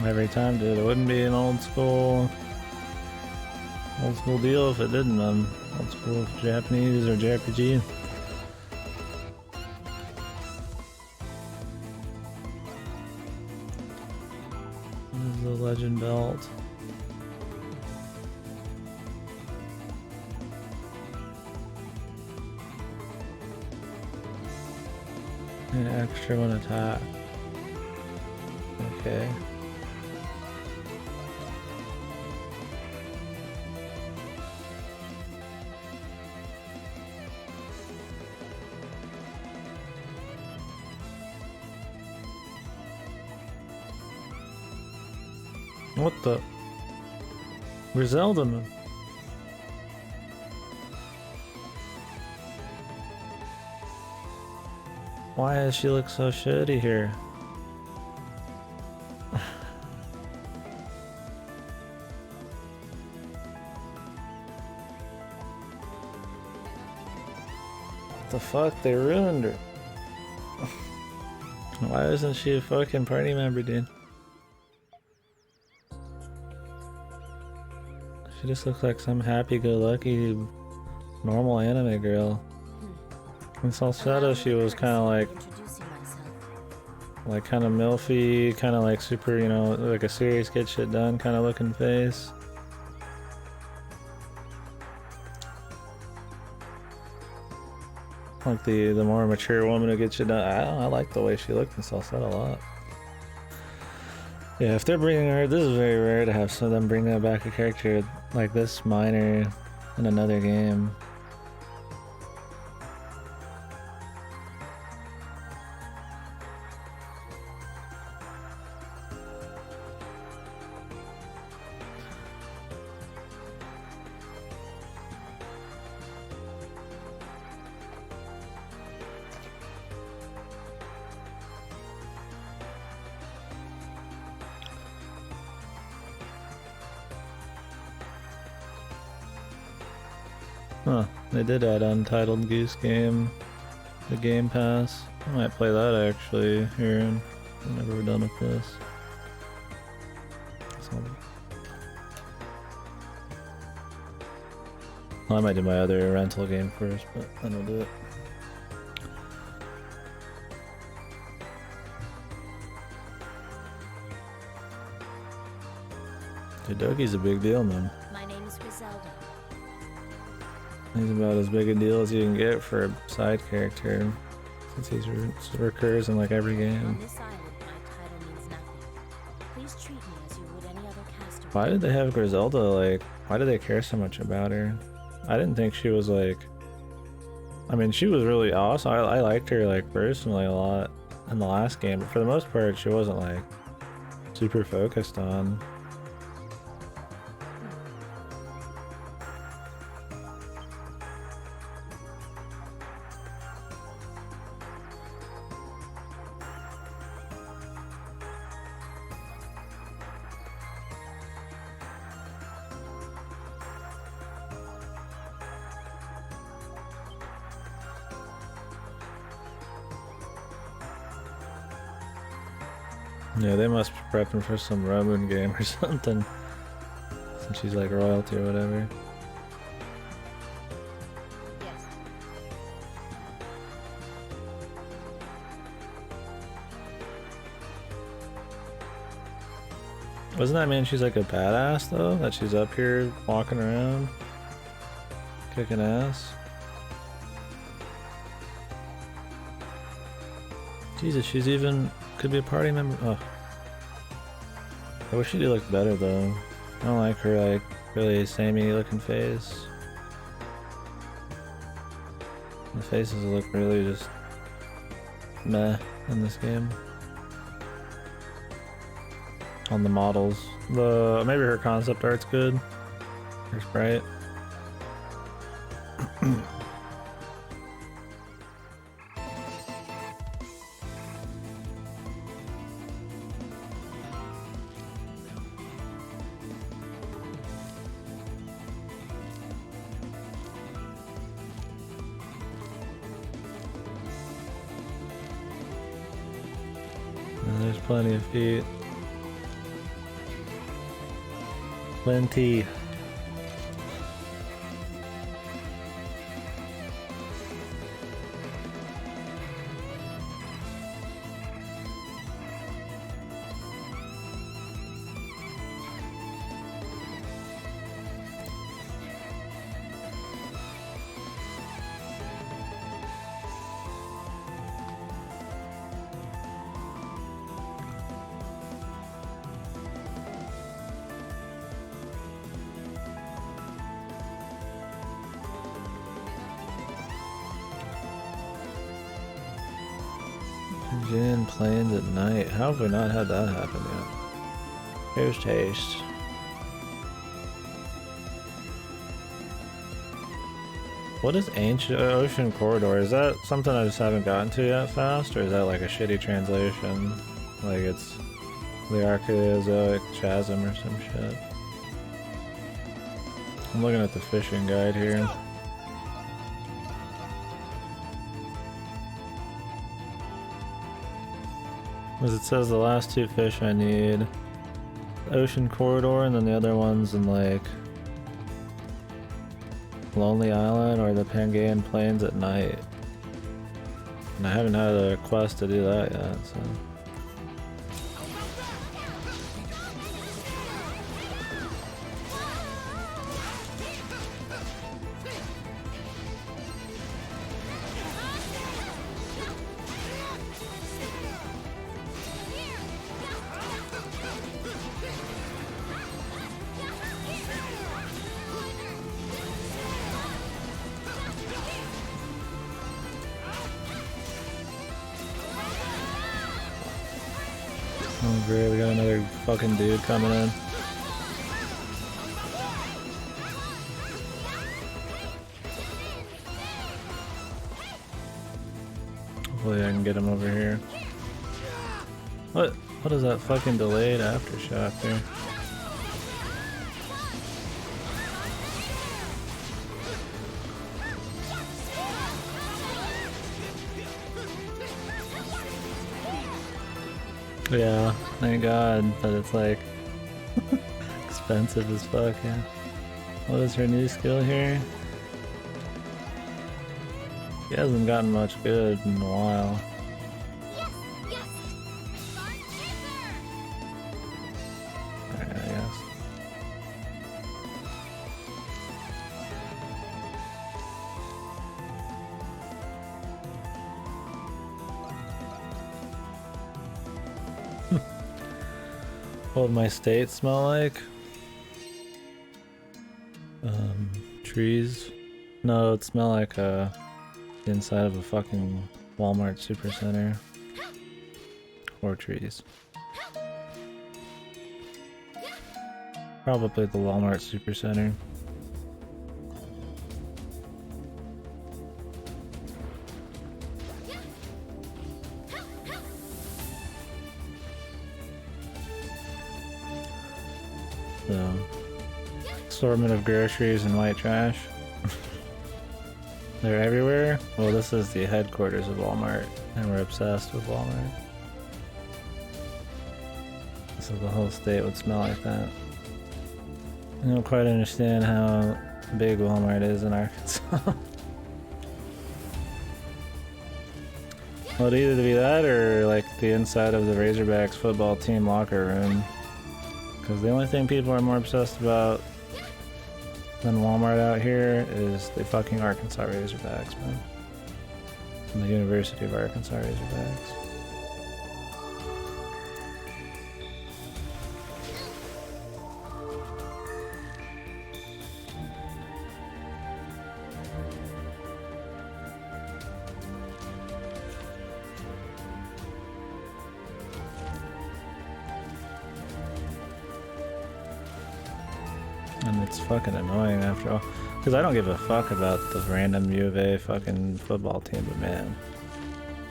Every time, dude, it wouldn't be an old school deal if it didn't, old school Japanese or JRPG. Legend belt. An extra one attack. Okay. What the? Griselda man. Why does she look so shitty here? What the fuck? They ruined her. Why isn't she a fucking party member, dude? She just looks like some happy-go-lucky, normal anime girl. In Salcedo, she was kind of like kind of milfy, kind of like super, you know, like a serious get shit done kind of looking face. Like the more mature woman who gets shit done. I like the way she looked in Salcedo a lot. Yeah, if they're bringing her, this is very rare to have some of them bring back a character like this minor in another game. Huh, they did add Untitled Goose Game, the Game Pass. I might play that actually here whenever we're done with this. Well, I might do my other rental game first, but then we'll do it. Dude, Doki's a big deal, man. My name is Griselda. He's about as big a deal as you can get for a side character, since he recurs in like every game. On this island, my title means nothing. Please treat me as you would any other castaway. Why did they have Griselda, like, why do they care so much about her? I didn't think she was like, I mean, she was really awesome. I liked her like personally a lot in the last game, but for the most part she wasn't like super focused on. Yeah, they must be prepping for some Roman game or something, since she's like royalty or whatever. Yes. Doesn't that mean she's like a badass though? That she's up here walking around, kicking ass? Jesus, she's even could be a party member. Oh. I wish she did look better though. I don't like her like really samey looking face. The faces look really just meh in this game. On the models. Maybe her concept art's good. Her sprite. There's plenty of feet. Plenty. Pangaean Plains at night. How have we not had that happen yet? Here's taste. What is Ancient Ocean Corridor? Is that something I just haven't gotten to yet fast? Or is that like a shitty translation? Like it's the Archaeozoic Chasm or some shit? I'm looking at the fishing guide here. As it says, the last two fish I need. Ocean Corridor, and then the other one's in like Lonely Island or the Pangaean Plains at night. And I haven't had a quest to do that yet, so. Oh great, we got another fucking dude coming in. Hopefully I can get him over here. What is that fucking delayed aftershock there? Yeah, thank God, but it's like expensive as fuck, yeah. What is her new skill here? She hasn't gotten much good in a while. Alright, I guess. What would my state smell like? Trees? No, it would smell like the inside of a fucking Walmart Supercenter. Or trees. Probably the Walmart Supercenter. So, assortment of groceries and white trash. They're everywhere. Well, this is the headquarters of Walmart, and we're obsessed with Walmart. So the whole state would smell like that. I don't quite understand how big Walmart is in Arkansas. Well, it'd either be that or like the inside of the Razorbacks football team locker room. Because the only thing people are more obsessed about than Walmart out here is the fucking Arkansas Razorbacks, man. And the University of Arkansas Razorbacks. And it's fucking annoying after all. Because I don't give a fuck about the random U of A fucking football team, but man.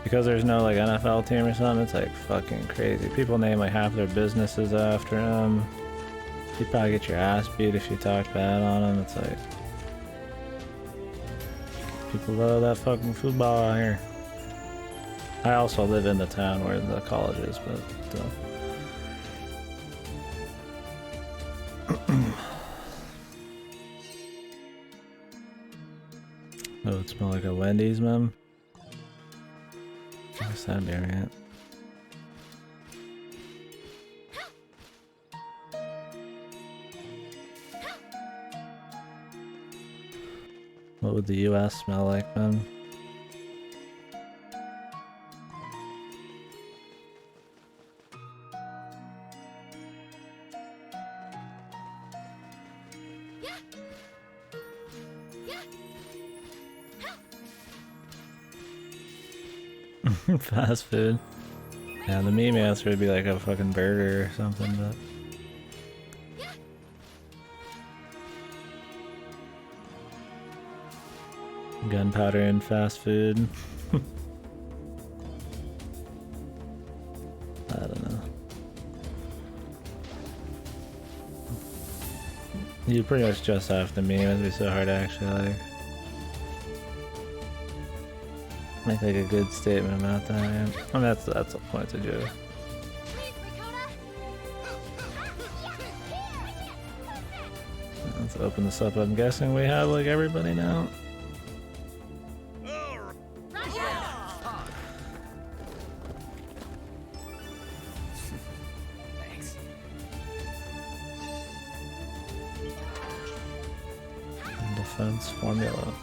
Because there's no like NFL team or something, it's like fucking crazy. People name like half their businesses after them. You probably get your ass beat if you talk bad on them. It's like... people love that fucking football out here. I also live in the town where the college is, but still. Oh, it smells like a Wendy's, man. I guess that'd be right. What would the US smell like, man? Fast food. Yeah, the meme answer would be like a fucking burger or something, but... Gunpowder and fast food. I don't know. You pretty much just have to meme. It'd be so hard to actually make like a good statement about that. Yeah. I mean, that's the point of joke. Let's open this up. I'm guessing we have like everybody now. Defense formula.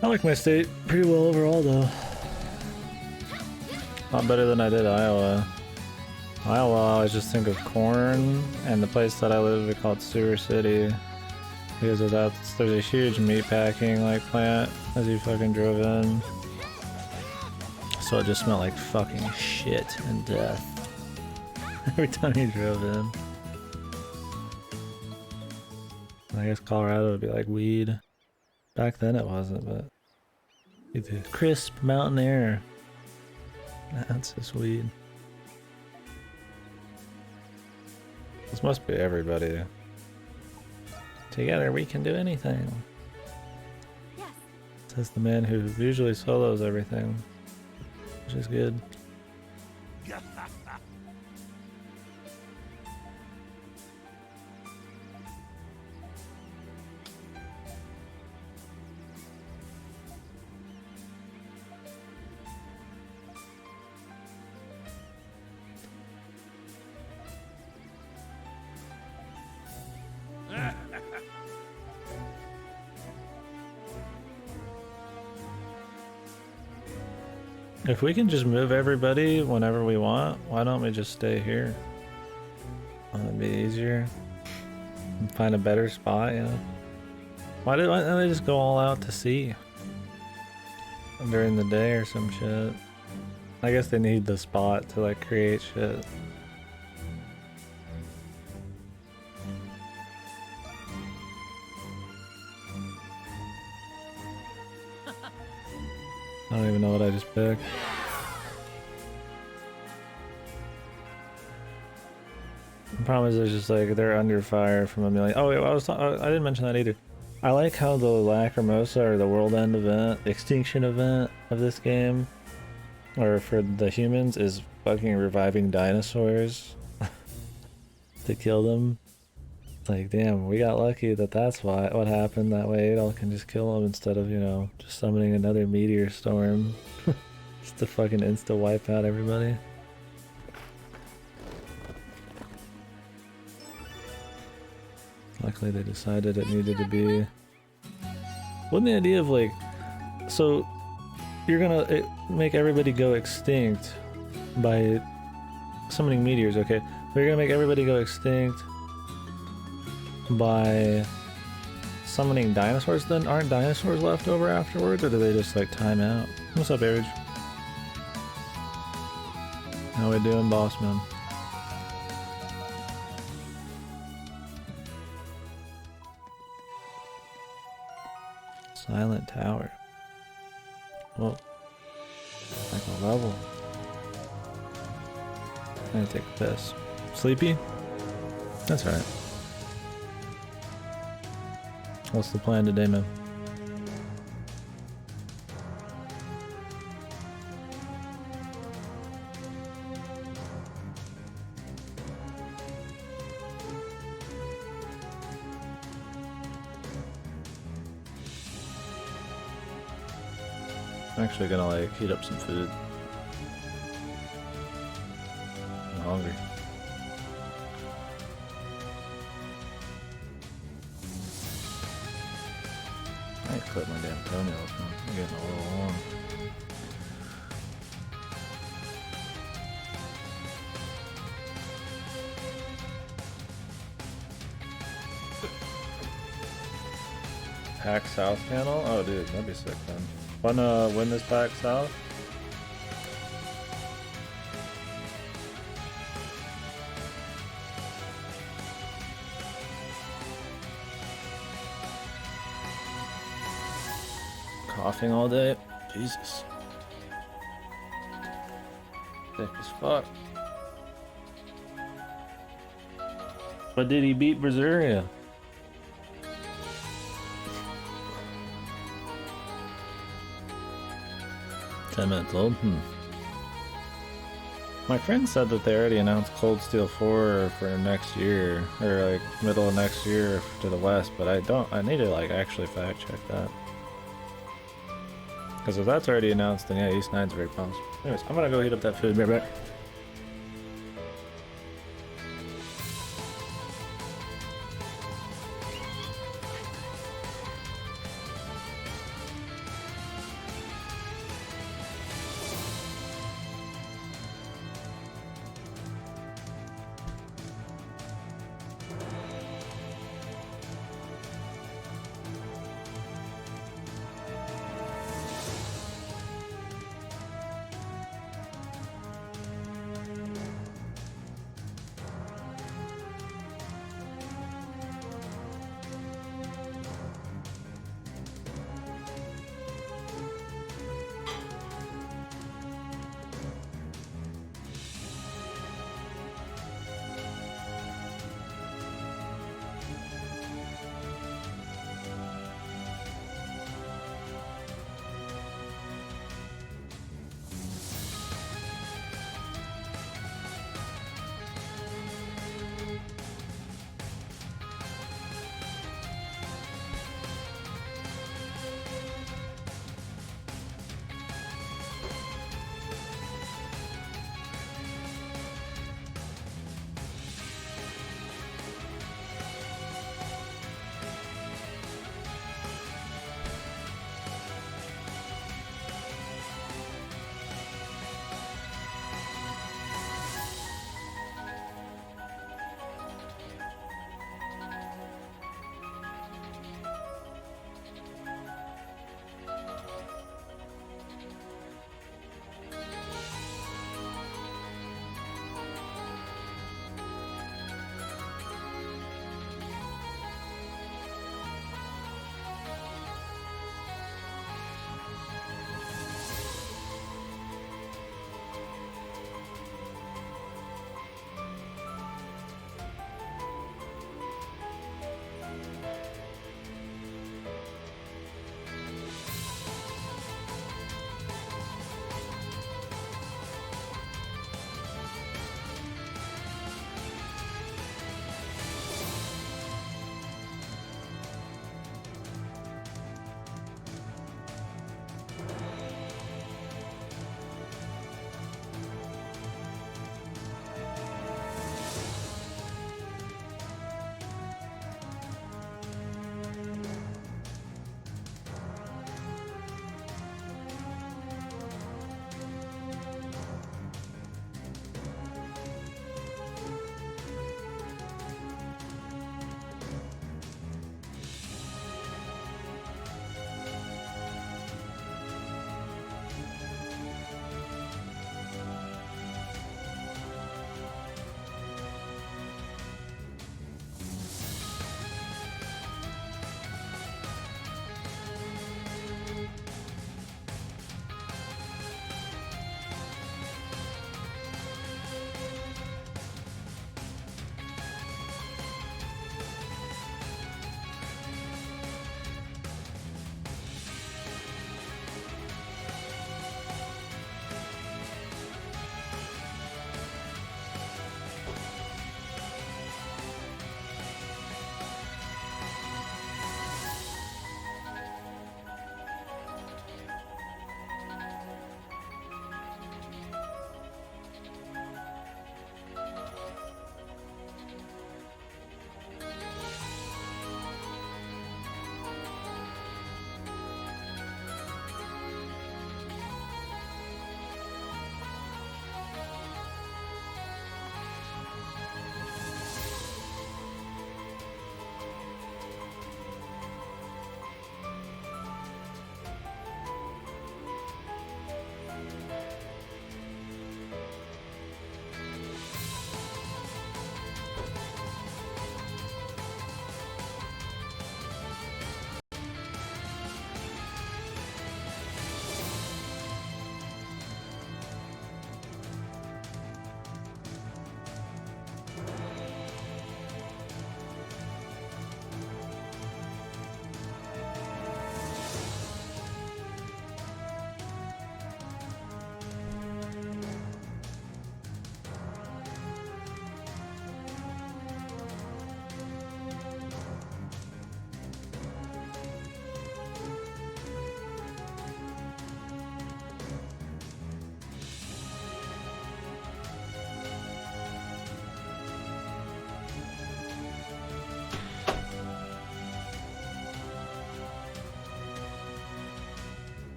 I like my state pretty well overall though. A lot better than I did Iowa. Iowa, I just think of corn, and the place that I live, we call it Sewer City. Because of that, there's a huge meat packing like plant as you fucking drove in. So it just smelled like fucking shit and death every time you drove in. I guess Colorado would be like weed. Back then it wasn't, but the crisp mountain air. That's just weed. This must be everybody. Together we can do anything. Yes. Says the man who usually solos everything, which is good. If we can just move everybody whenever we want, why don't we just stay here? That'd be easier. And find a better spot, you know? Why don't they just go all out to sea? During the day or some shit. I guess they need the spot to like create shit. I don't even know what I just picked. The problem is it's just like they're under fire from a million. Oh wait, I didn't mention that either. I like how the Lacrimosa, or the World End event, the extinction event of this game, or for the humans, is fucking reviving dinosaurs to kill them. It's like, damn, we got lucky that that's what happened. That way Adol can just kill them instead of, you know, just summoning another meteor storm just to fucking insta wipe out everybody. Luckily they decided it needed to be. Wasn't the idea of like, so you're gonna make everybody go extinct by summoning meteors, okay? But you're gonna make everybody go extinct by summoning dinosaurs. Then aren't dinosaurs left over afterwards, or do they just like time out? What's up, Average? How we doing, boss man? Silent Tower. Whoa. Like a level. I'm gonna take a piss. Sleepy? That's alright. What's the plan today, man? I'm actually gonna like heat up some food. I'm hungry. I ain't clip my damn toenails, man. I'm getting a little long. Pack South panel? Oh dude, that'd be sick then. Wanna win this Pack South? Coughing all day? Jesus. Thick as fuck. But did he beat Berseria? Minutes old. My friend said that they already announced Cold Steel 4 for next year, or like middle of next year to the west, but I need to like actually fact check that. Because if that's already announced, then yeah, East 9's very possible. Anyways, I'm gonna go heat up that food. Be right back.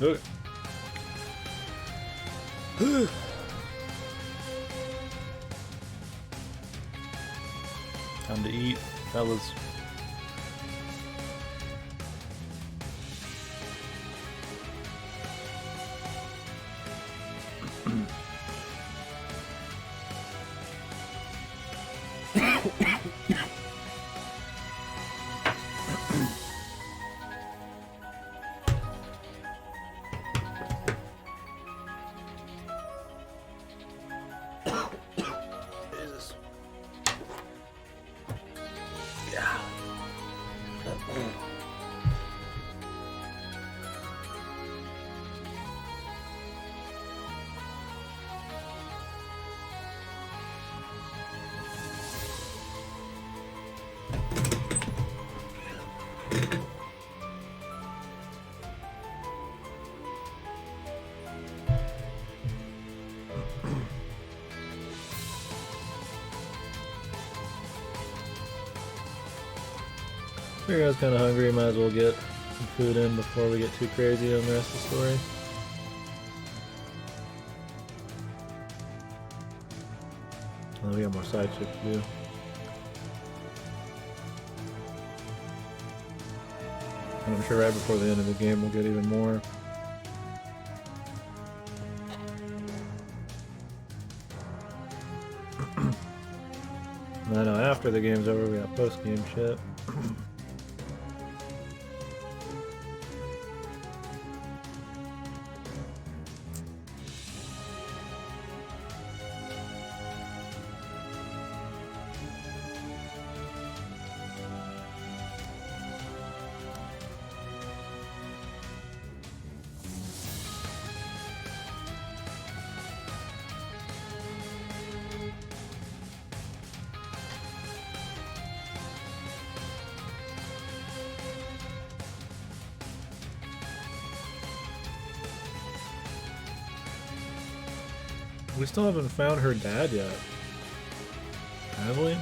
Okay. Time to eat, fellas. You guys kind of hungry, might as well get some food in before we get too crazy on the rest of the story. Oh, we got more side shit to do. And I'm sure right before the end of the game we'll get even more. And I know after the game's over we got post-game shit. We still haven't found her dad yet. Have we?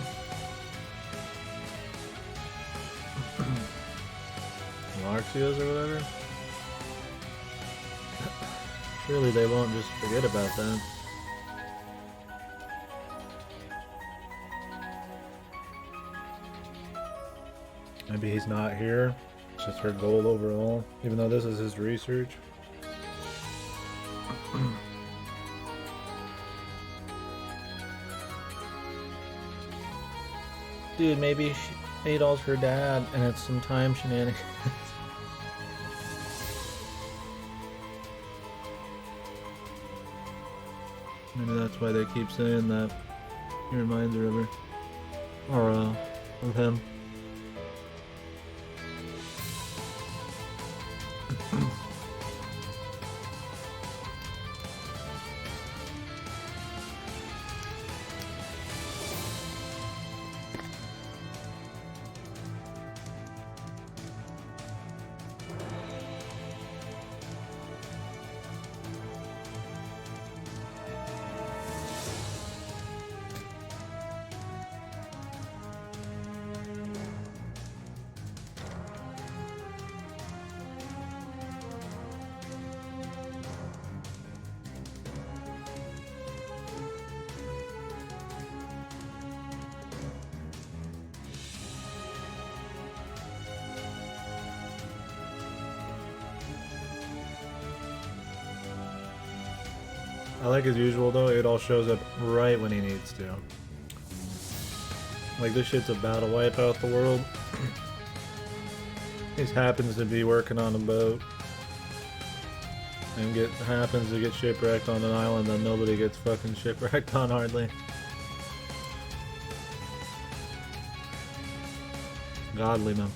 Larxios or whatever? Surely they won't just forget about that. Maybe he's not here. It's just her goal overall, even though this is his research. Dude, maybe Adol's her dad and it's some time shenanigans. Maybe that's why they keep saying that. He reminds her of her. Or, of him. I like as usual though, it all shows up right when he needs to. Like this shit's about to wipe out the world. He just happens to be working on a boat. And happens to get shipwrecked on an island that nobody gets fucking shipwrecked on hardly. Godly man.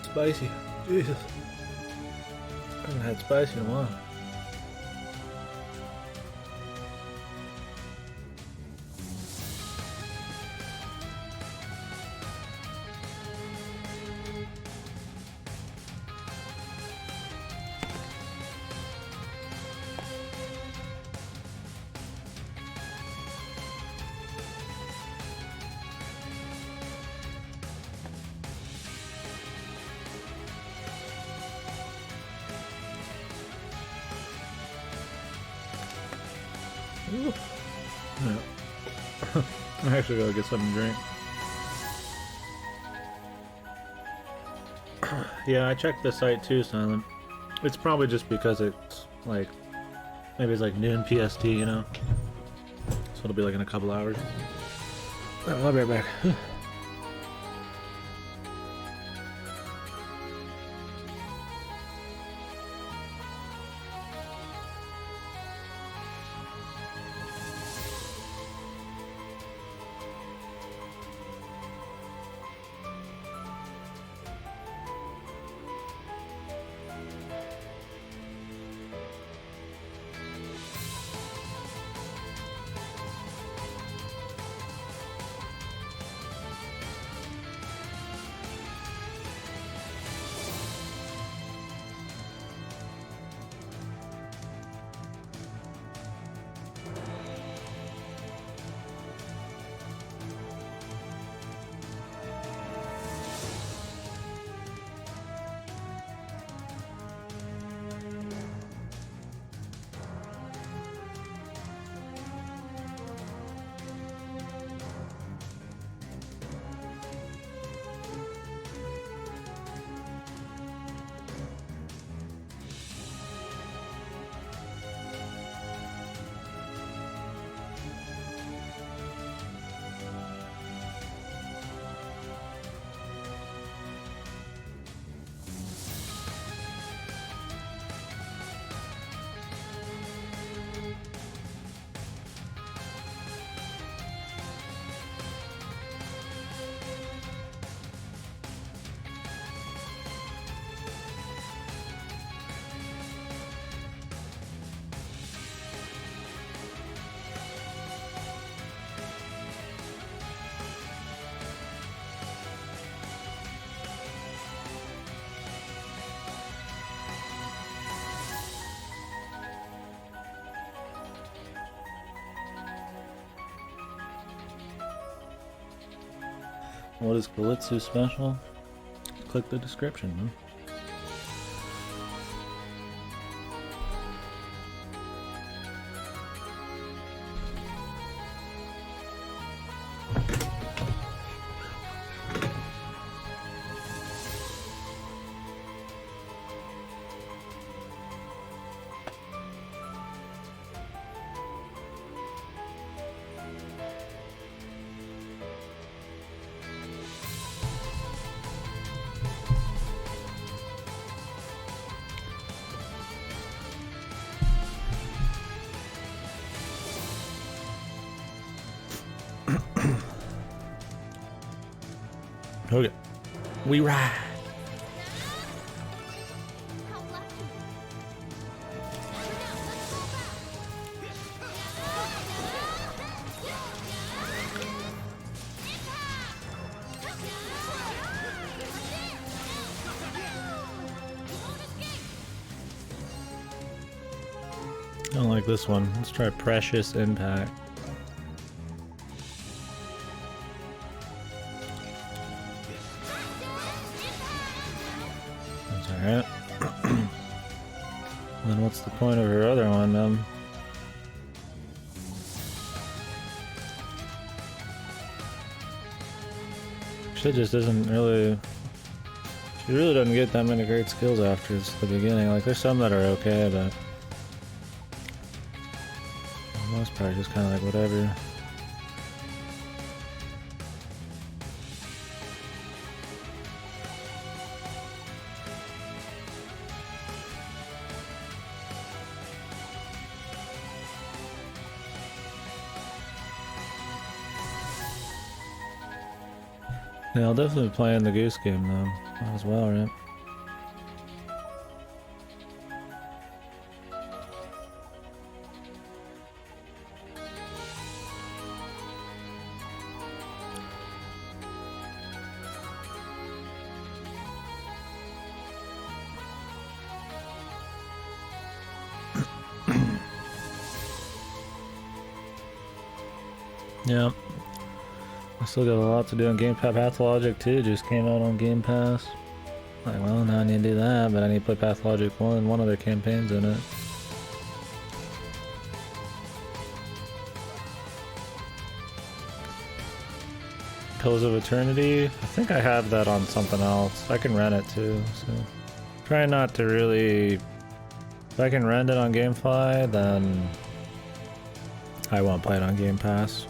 Spicy. Jesus. I haven't had spicy in a while. Ooh. Yeah. I actually gotta get something to drink. Yeah, I checked the site too, Silent. It's probably just because it's like, maybe it's like noon PST, you know? So it'll be like in a couple hours. Alright, I'll be right back. What is Galitsu special? Click the description, man. Okay. We ride. I don't like this one. Let's try Precious Impact. Alright. Then what's the point of her other one, She just isn't really... She really doesn't get that many great skills after the beginning. Like, there's some that are okay, but... For the most part, just kind of like whatever. Yeah, I'll definitely be playing the Goose Game though as well, right? Yeah. I still got a lot to do on Game Pass. Pathologic 2 just came out on Game Pass. Like, well, now I need to do that, but I need to play Pathologic 1 and one of their campaigns in it. Pillars of Eternity? I think I have that on something else. I can rent it too, so... Try not to really... If I can rent it on GameFly, then... I won't play it on Game Pass.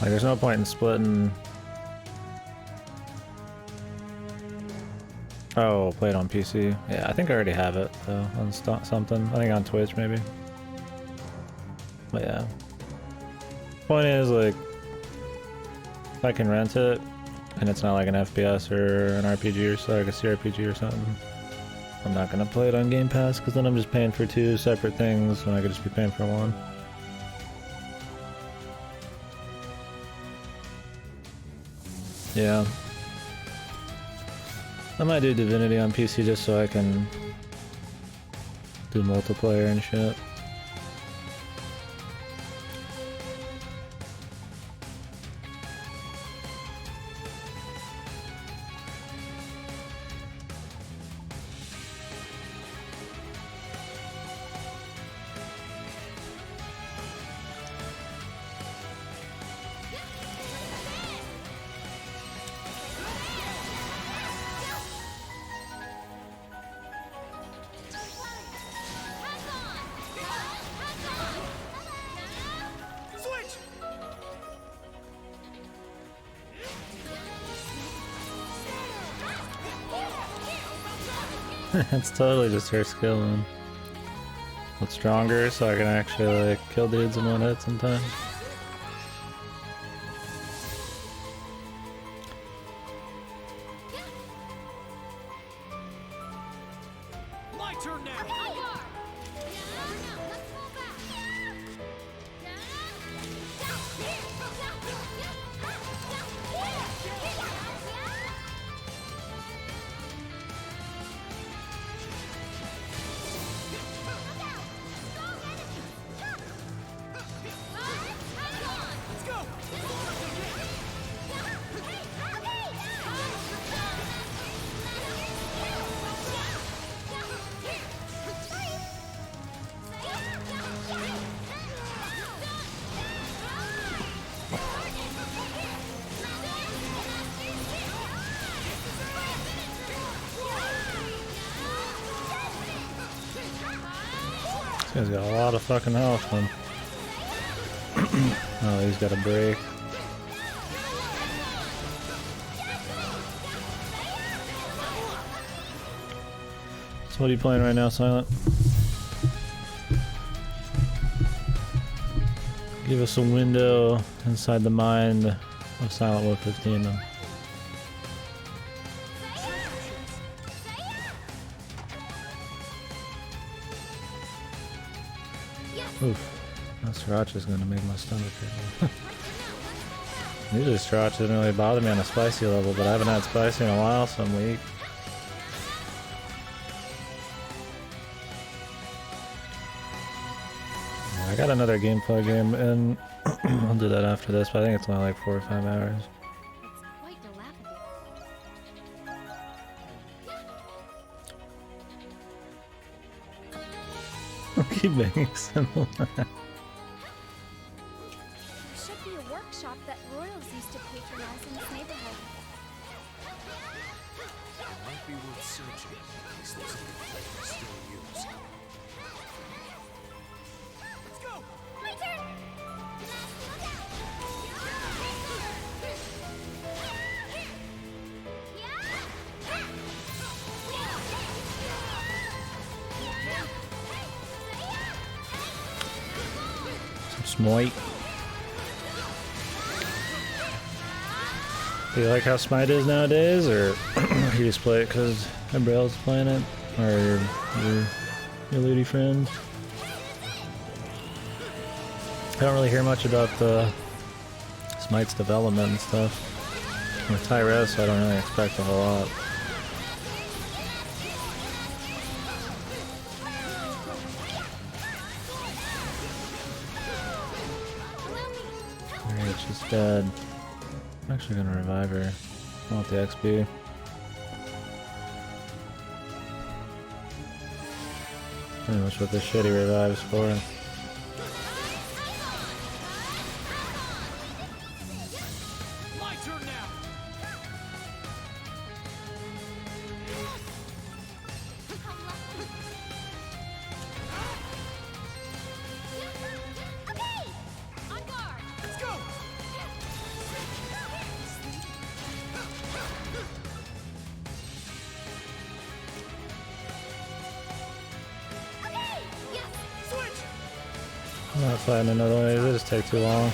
Like, there's no point in splitting... Oh, play it on PC. Yeah, I think I already have it, though, on something. I think on Twitch, maybe. But yeah. Point is, like, if I can rent it, and it's not like an FPS or an RPG or so, like a CRPG or something, I'm not gonna play it on Game Pass, because then I'm just paying for two separate things, when I could just be paying for one. Yeah. I might do Divinity on PC just so I can do multiplayer and shit. It's totally just her skill, man. It's stronger, so I can actually like kill dudes in one hit sometimes. My turn now. This guy's got a lot of fucking health, man. Oh, he's got a break. So what are you playing right now, Silent? Give us a window inside the mind of Silent Wolf 15 then. Oof, that sriracha's gonna make my stomach hurt. Usually sriracha doesn't really bother me on a spicy level, but I haven't had spicy in a while, so I'm weak. I got another gameplay game, and I'll do that after this, but I think it's only like 4 or 5 hours. It's quite dilapidated. Keep making similar. There should be a workshop that royals used to patronize in this neighborhood. It might be worth searching, in case there's anything we can still use. Let's go. My turn! Smite. Do you like how Smite is nowadays, or you just play it because Umbrel's playing it, or your looty friends? I don't really hear much about the Smite's development and stuff. With Tyrese, I don't really expect a whole lot. Alright, she's dead. I'm actually gonna revive her. I want the XP. Pretty much what this shitty revives for. I'm not fighting another one. They just take too long.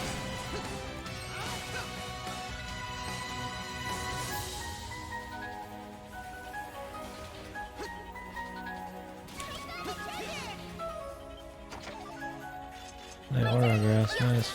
Hey, aura grass, nice.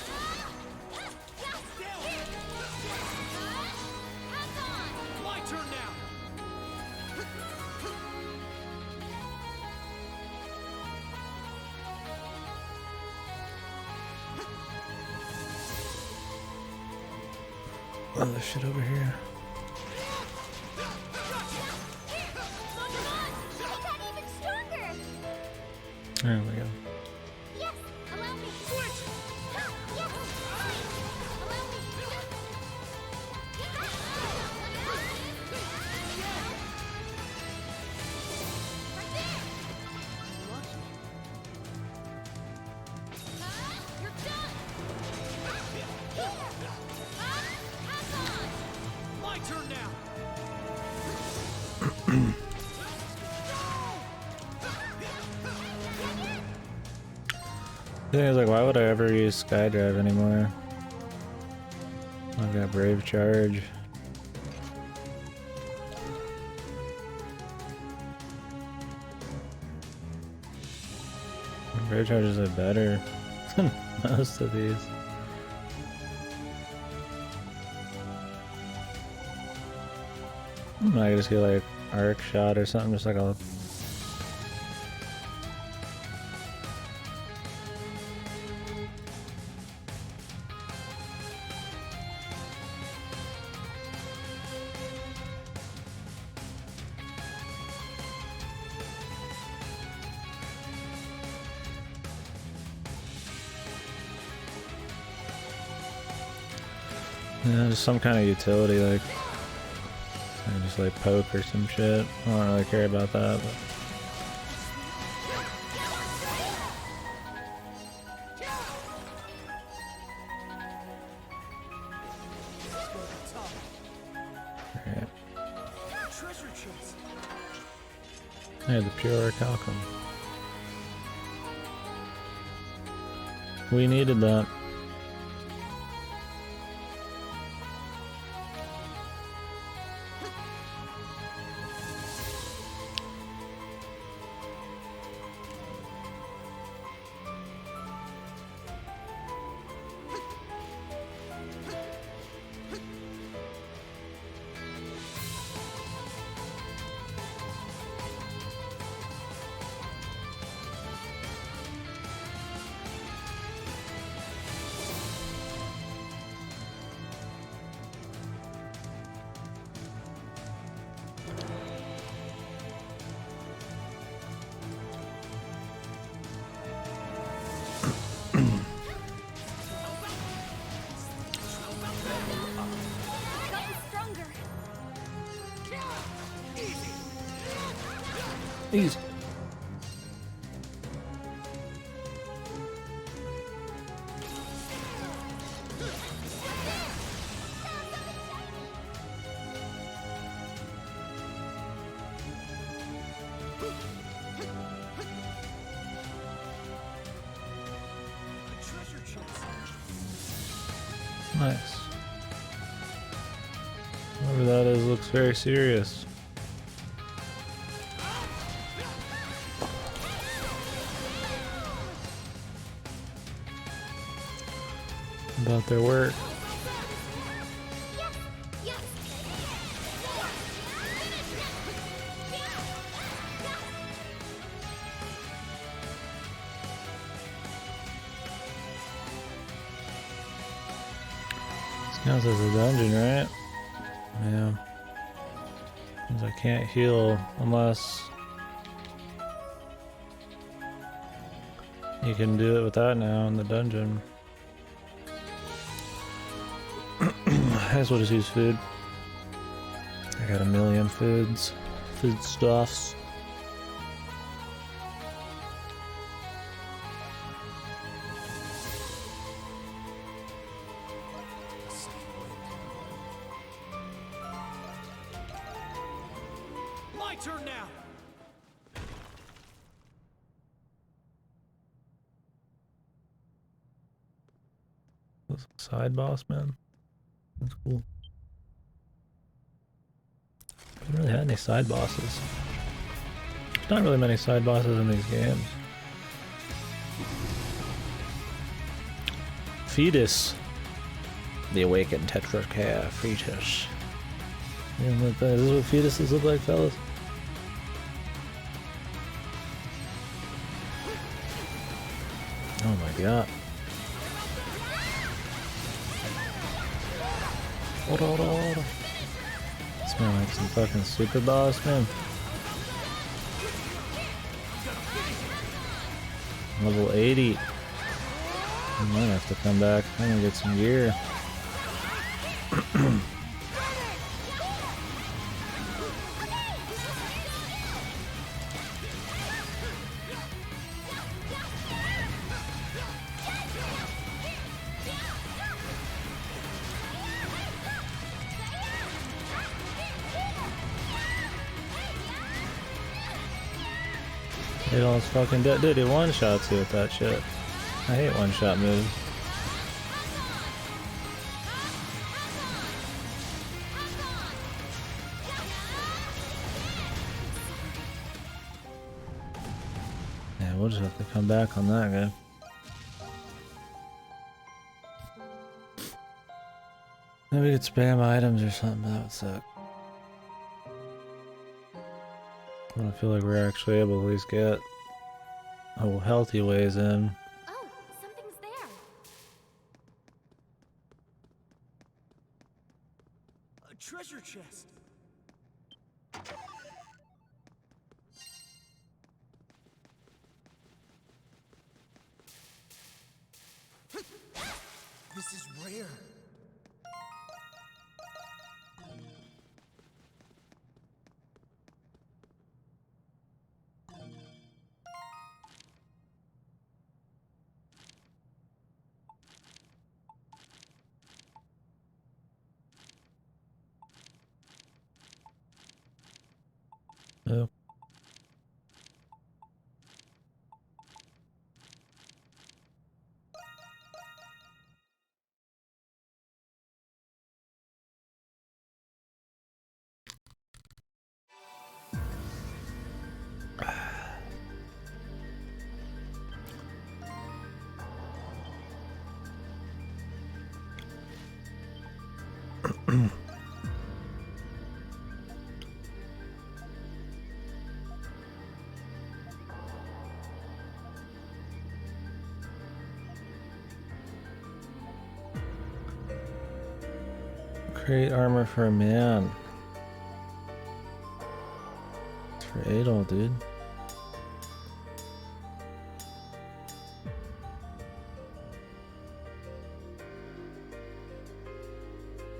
Oh, there's shit over here. There we go. The thing is, like, why would I ever use Skydrive anymore? I've got Brave Charge. Brave Charge is like better than most of these. I could just get like arc shot or something, just like a yeah, just some kind of utility, like just like poke or some shit. I don't really care about that, but alright. Hey, the pure Calcum. We needed that. Easy. Nice. Whoever that is looks very serious about their work. This counts as a dungeon, right? Yeah. Means I can't heal unless you can do it with that now in the dungeon. I guess we'll just use food. I got a million foodstuffs. My turn now. Side boss, man. That's cool. Haven't really had any side bosses. There's not really many side bosses in these games. Fetus. The awakened Tetracare fetus. Yeah, like that. Is this what fetuses look like, fellas? Oh my god. This man like some fucking super boss, man. Level 80. I might have to come back. I'm gonna get some gear. It almost fucking dead. Dude, it one-shots you with that shit. I hate one-shot moves. Yeah, we'll just have to come back on that guy. Maybe we could spam items or something, that would suck. I don't feel like we're actually able to at least get healthy ways in. Oh, something's there. A treasure chest. This is rare. Oh. Create armor for a man. It's for Adol, dude.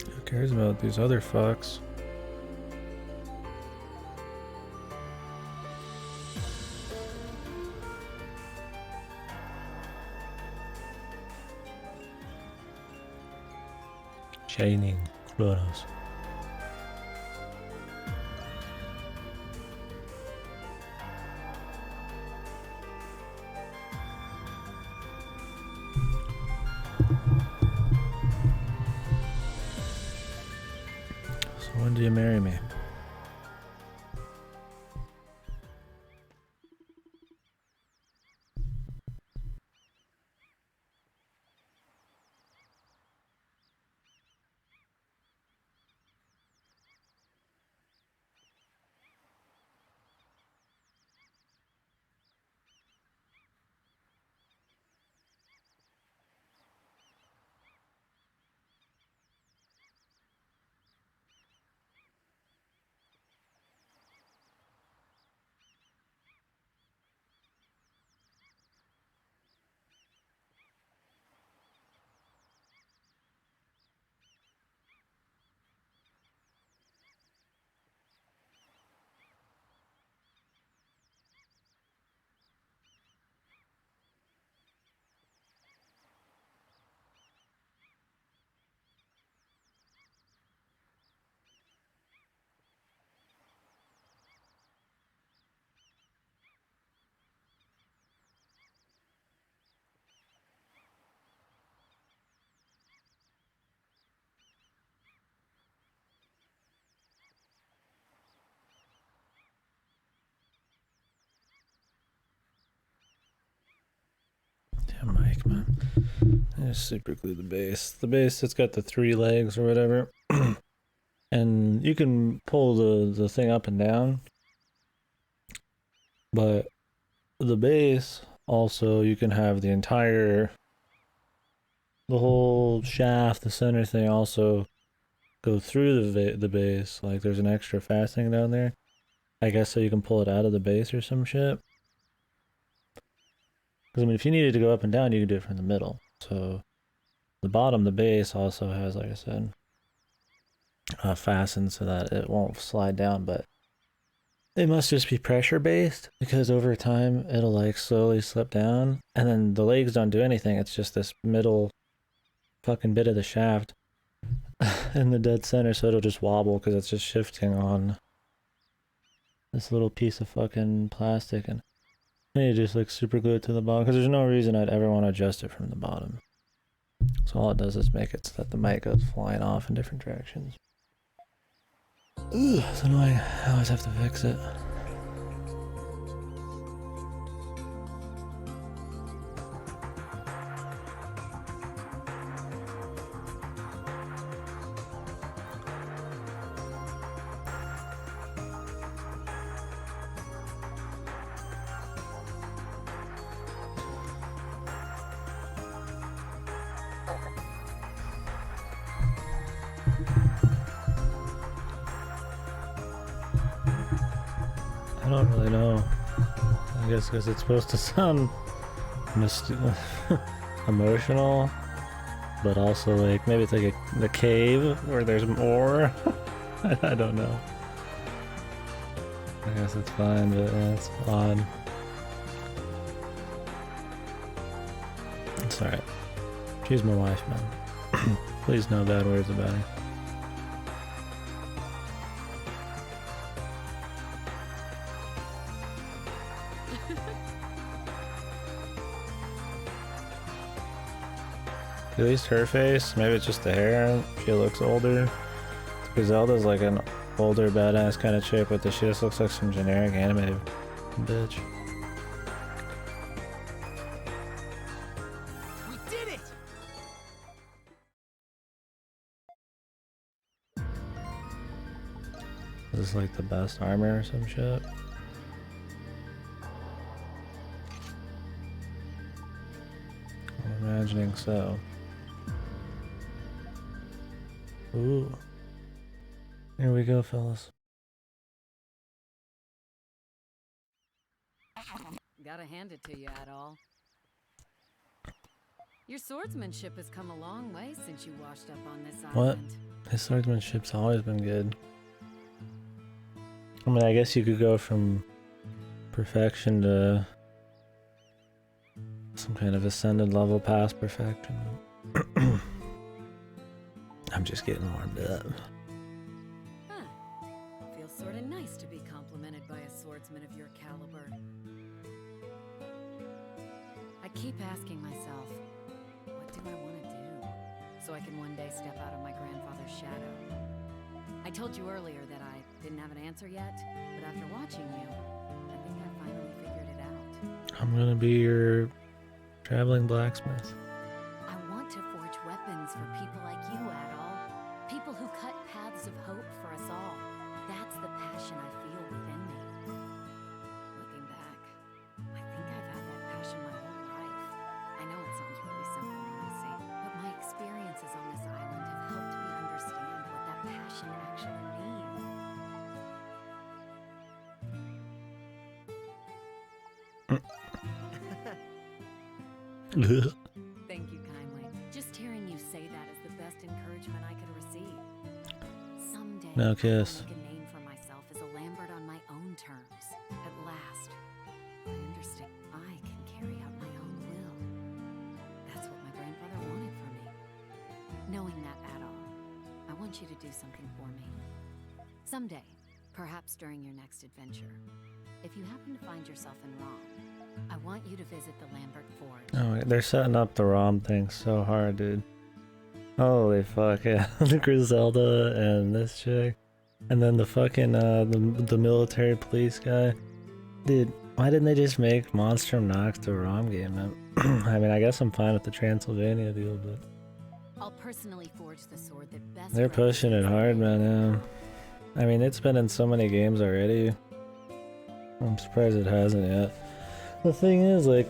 Who cares about these other fucks? Shining Chronos. So When do you marry me? Mike, man. I just super glue the base. The base, it's got the 3 legs or whatever. And you can pull the thing up and down. But the base, also, you can have the whole shaft, the center thing also go through the base. Like there's an extra fastening down there. I guess so you can pull it out of the base or some shit. Because, I mean, if you needed to go up and down, you can do it from the middle. So, the bottom, the base, also has, like I said, fastened so that it won't slide down. But it must just be pressure-based, because over time, it'll, like, slowly slip down. And then the legs don't do anything. It's just this middle fucking bit of the shaft in the dead center, so it'll just wobble because it's just shifting on this little piece of fucking plastic. And you just like super glue it to the bottom because there's no reason I'd ever want to adjust it from the bottom. So all it does is make it so that the mic goes flying off in different directions. Ugh, it's annoying. I always have to fix it. I don't really know. I guess because it's supposed to sound emotional, but also like maybe it's like the cave where there's more. I don't know. I guess it's fine, but yeah, it's odd. It's alright. She's my wife, man. Please no bad words about her. At least her face, maybe it's just the hair, she looks older. Griselda's like an older badass kind of chick, but she just looks like some generic animated bitch. We did it! Is this like the best armor or some shit? I'm imagining so. Ooh. Here we go, fellas. Gotta hand it to you, Adol. Your swordsmanship has come a long way since you washed up on this What? island. His swordsmanship's always been good. I mean, I guess you could go from perfection to some kind of ascended level past perfection. I'm just getting warmed up. Huh. Feels sorta nice to be complimented by a swordsman of your caliber. I keep asking myself, what do I want to do? So I can one day step out of my grandfather's shadow. I told you earlier that I didn't have an answer yet, but after watching you, I think I finally figured it out. I'm gonna be your traveling blacksmith. I want to forge weapons for people like you, Adol. People who cut paths of hope for us all. That's the passion I feel within me. Looking back, I think I've had that passion my whole life. I know it sounds really simple when I say it, but my experiences on this island have helped me understand what that passion actually means. Thank you kindly. Just hearing you say that is the best encouragement I could receive. Someday, No kiss. I'll make a name for myself as a Lambert on my own terms. At last, I understand I can carry out my own will. That's what my grandfather wanted for me. Knowing that at all, I want you to do something for me. Someday, perhaps during your next adventure, if you happen to find yourself in Rom, I want you to visit the Lambert Forge. Oh, they're setting up the ROM thing so hard, dude. Holy fuck, yeah. The Griselda and this chick. And then the fucking, the military police guy. Dude, why didn't they just make Monstrum Nox the ROM game? I mean, I guess I'm fine with the Transylvania deal, but... I'll personally forge the sword that best... They're pushing it hard, man, yeah. I mean, it's been in so many games already. I'm surprised it hasn't yet. The thing is, like,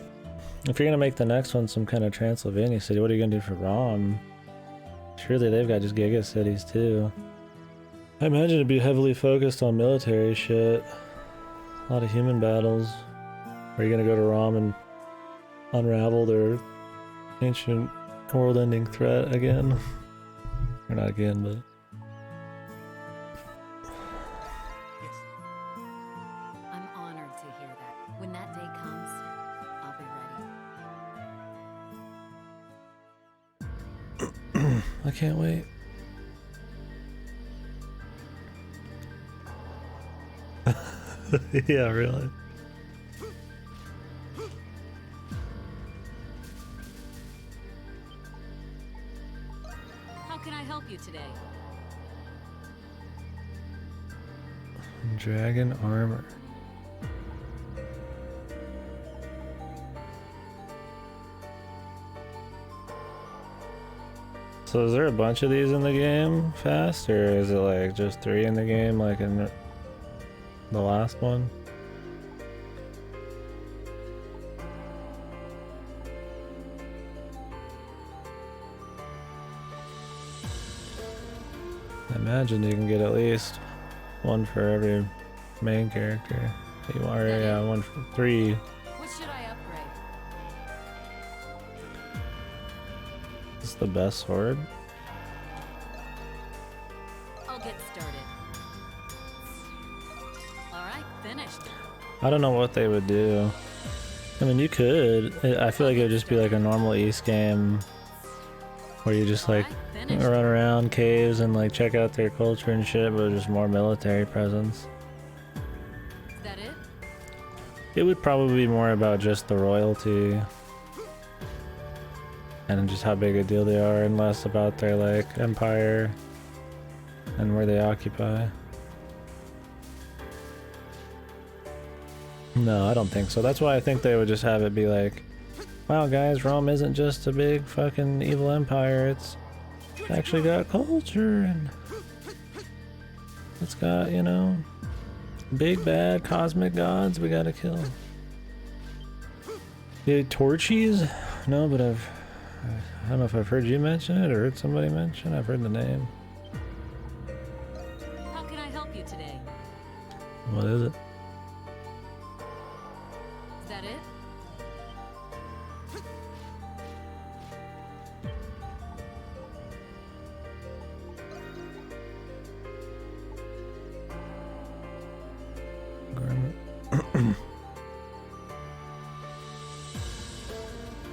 if you're gonna make the next one some kind of Transylvania city, what are you gonna do for ROM? Surely they've got just Giga cities too. I imagine it'd be heavily focused on military shit. A lot of human battles. Are you gonna go to ROM and unravel their ancient world-ending threat again? Or not again, but... I'm honored to hear that. When that day comes, I'll be ready. I can't wait. Yeah, really. How can I help you today? Dragon armor. So is there a bunch of these in the game fast, or is it like just 3 in the game like in the last one? I imagine you can get at least one for every main character. You are, yeah, one for 3. What should I upgrade? This is the best sword. I'll get started. Alright, finished. I don't know what they would do. I mean, you could. I feel like it would just be like a normal East game where you just like run around caves and like check out their culture and shit, but just more military presence. Is that it? It would probably be more about just the royalty and just how big a deal they are, and less about their like empire and where they occupy. No, I don't think so. That's why I think they would just have it be like, wow guys, Rome isn't just a big fucking evil empire, it's actually got culture and it's got, you know, big bad cosmic gods we gotta kill. Yeah, Torchies? No, but I don't know if I've heard you mention it or heard somebody mention it. I've heard the name. How can I help you today? What is it? Is that it?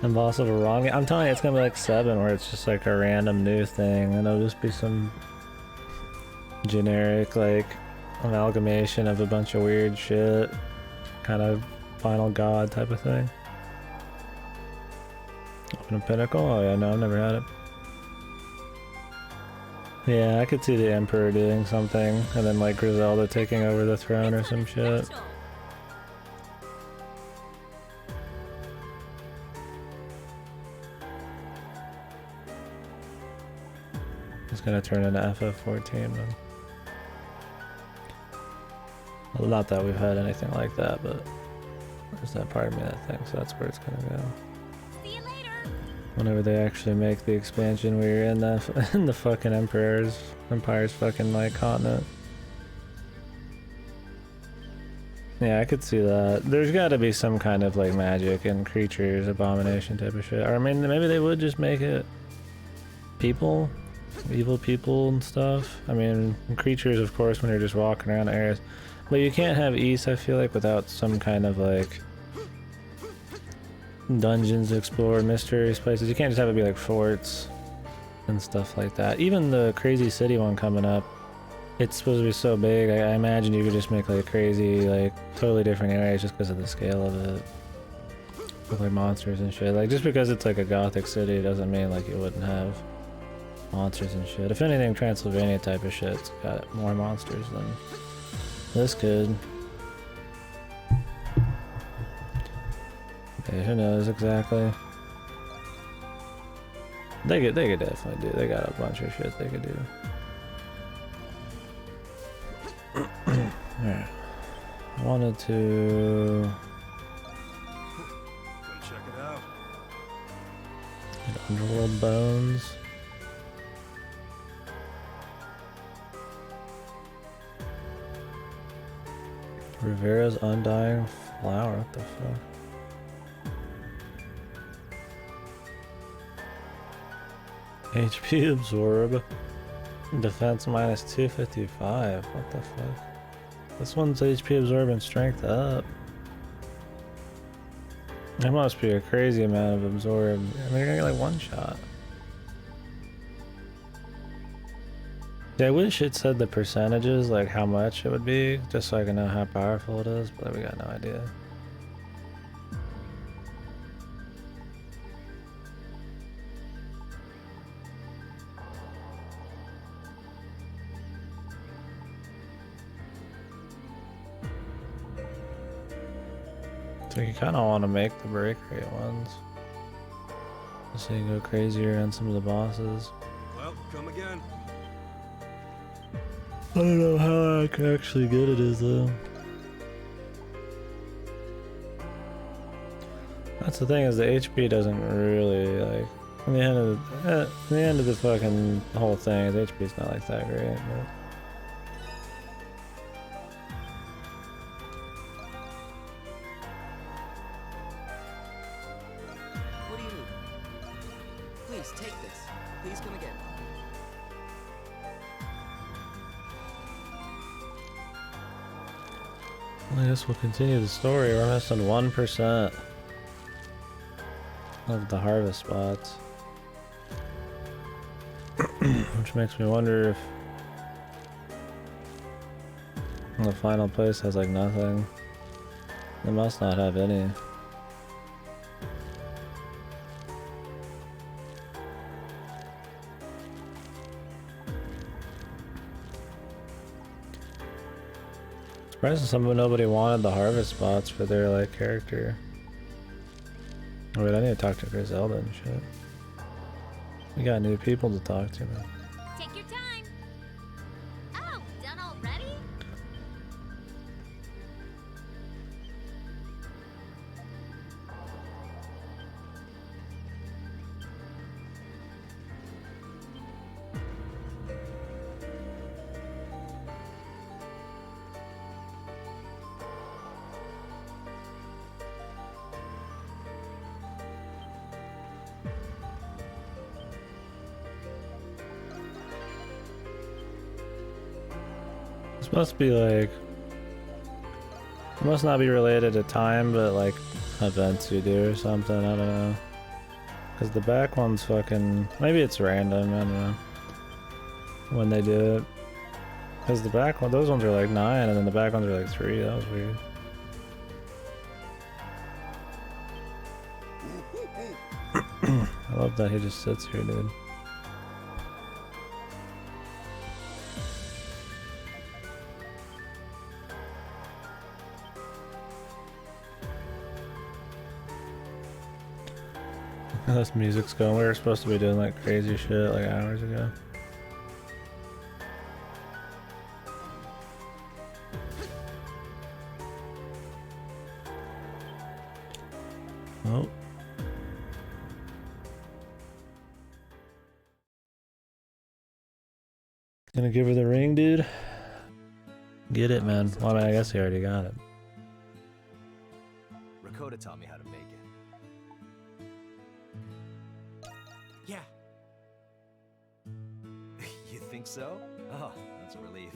And boss of a wrong. I'm telling you, it's gonna be like 7, where it's just like a random new thing, and it'll just be some generic like amalgamation of a bunch of weird shit, kind of final god type of thing. Open a pinnacle? Oh yeah, no, I've never had it. Yeah, I could see the Emperor doing something, and then like Griselda taking over the throne or some shit. It's gonna turn into FF14, but... Well, not that we've had anything like that, but there's that part of me that thinks that's where it's gonna go. See you later. Whenever they actually make the expansion where you're in the fucking Empire's fucking like continent. Yeah, I could see that. There's got to be some kind of like magic and creatures, abomination type of shit. Or I mean, maybe they would just make it people, evil people and stuff. I mean, creatures, of course, when you're just walking around areas. But you can't have East, I feel like, without some kind of like dungeons to explore, mysterious places. You can't just have it be like forts and stuff like that. Even the Crazy City one coming up, it's supposed to be so big. I imagine you could just make like crazy, like totally different areas just because of the scale of it. With like monsters and shit. Like just because it's like a gothic city doesn't mean like you wouldn't have monsters and shit. If anything, Transylvania type of shit's got more monsters than this could. Yeah, who knows exactly. They could definitely do. They got a bunch of shit they could do. Alright. I wanted to Come check it out. get Underworld Bones. Rivera's Undying Flower, what the fuck? HP absorb. Defense minus 255. What the fuck? This one's HP absorb and strength up. There must be a crazy amount of absorb. I mean, you're gonna get like one shot. Yeah, I wish it said the percentages, like how much it would be, just so I can know how powerful it is, but we got no idea. So you kind of want to make the break rate ones, so you can go crazier on some of the bosses. Well, come again. I don't know how actually good it is though. That's the thing, is the HP doesn't really like in the end of the fucking whole thing, the HP's not like that great, but What do you need? Please take this. Please come again. I guess we'll continue the story. We're missing 1% of the harvest spots. Which makes me wonder if the final place has like nothing. They must not have any. Surprised nobody wanted the harvest spots for their like character. Oh, wait, I need to talk to Griselda and shit. We got new people to talk to now. Take your time. Oh, done already? This must be like, it must not be related to time, but like events you do or something, I don't know. Cause the back one's fucking, maybe it's random, I don't know. When they do it. Cause the back one, those ones are like 9 and then the back ones are like 3, that was weird. I love that he just sits here, dude. This music's going. We were supposed to be doing like crazy shit like hours ago. Oh. Gonna give her the ring, dude? Get it, man. Well, I mean, I guess he already got it. Rakota taught me how to make it. Yeah. You think so? Oh, that's a relief.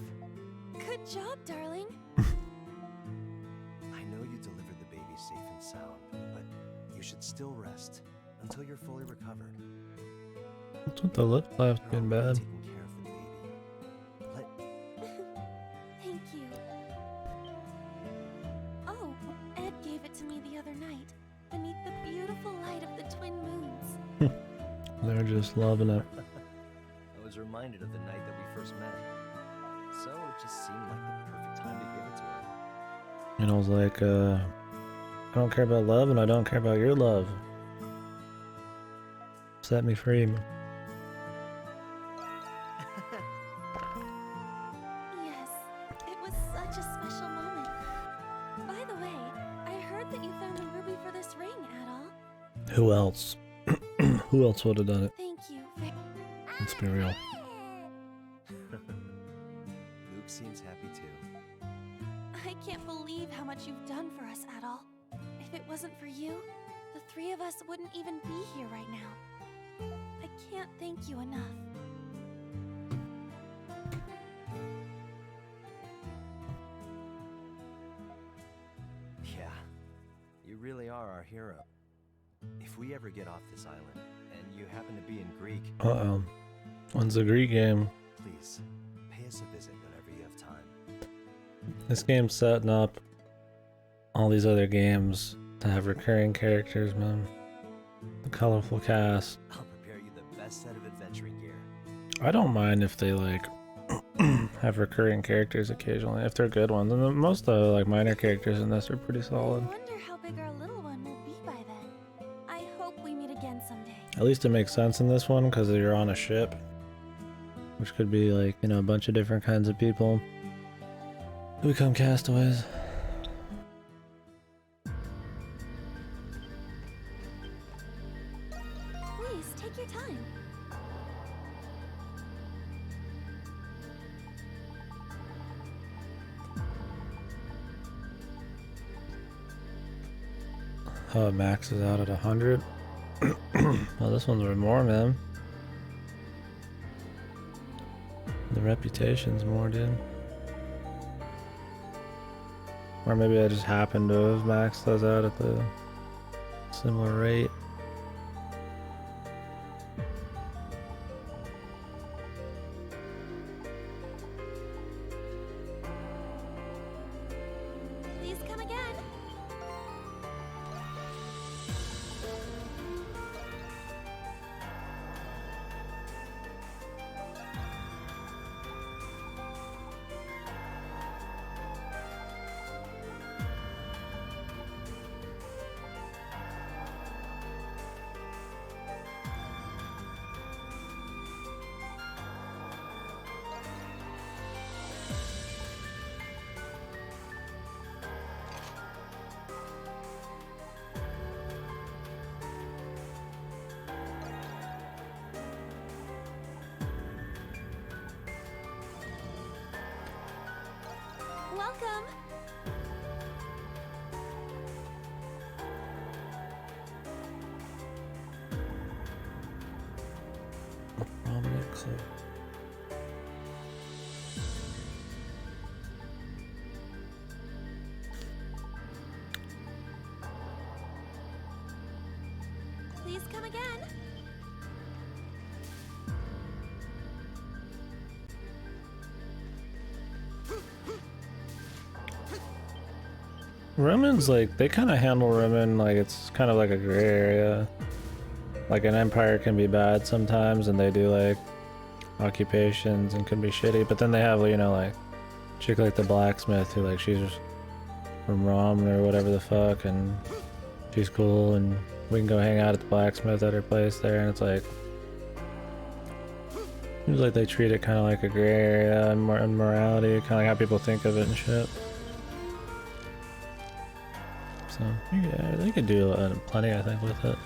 Good job, darling. I know you delivered the baby safe and sound, but you should still rest until you're fully recovered. What's with the lip left getting bad? Taking care of the baby. Thank you. Oh, Ed gave it to me the other night, beneath the beautiful light of the twin moons. They're just loving it. I was reminded of the night that we first met. So it just seemed like the perfect time to give it to her. And I was like, I don't care about love and I don't care about your love. Set me free. Yes, it was such a special moment. By the way, I heard that you found the ruby for this ring, Adol. Who else? Who else would have done it? Thank you. Let's be real. Luke seems happy too. I can't believe how much you've done for us, Adol. If it wasn't for you, the three of us wouldn't even be here right now. I can't thank you enough. Yeah, you really are our hero. If we ever get off this island, and you happen to be in Greek, Uh-oh. When's the Greek game? please, pay us a visit whenever you have time. This game's setting up all these other games to have recurring characters, man. The colorful cast. I'll prepare you the best set of adventuring gear. I don't mind if they like have recurring characters occasionally, if they're good ones. And most of the like minor characters in this are pretty solid. I wonder how big our little one will be by then. I hope we meet again someday. At least it makes sense in this one because you're on a ship, which could be like, you know, a bunch of different kinds of people who become castaways. Please, take your time. Oh, Max is out at 100. Oh, this one's worth more, man. The reputation's more, dude. Or maybe I just happened to have maxed those out at the similar rate. Please come again. Welcome. Prominent clue. Please come again. Roman's like, they kind of handle Roman like it's kind of like a gray area. Like an empire can be bad sometimes and they do like occupations and can be shitty, but then they have, you know, like chick like the blacksmith who like she's from Rom or whatever the fuck and she's cool and We can go hang out at the blacksmith at her place there, and it's like seems like they treat it kind of like a gray area and morality, kind of like how people think of it and shit. So yeah, they could do plenty, I think, with it.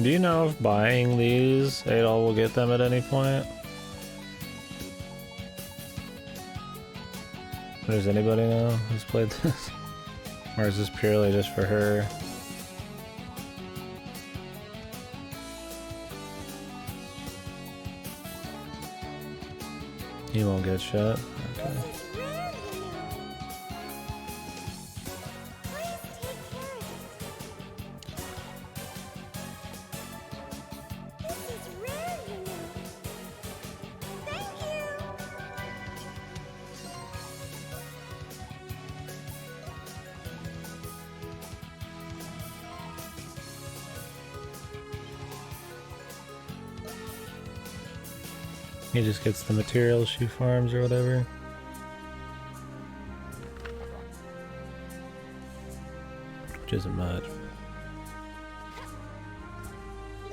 Do you know if buying these, Adol will get them at any point? Does anybody know who's played this? Or is this purely just for her? You won't get shot? Okay. He just gets the materials she farms or whatever. Which isn't much.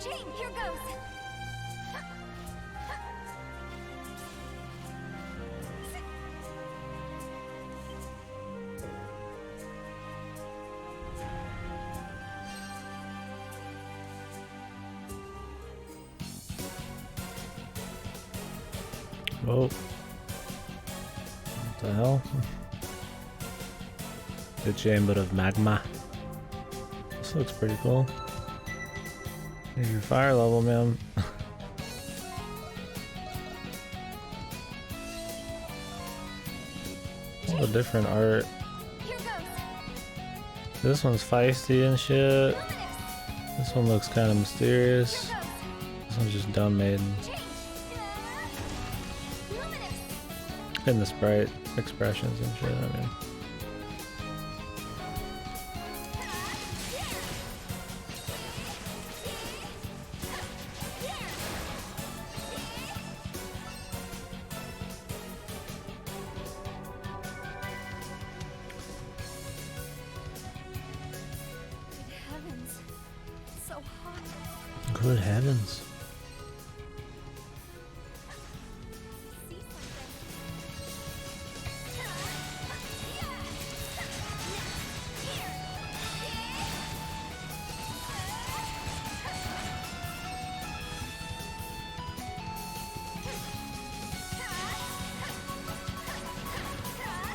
Jane, here goes. Whoa. What the hell? The chamber of magma. This looks pretty cool. Your fire level, man. All the different art. This one's feisty and shit. This one looks kind of mysterious. This one's just dumb maiden. And the sprite expressions and shit, I mean. Good heavens. So hot. Good heavens.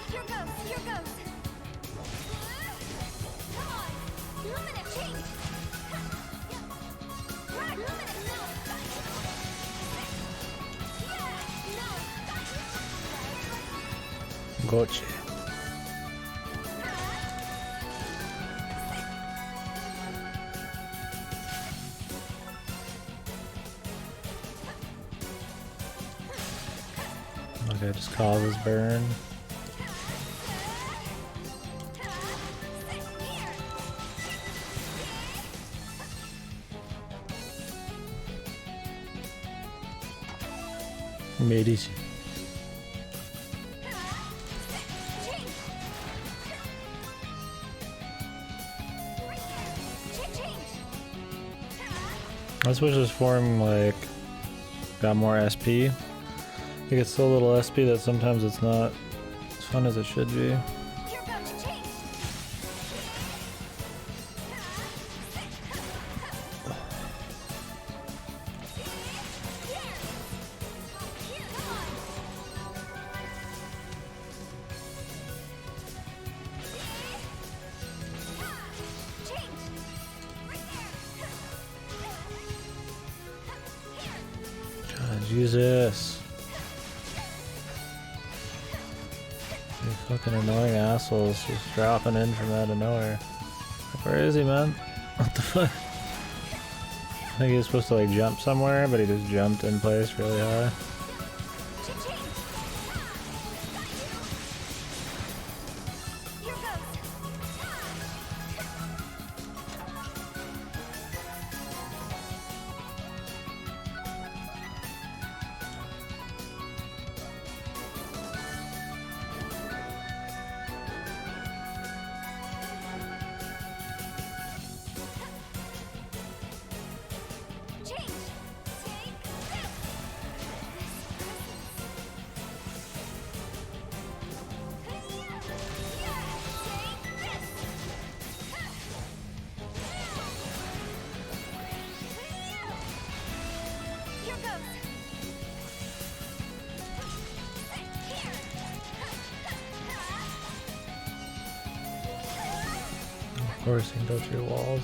Here goes, here goes. Come on. Luminous change. Right, luminous. Gotcha. Okay, just causes burn. Medici. Let's wish this form like got more SP. I think it's so little SP that sometimes it's not as fun as it should be. Jesus. These fucking annoying assholes just dropping in from out of nowhere. Where is he, man? What the fuck? I think he was supposed to like jump somewhere, but he just jumped in place really high. Of course, he can go through walls.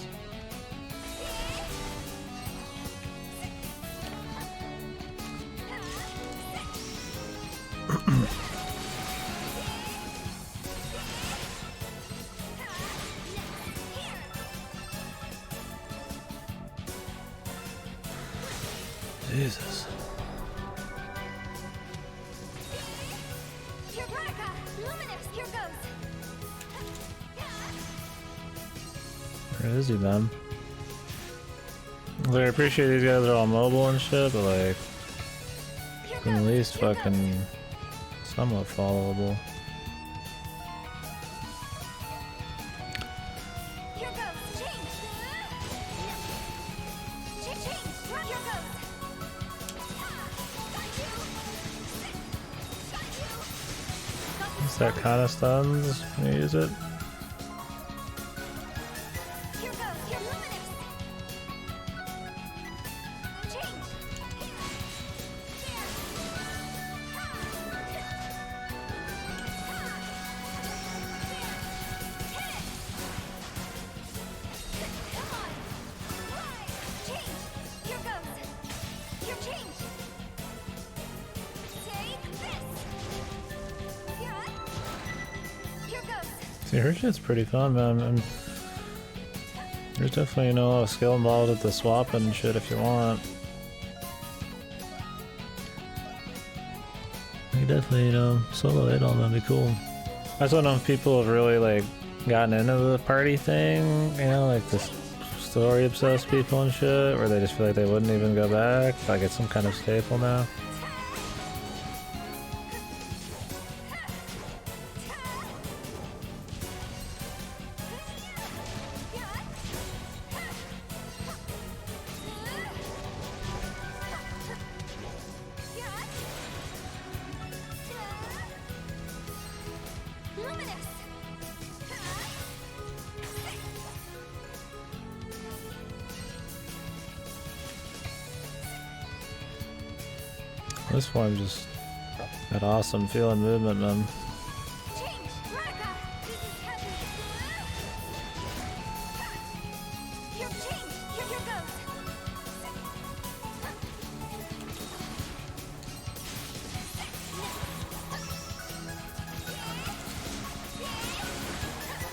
Jesus. Where is he, man? Like, I appreciate these guys are all mobile and shit, but like, at least fucking somewhat followable. Is that kind of stuns when you use it? See, her shit's pretty fun, man. And there's definitely, you know, a lot of skill involved with the swapping and shit if you want. You definitely, you know, solo it all, that'd be cool. I just don't know if people have really, like, gotten into the party thing, you know, like this story obsessed people and shit, where they just feel like they wouldn't even go back. Like it's some kind of staple now. This form just that awesome feeling movement, man.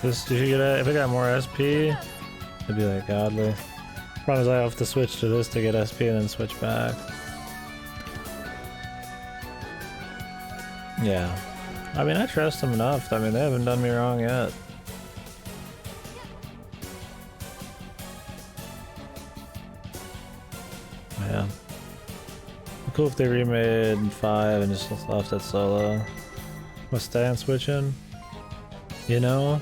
This, if I got more SP, it'd be like godly. Problem is I have to switch to this to get SP and then switch back. Yeah. I mean, I trust them enough. I mean, they haven't done me wrong yet. Yeah. Cool if they remade 5 and just left it solo. With stand switching? You know?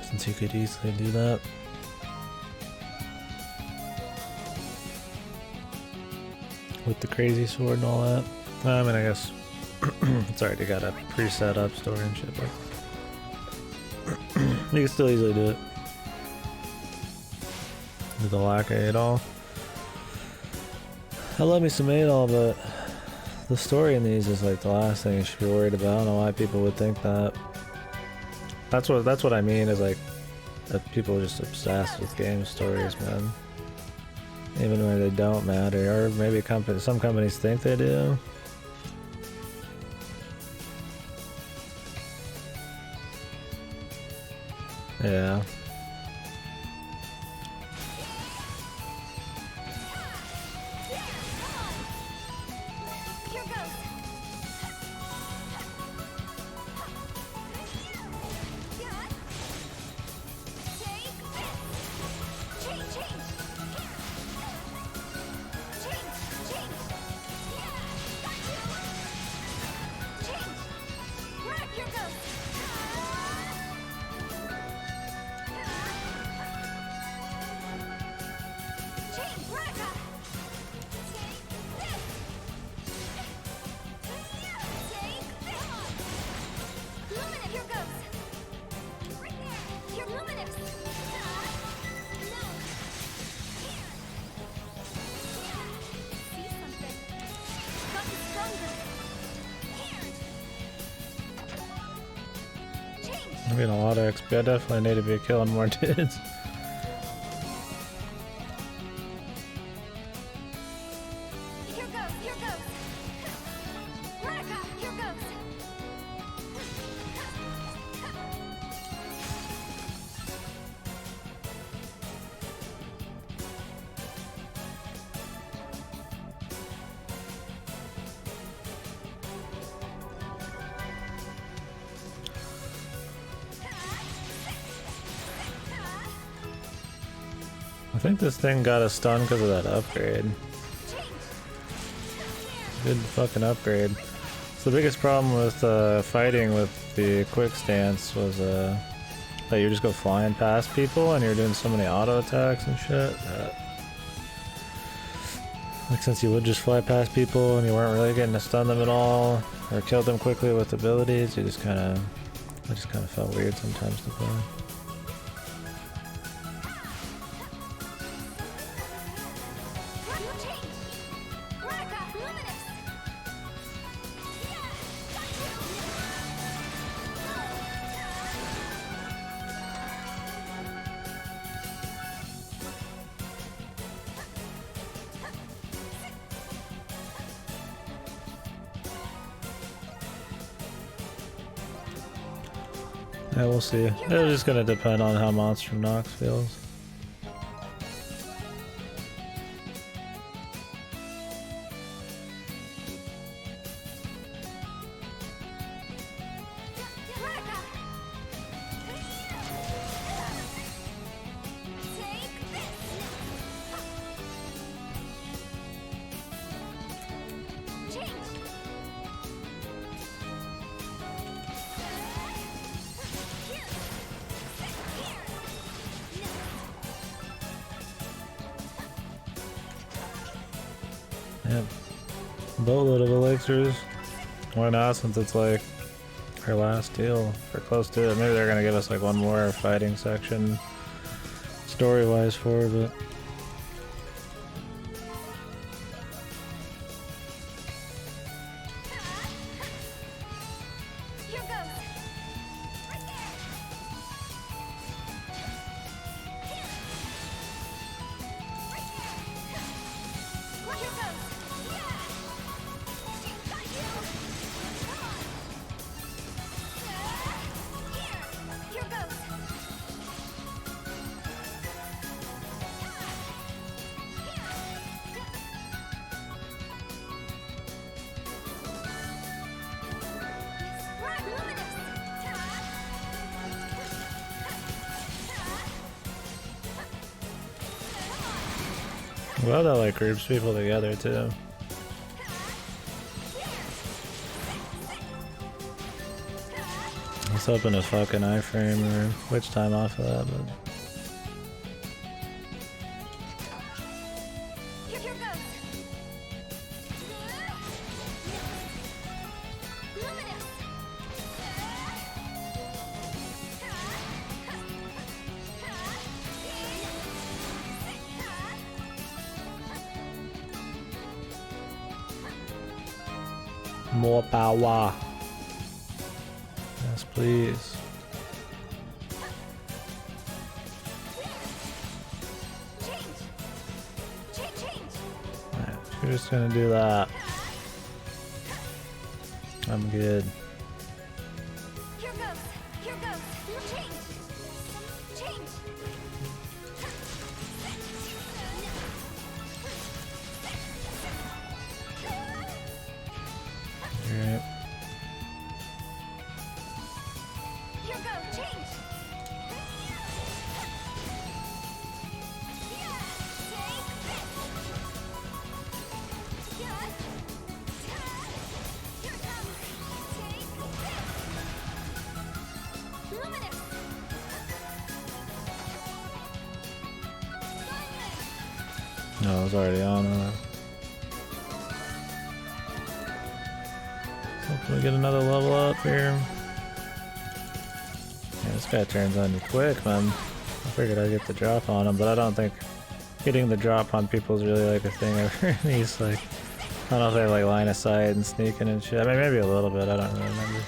Since you could easily do that. With the crazy sword and all that. I mean, I guess it's already got a preset up story and shit, but you can still easily do it. With the lacquer at all. I love me some Adol, but the story in these is like the last thing you should be worried about. I don't know why people would think that. That's what I mean is like that people are just obsessed with game stories, man. Even when they don't matter, or maybe some companies think they do. Yeah. I'm getting a lot of XP. I definitely need to be killing more dudes. I think this thing got a stun because of that upgrade. Good fucking upgrade. So the biggest problem with fighting with the quick stance was that you just go flying past people and you're doing so many auto attacks and shit. Like since you would just fly past people and you weren't really getting to stun them at all or kill them quickly with abilities, it just kind of felt weird sometimes to play. Yeah, we'll see. It's just gonna depend on how Monster Nox feels. Yep. Boatload of elixirs. Why not, since it's like our last deal? We're close to it. Maybe they're gonna give us like one more fighting section story-wise for, but well, that like groups people together too. I was hoping to fucking iframe or witch time off of that, but more power. Yes, please. you're just gonna do that, I'm good. Here goes. Here goes. Change. Change. Alright. Here goes. Change. No, I was already on that. Hopefully get another level up here. Yeah, this guy turns on you quick, man. I figured I'd get the drop on him, but I don't think getting the drop on people is really like a thing ever. He's like, I don't know if they have like line of sight and sneaking and shit. I mean, maybe a little bit, I don't really remember.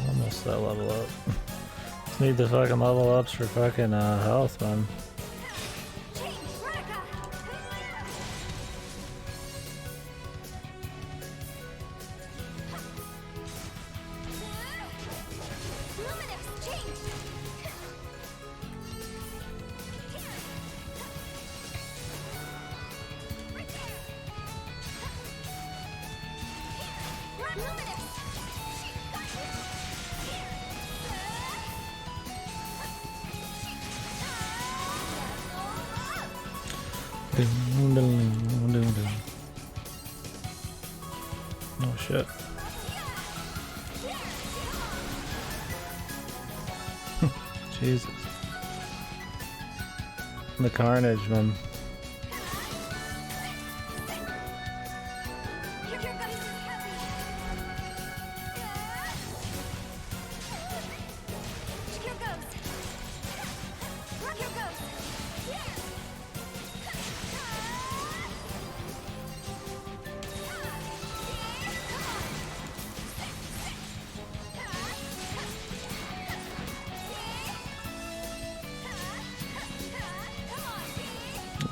Almost that level up. Just need the fucking level ups for fucking health, man. Oh shit. Jesus. The carnage, man.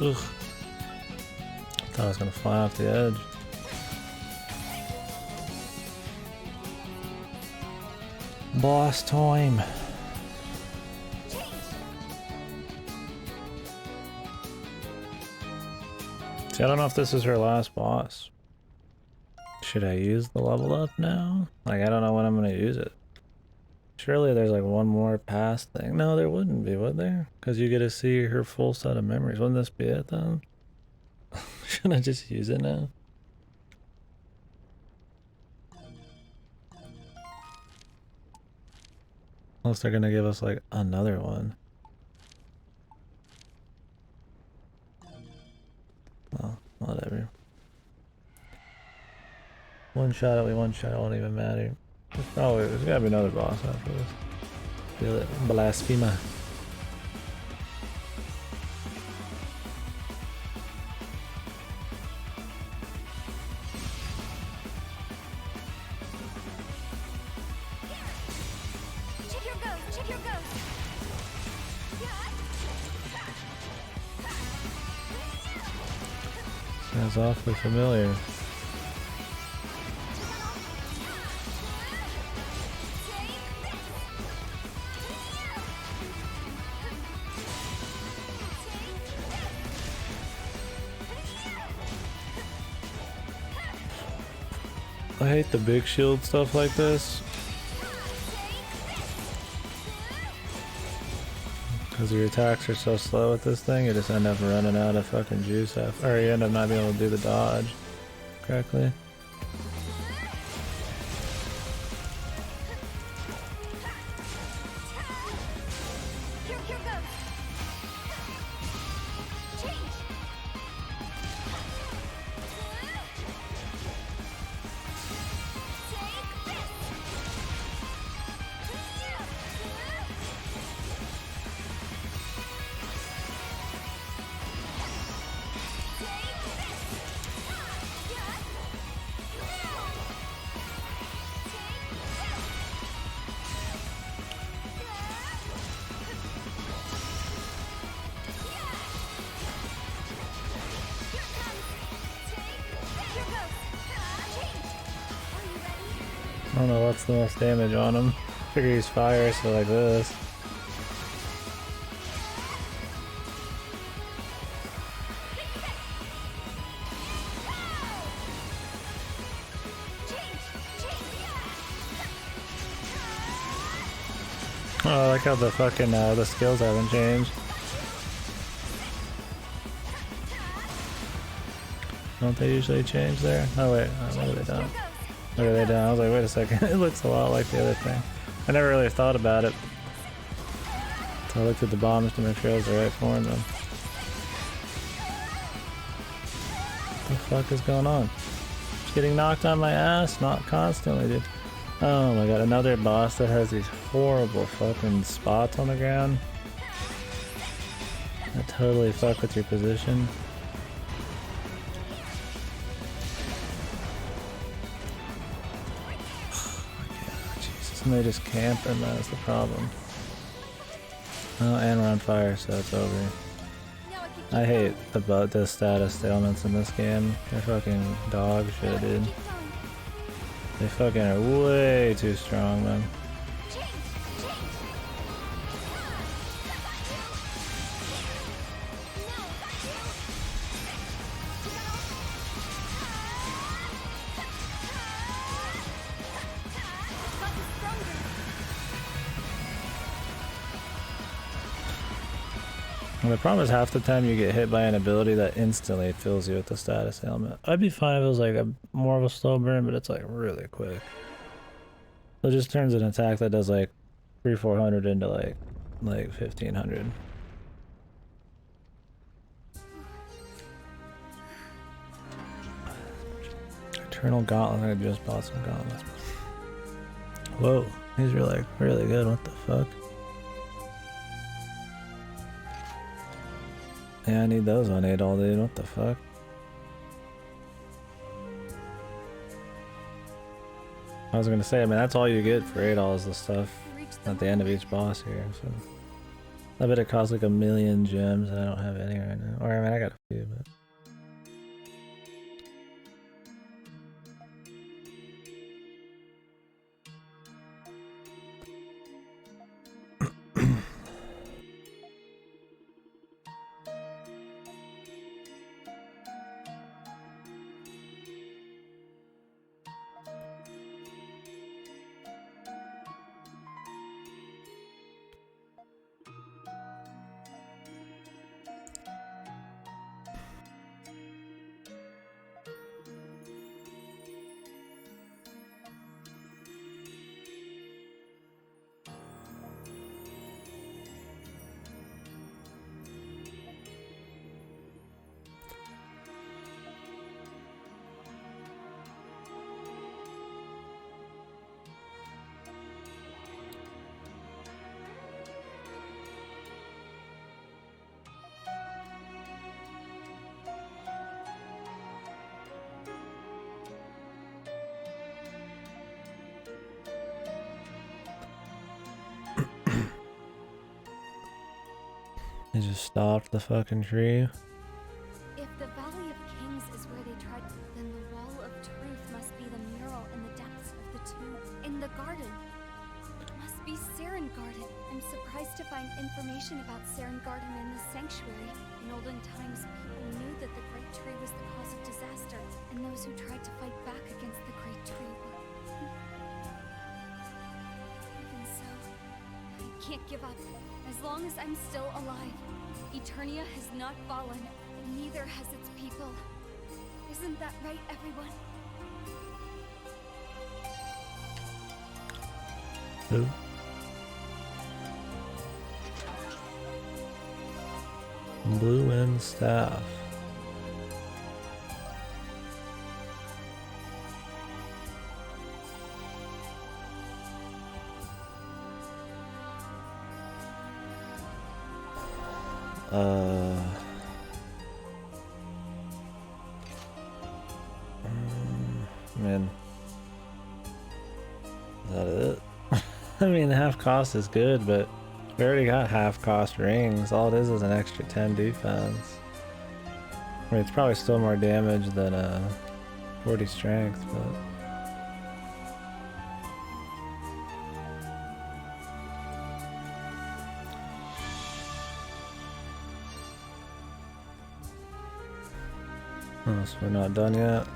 Ugh. Thought I was gonna fly off the edge. Boss time. See, I don't know if this is her last boss. Should I use the level up now? Like, I don't know when I'm gonna use it. Surely there's like one more past thing. No, there wouldn't be, would there? Because you get to see her full set of memories. Wouldn't this be it then? Should I just use it now? Unless they're gonna give us like another one. Well, whatever. One shot, it won't even matter. There's gotta be another boss after this. Feel it. Blasphema. Sounds awfully familiar. I hate the big shield stuff like this. Because your attacks are so slow with this thing, you just end up running out of fucking juice after, or you end up not being able to do the dodge correctly. I don't know what's the most damage on him. Figure he's fire, so like this. Oh, I like how the fucking the skills haven't changed. Don't they usually change there? Oh wait, maybe they don't. Maybe they don't. I was like, wait a second, it looks a lot like the other thing. I never really thought about it. So I looked at the bombs to make sure I was the right form though. What the fuck is going on? Just getting knocked on my ass? Not constantly, dude. Oh my god, another boss that has these horrible fucking spots on the ground. That totally fuck with your position. And they just camp, and that's the problem. Oh, and we're on fire, so it's over. I hate the status ailments in this game. They're fucking dog shit, dude. They fucking are way too strong, man. And the problem is half the time you get hit by an ability that instantly fills you with the status ailment. I'd be fine if it was like more of a slow burn, but it's like really quick. So it just turns an attack that does like 300-400 into like 1500. Eternal Gauntlet, I just bought some gauntlets. Whoa, these are like really good, what the fuck? Yeah, I need those on 8 all, dude. What the fuck? I was gonna say, I mean, that's all you get for 8 all is the stuff at the end of each boss here. So I bet it costs like 1,000,000 gems, and I don't have any right now. Or I mean, I got a few, but. They just stopped the fucking tree. If the Valley of Kings is where they tried, then the Wall of Truth must be the mural in the depths of the tomb. In the garden. It must be Saren Garden. I'm surprised to find information about Saren Garden in the sanctuary. In olden times, people knew that the Great Tree was the cause of disaster, and those who tried to fight back against the Great Tree were... Even so, I can't give up. As long as I'm still alive, Eternia has not fallen, and neither has its people. Isn't that right, everyone? Who? Blue Wind Staff. Man, is that it? I mean, half cost is good, but we already got half cost rings. All it is an extra 10 defense. I mean, it's probably still more damage than 40 strength, but Oh, so we're not done yet.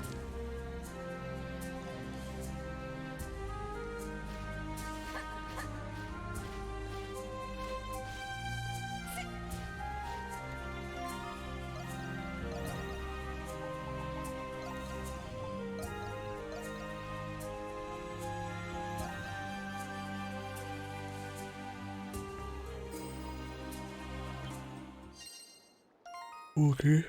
Okay.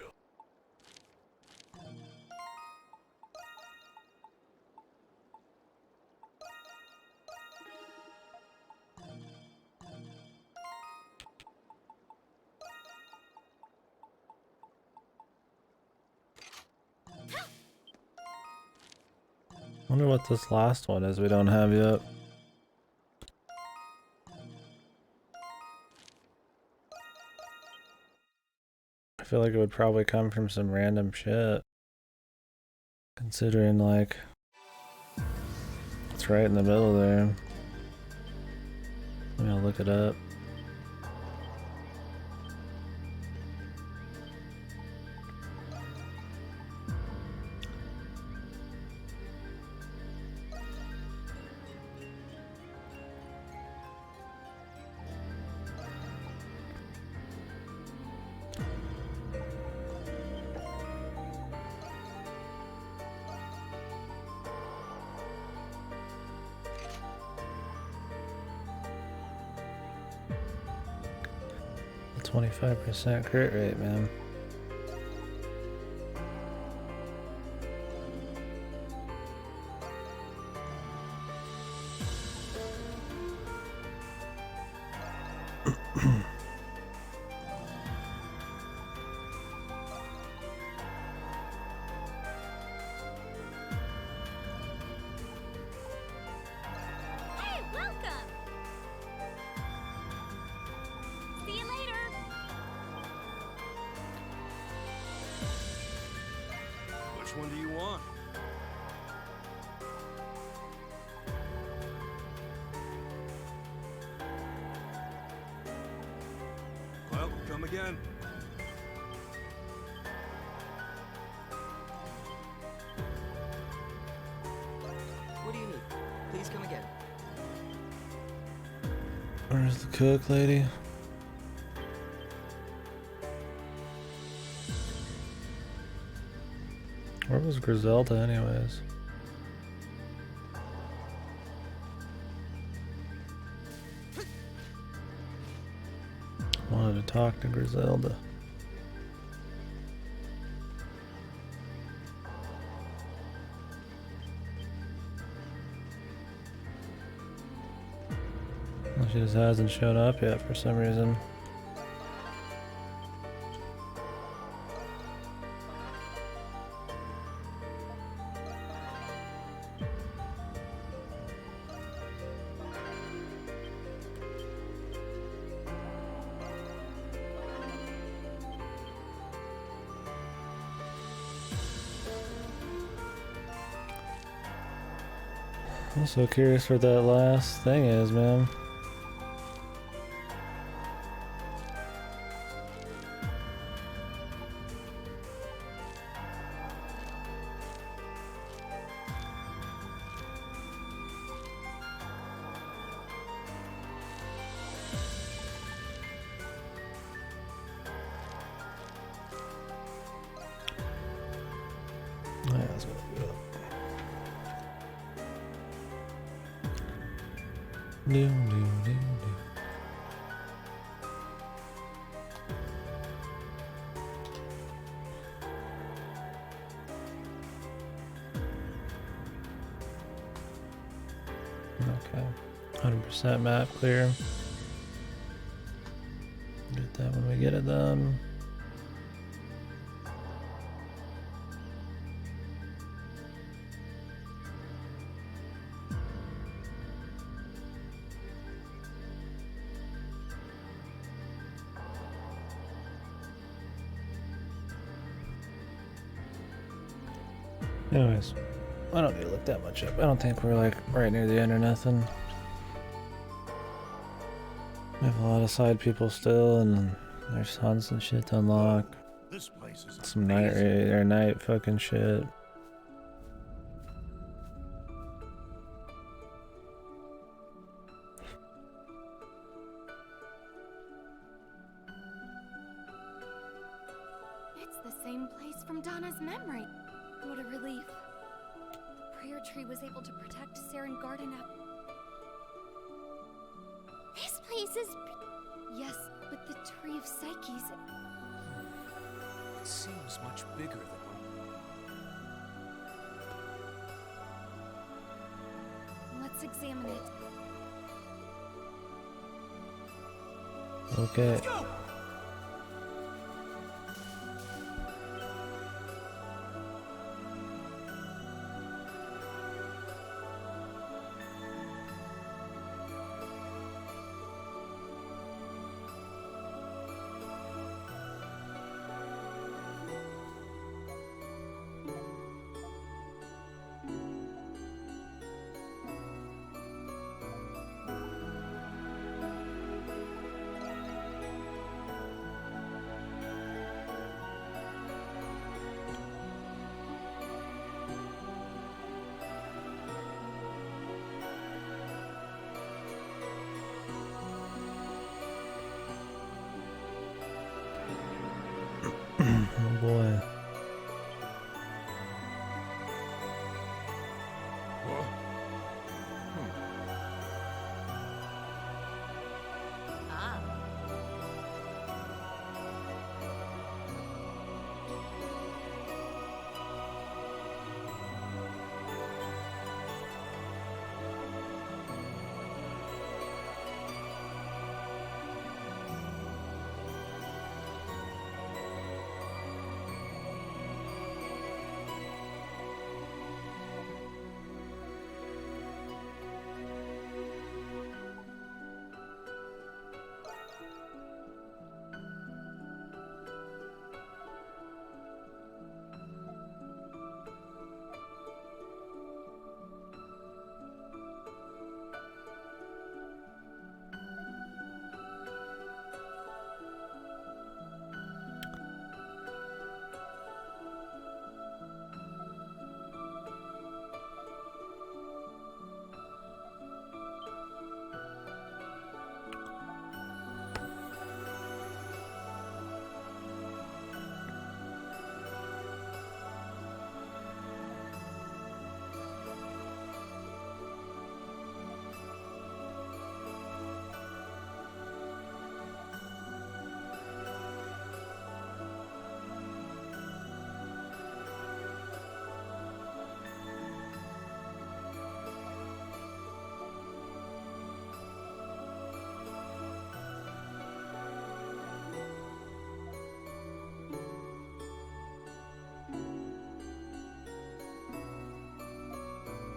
Wonder what this last one is we don't have yet. I feel like it would probably come from some random shit. Considering, like, it's right in the middle there. Maybe I'll look it up. A 25% crit rate, man. Hey, welcome! See you later! Which one do you want? Well, come again. What do you need? Please come again. Where's the cook lady? Where was Griselda anyways? Wanted to talk to Griselda. Well, she just hasn't shown up yet for some reason. I'm so curious what that last thing is, man. Yeah, that's what I do. Do, do, do, do. Okay, 100% map clear. Get that when we get it done. Anyways, I don't need to look that much up. I don't think we're like right near the end or nothing. We have a lot of side people still, and there's hunts and shit to unlock. This place is Some night fucking shit. It's the same place from Donna's memory. What a relief. The prayer tree was able to protect Saren Garden up. This place is... Yes, but the Tree of Psyches... It seems much bigger than Let's examine it. Okay. Let's go! Oh boy.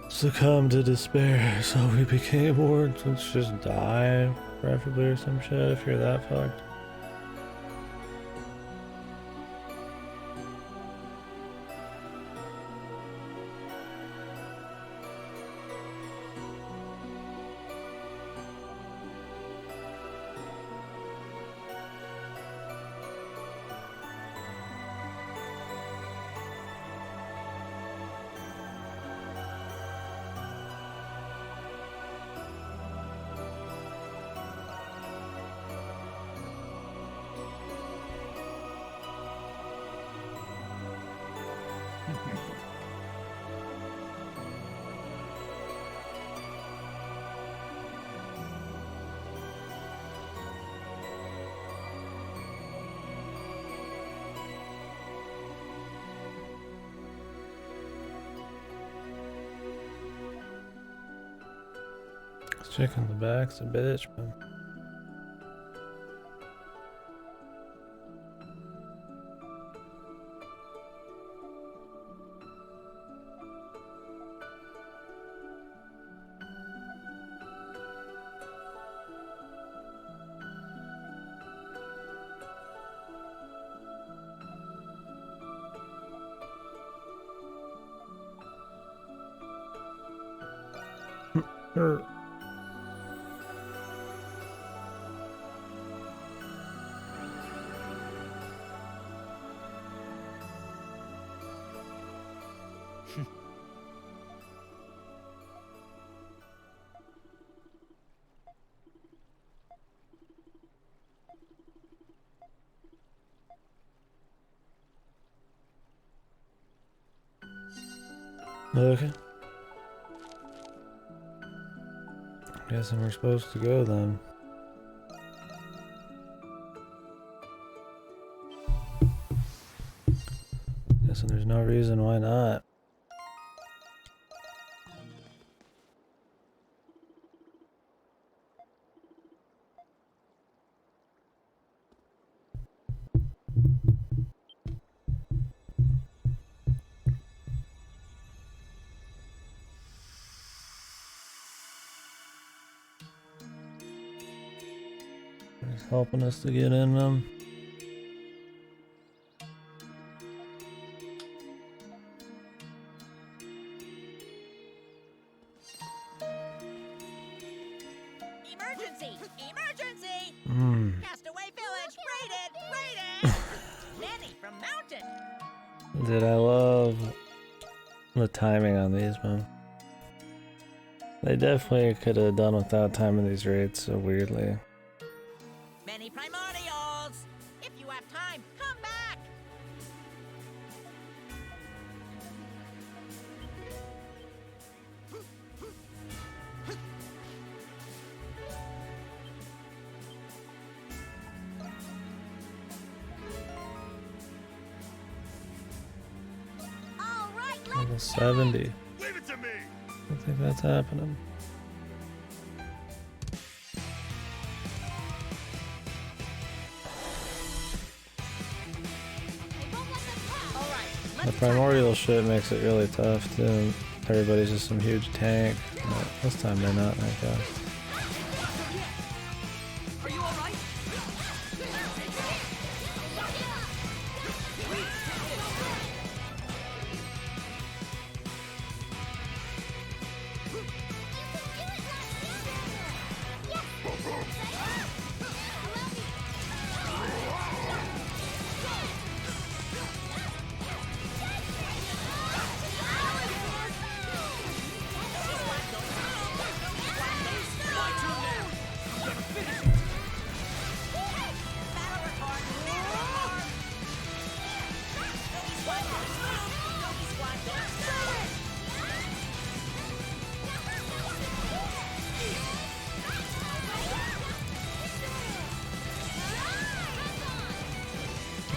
Succumb to despair, so we became wards. Let's just die, preferably, or some shit if you're that fucked. Chicken the back's a bitch, man. Okay. Guessing we're supposed to go then. Guessing there's no reason why not. It's helping us to get in them. Emergency! Emergency! Castaway Village! Raided! Nanny from Mountain! Dude, I love the timing on these, man. They definitely could have done without timing these raids so weirdly. Many primordials! If you have time, come back! All right, Level 70. Leave it to me. I don't think that's happening. The primordial shit makes it really tough too. Everybody's just some huge tank. But this time they're not, I guess. Are you alright?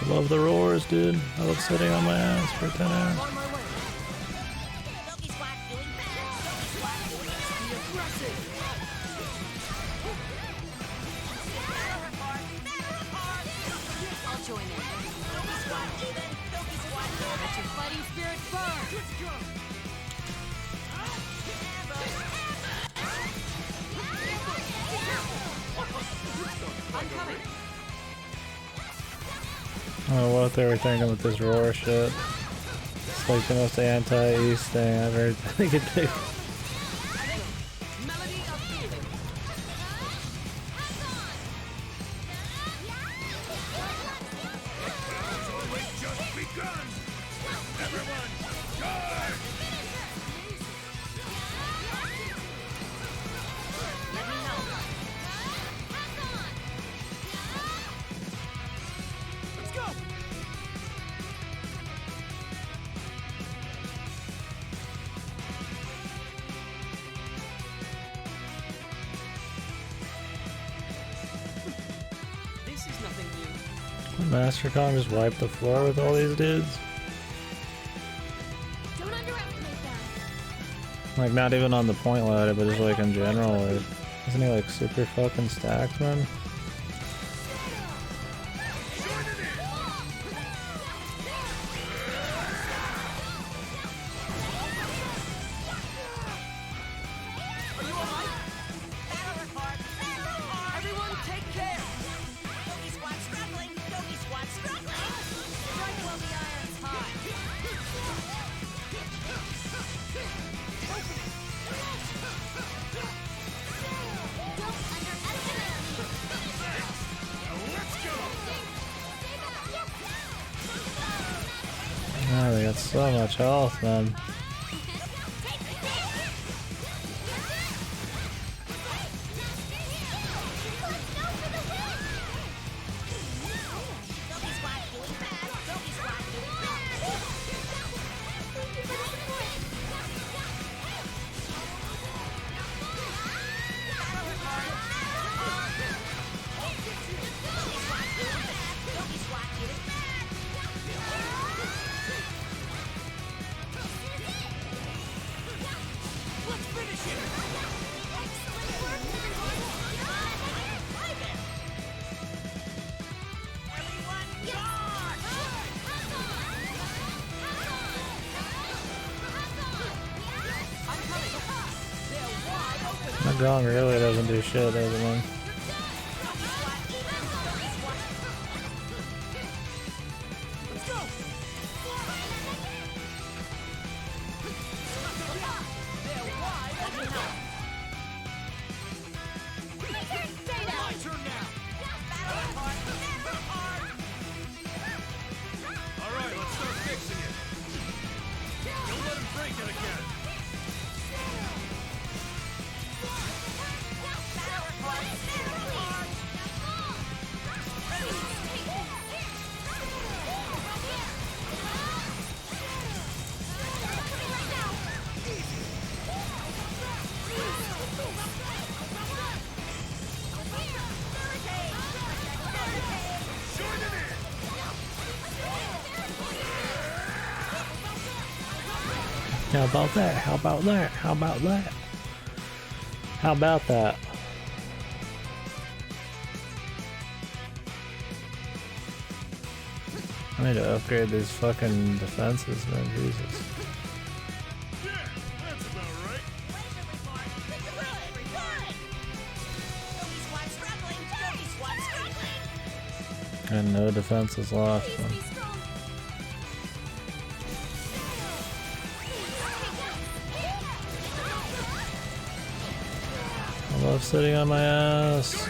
I love the roars, dude. I love sitting on my ass for 10 hours. I'll join in. Let your fighting spirit burn! I'm coming. I don't know what they were thinking with this roar shit. It's like the most anti-East thing I've ever think it did. Melody of feeling. It's just begun. Everyone, charge! Let me know. Let's go! This is nothing new. MasterCon just wiped the floor with all these dudes. Don't underestimate them. Like, not even on the point ladder, but just like in general. Like, isn't he like super fucking stacked, man? Are you alright? Everyone take care! Yogi Squad struggling! Yogi Squad struggling! Strike while the iron's hot. Don't underestimate me. Let's go. Oh, they got so much health, man. Yogi Squad doing bad! Yogi Squad doing bad! My gong really doesn't do shit, does it, man? Alright, let's start fixing it. Don't let him break it again. How about that? How about that? How about that? How about that? I need to upgrade these fucking defenses, man. Jesus. That's about right. And no defenses lost, man. I love sitting on my ass.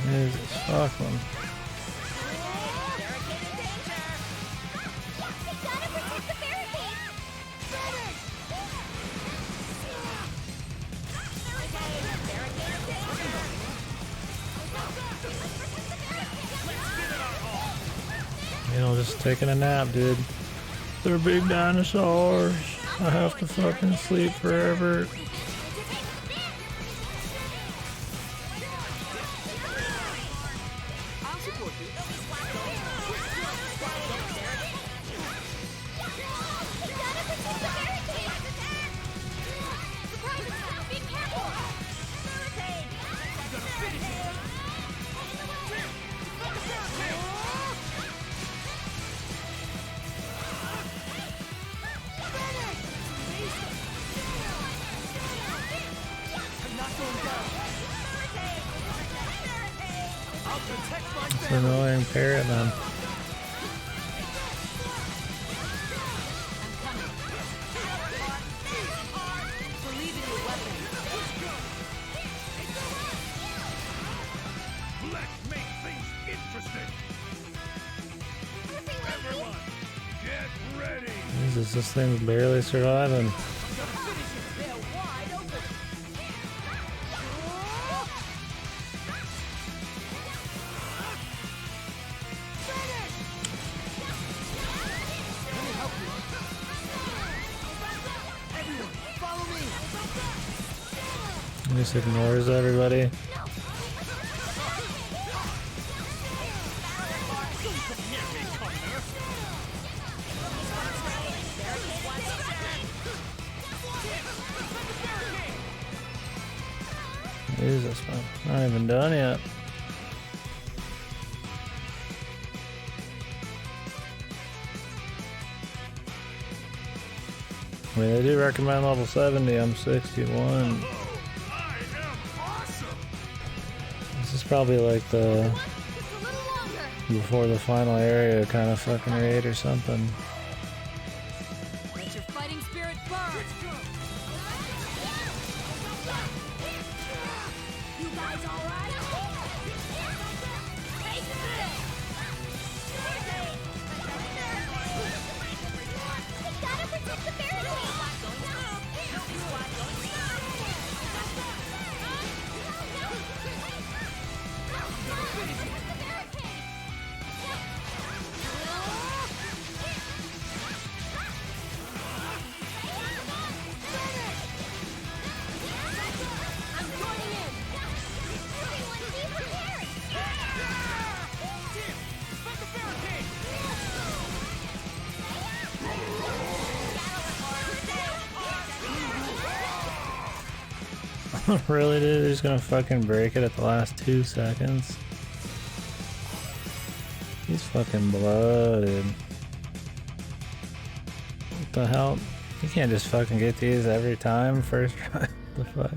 Jesus fuck, man. You know, just taking a nap, dude. They're big dinosaurs. I have to fucking sleep forever. It's an annoying parrot, man. Let's make things interesting. Everyone, get ready. Jesus, this thing's barely surviving. He just ignores everybody. Jesus, man. Not even done yet. I mean, they do recommend level 70. I'm 61. This is probably like the before the final area kind of fucking raid or something. Let your fighting spirit burn! You guys alright? Gotta protect the barricade! Really, dude? They're just gonna fucking break it at the last 2 seconds? He's fucking bloated. What the hell? You can't just fucking get these every time first try. The fuck?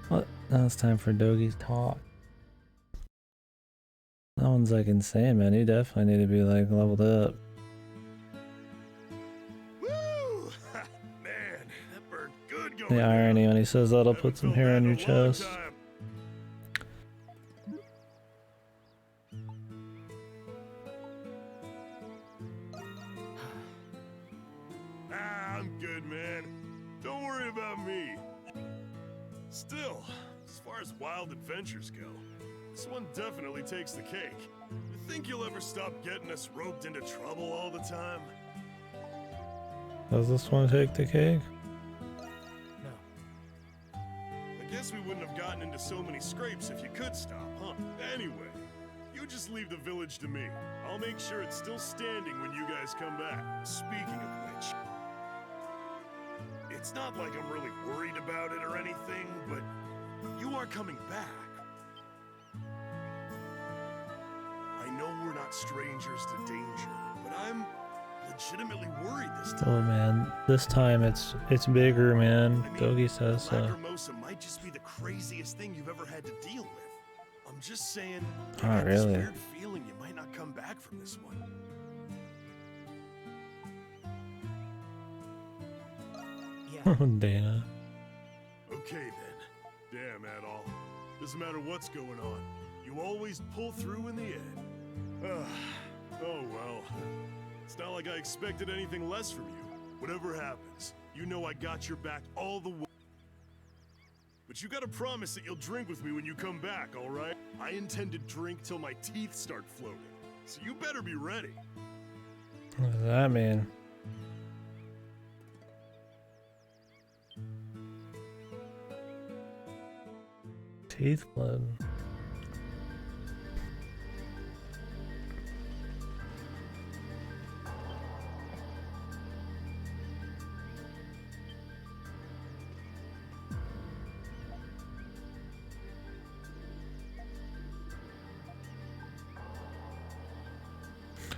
What? Now it's time for Dogi's talk. That one's like insane, man. You definitely need to be like leveled up. Woo! Man, that burned good going The irony when he says that'll put some hair on your chest. I'm good, man. Don't worry about me. Still, as far as wild adventures go, this one definitely takes the cake. You think you'll ever stop getting us roped into trouble all the time? Does this one take the cake? I guess we wouldn't have gotten into so many scrapes if you could stop, huh? Anyway, you just leave the village to me. I'll make sure it's still standing when you guys come back. Speaking of which, it's not like I'm really worried about it or anything, but you are coming back. I know we're not strangers to danger, but I'm legitimately worried this time. Oh man, this time it's bigger, man. Dogi says so. Lacrimosa might just be the craziest thing you've ever had to deal with. I'm just saying, I Oh got this really? weird feeling you might not come back from this one. Dana. Okay then. Damn, Adol. Doesn't matter what's going on. You always pull through in the end. Oh well. It's not like I expected anything less from you. Whatever happens, you know I got your back all the way. But you gotta promise that you'll drink with me when you come back, alright? I intend to drink till my teeth start floating. So you better be ready. What does that mean? Teeth blood.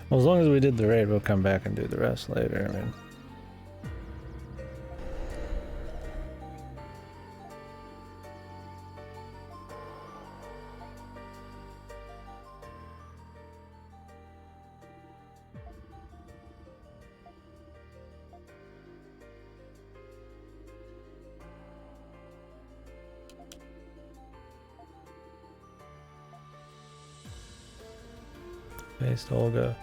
Well, as long as we did the raid, we'll come back and do the rest later. I mean, based Olga.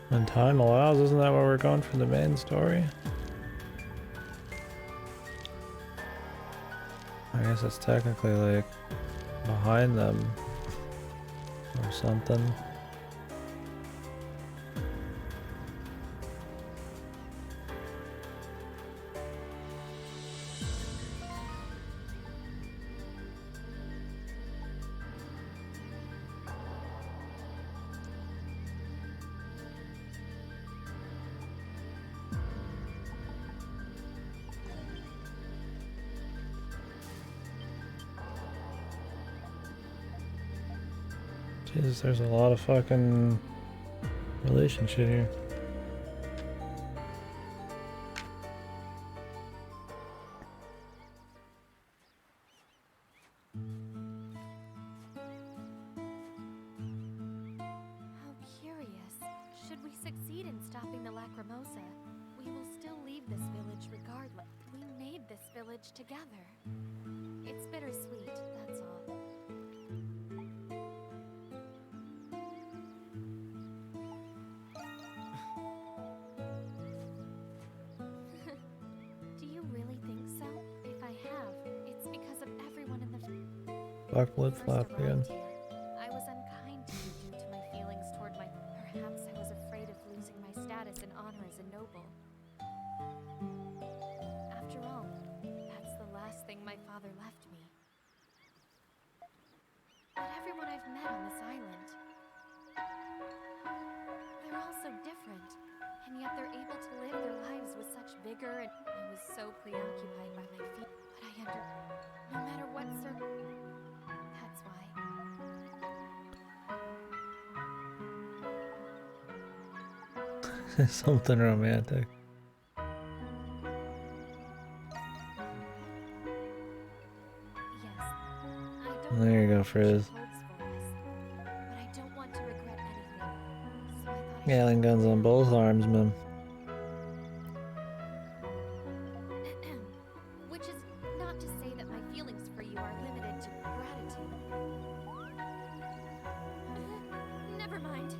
When time allows, isn't that where we're going for the main story? I guess it's technically like behind them or something. Jesus, there's a lot of fucking relationship here. How curious. Should we succeed in stopping the Lacrimosa, we will still leave this village regardless. We made this village together. It's bittersweet, that's all. Fuck wood flap again. I was unkind to you due to my feelings toward my... Perhaps I was afraid of losing my status and honor as a noble. After all, that's the last thing my father left me. But everyone I've met on this island, they're all so different, and yet they're able to live their lives with such vigor, and I was so preoccupied by my feet. But no matter what that's why. Something romantic. There you go, Frizz. Gatling guns on both arms, man. Which is not to say that my feelings for you are limited to gratitude. Never mind.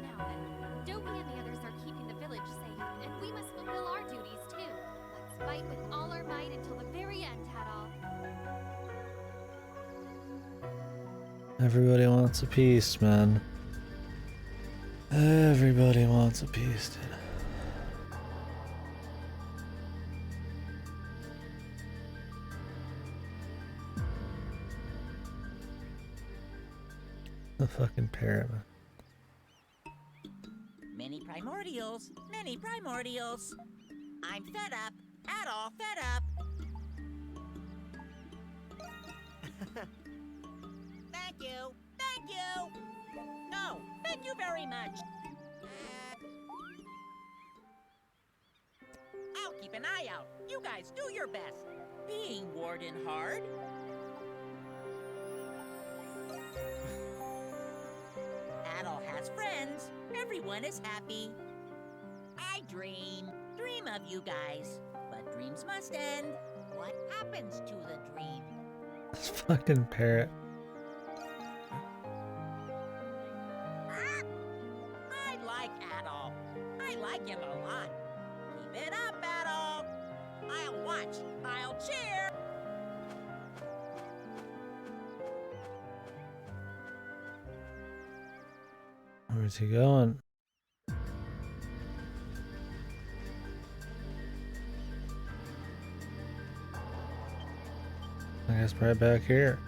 Now then, Dobie and the others are keeping the village safe, and we must fulfill our duties too. Let's fight with all our might until the very end, Hadal. Everybody wants a piece, man. Everybody wants a piece, dude. The fucking parrot, man. Many primordials, many primordials. I'm fed up, at all fed up. Thank you, thank you. No, thank you very much. I'll keep an eye out. You guys do your best. Being Warden hard? Adol has friends. Everyone is happy. I dream of you guys. But dreams must end. What happens to the dream? This fucking parrot. I like Adol. I like him a lot. Keep it up, Adol. I'll watch. I'll cheer. Where's he going? I guess right back here.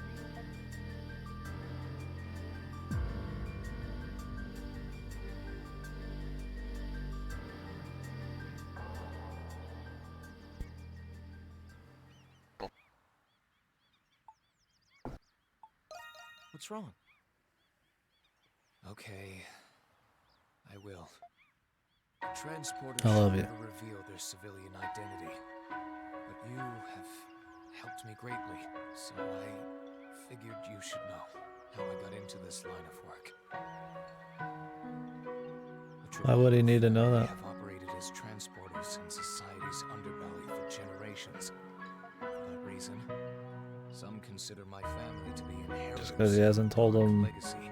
What's wrong? Okay, I will. The transporters I love you. never reveal their civilian identity, but you have helped me greatly, so I figured you should know how I got into this line of work. Why would he need to know We that? have operated as transporters in society's underbelly for generations. For that reason, some consider my family to be inheritors. Just because he hasn't told them legacy.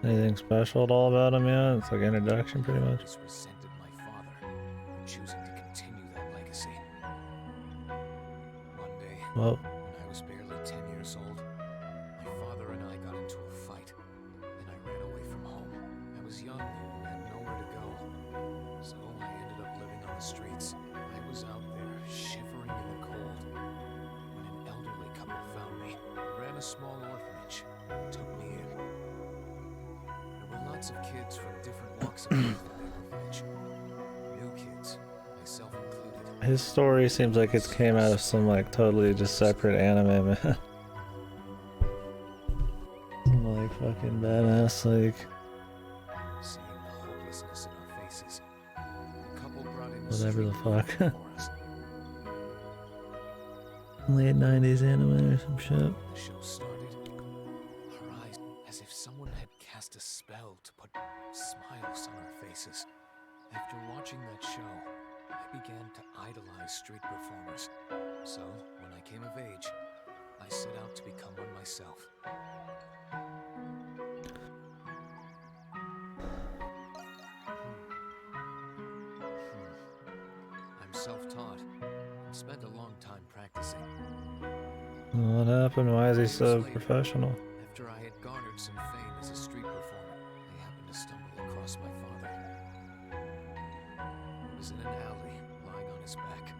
anything special at all about him yet? It's like introduction, pretty much. Always resented my father for choosing to continue that legacy. One day, Well, when I was barely 10 years old, my father and I got into a fight. Then I ran away from home. I was young and had nowhere to go. So I ended up living on the streets. I was out there, shivering in the cold, when an elderly couple found me. They ran a small orphanage and took me in. There were lots of kids from different walks of life in the orphanage. New kids, myself included. his story seems like it came out of some like totally just separate anime, man. Like fucking badass, like Seeing the hopelessness in our faces, the couple brought in a whatever the street fuck. for us. Late 90s anime or some shit. The show started. Our eyes, as if someone had cast a spell to put smiles on our faces. After watching that show, I began to idolize street performers. So, when I came of age, I set out to become one myself. I'm self-taught and spent a long time practicing. What happened? Why is he so Years later, professional? After I had garnered some fame as a street performer, I happened to stumble across my father. He was in an alley, lying on his back.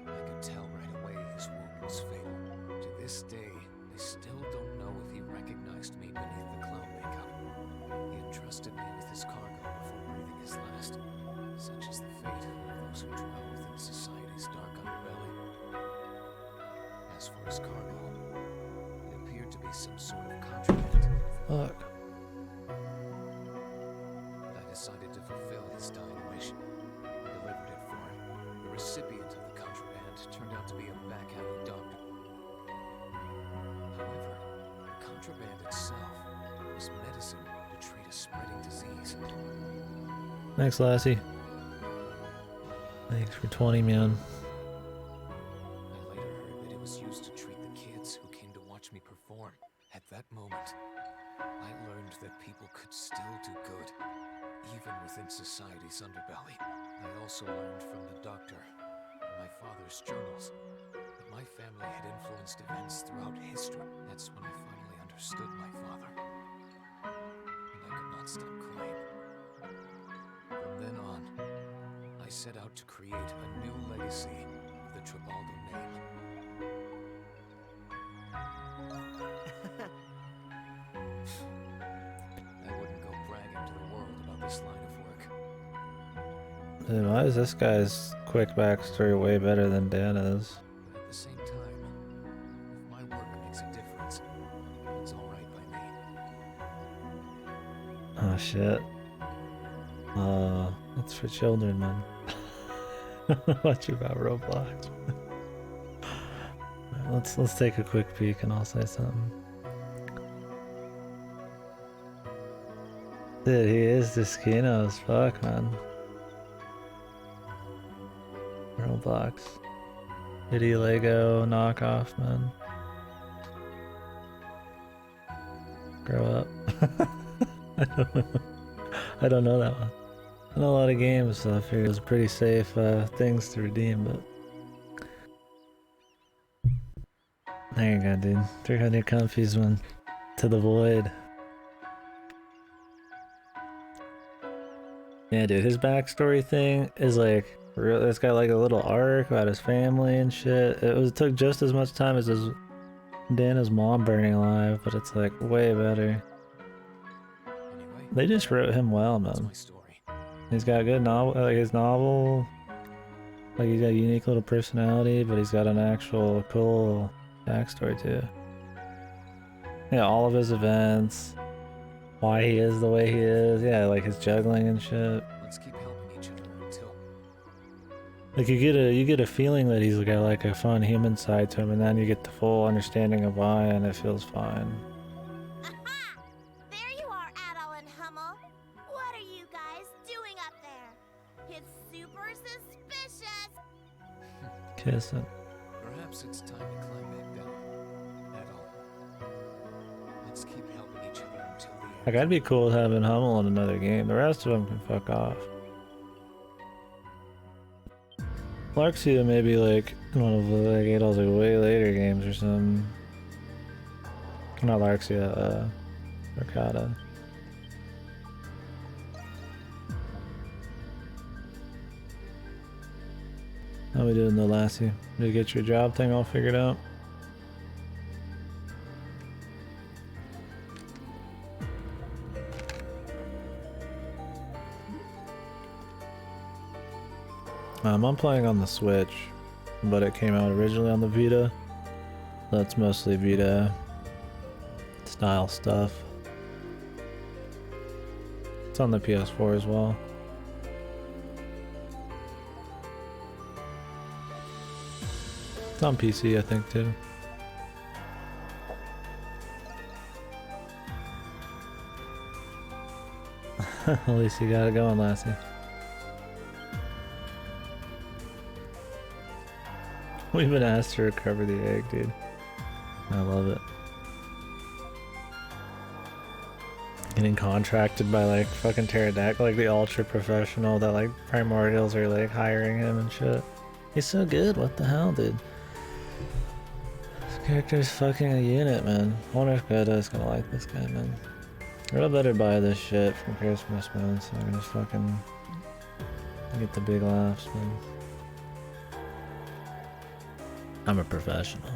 I could tell right away his wound was fatal. To this day, they still don't know if he recognized me beneath the clown makeup. He entrusted me with his cargo before breathing his last. Such is the fate of those who dwell within society's dark underbelly. As for his cargo, it appeared to be some sort of contraband. Fuck. I decided to fulfill his dying wish. I delivered it for him. The recipient of the contraband turned out to be a back alley doctor. However, the contraband itself was medicine to treat a spreading disease. Thanks, Lassie. Thanks for 20, man. I later heard that it was used to treat the kids who came to watch me perform. At that moment, I learned that people could still do good, even within society's underbelly. I also learned from the doctor and my father's journals that my family had influenced events throughout history. That's when I finally understood my father. And I could not stop crying. From then on, I set out to create a new legacy of the Tribaldo name. I wouldn't go bragging to the world about this line of work. Dude, why is this guy's quick backstory way better than Dana's? But at the same time, if my work makes a difference, it's alright by me. Oh shit. It's for children, man. What you about Roblox? Alright, let's take a quick peek and I'll say something. Dude, he is Disquino as fuck, man. Roblox. Shitty Lego knockoff, man. Grow up. I don't know that one. I know a lot of games, so I figured it was pretty safe things to redeem, but... There you go, dude. 300 comfies went to the void. Yeah, dude, his backstory thing is like... It's got like a little arc about his family and shit. It took just as much time as his Dana's mom burning alive, but it's like way better. Anyway, They just wrote him well, that's man. my story. He's got good novel, like his novel. Like he's got a unique little personality, but he's got an actual cool backstory too. Yeah, all of his events, why he is the way he is. Yeah, like his juggling and shit. Let's keep helping each other until... Like you get a feeling that he's got like a fun human side to him, and then you get the full understanding of why, and it feels fine. Aha! There you are, Adol and Hummel. What are you guys doing up there? It's super suspicious. Kissing. Perhaps it's time to climb back down. Adol. Let's keep helping each other until the end. Like I'd be cool with having Hummel in another game. The rest of them can fuck off. Larxia maybe like in one of the like Adol's like way later games or something. Not Larxia, Ricotta. How we doing though, Lassie? Did you get your job thing all figured out? I'm playing on the Switch, but it came out originally on the Vita. That's mostly Vita style stuff. It's on the PS4 as well. It's on PC, I think, too. At least you got it going, Lassie. We've been asked to recover the egg, dude. I love it. Getting contracted by like fucking Pterodactyl, like the ultra professional that like Primordials are like hiring him and shit. He's so good, what the hell, dude? This Character's fucking a unit, man. I wonder if Godo's gonna like this guy, man. I better buy this shit from Christmas, man, so I can just fucking get the big laughs, man. I'm a professional.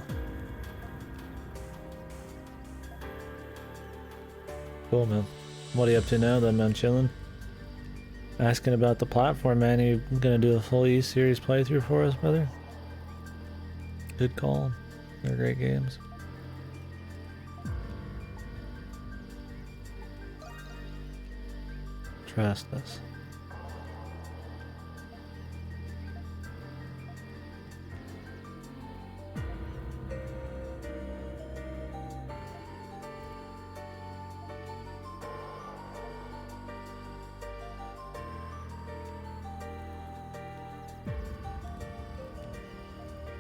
Cool, man. What are you up to now then, man? Chilling? Asking about the platform, man. You gonna do a full E-Series playthrough for us, brother? Good call. They're great games. Trust us.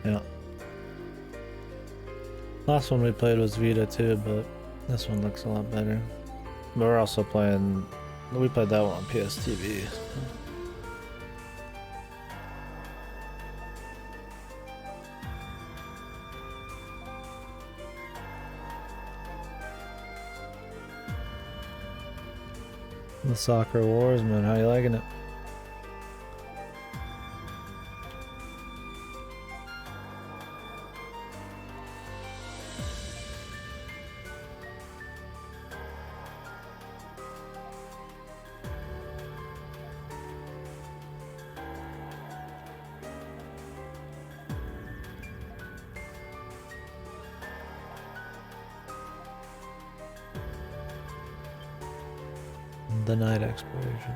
Yeah. Last one we played was Vita too, but this one looks a lot better. But we're also playing, we played that one on PSTV. The Soccer Wars, man, how you liking it? The Night Exploration.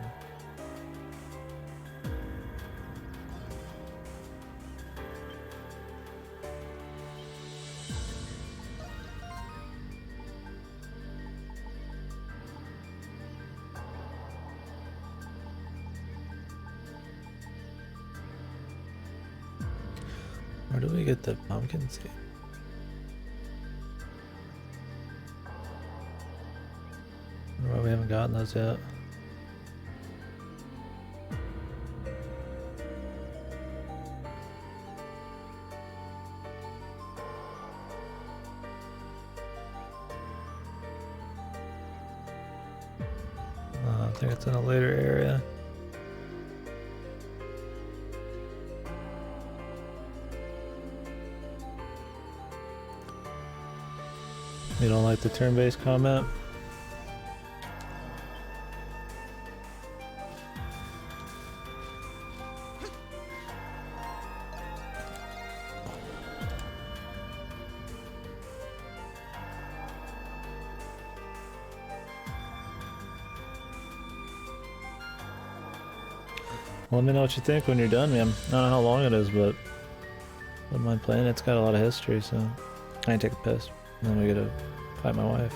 Where do we get the pumpkin seed? Why we haven't gotten those yet? I think it's in a later area. You don't like the turn-based combat? Let me know what you think when you're done, man. I don't know how long it is, but I wouldn't mind playing. It's got a lot of history, so I ain't take a piss. And then we gotta fight my wife.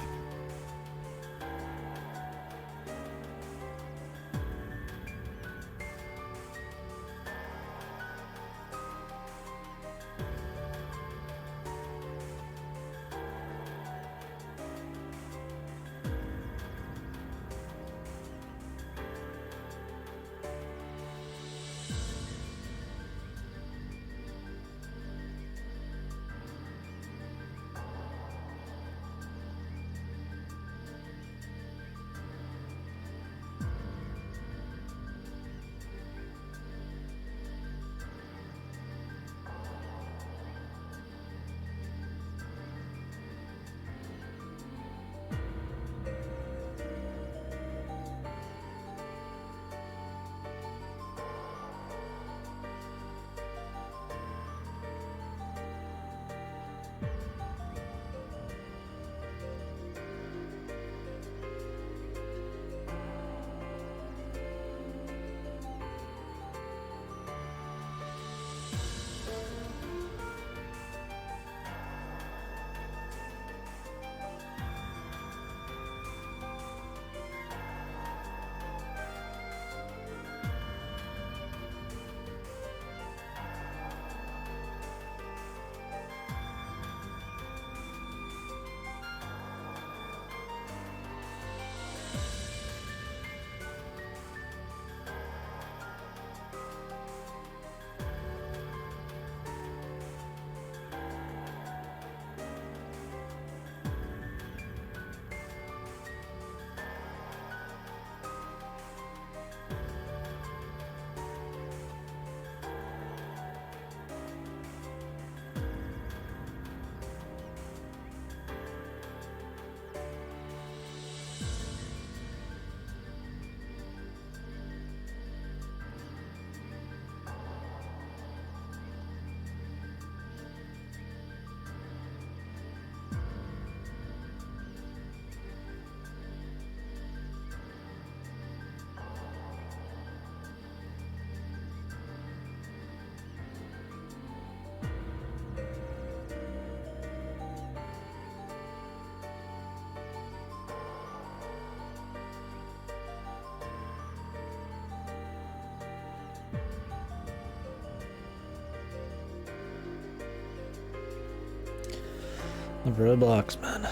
Of Roblox, man.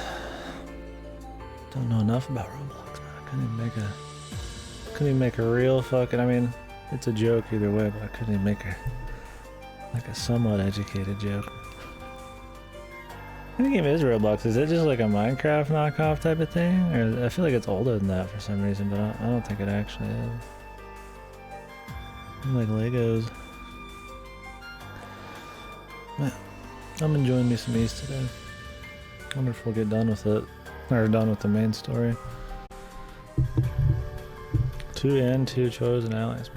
Don't know enough about Roblox, man. I couldn't even make a real fucking. I mean, it's a joke either way, but I couldn't even make a somewhat educated joke. What game is Roblox? Is it just like a Minecraft knockoff type of thing? Or I feel like it's older than that for some reason, but I don't think it actually is. Like Legos. Man, I'm enjoying me some East today. Wonder if we'll get done with it. Or done with the main story. 2 chosen allies.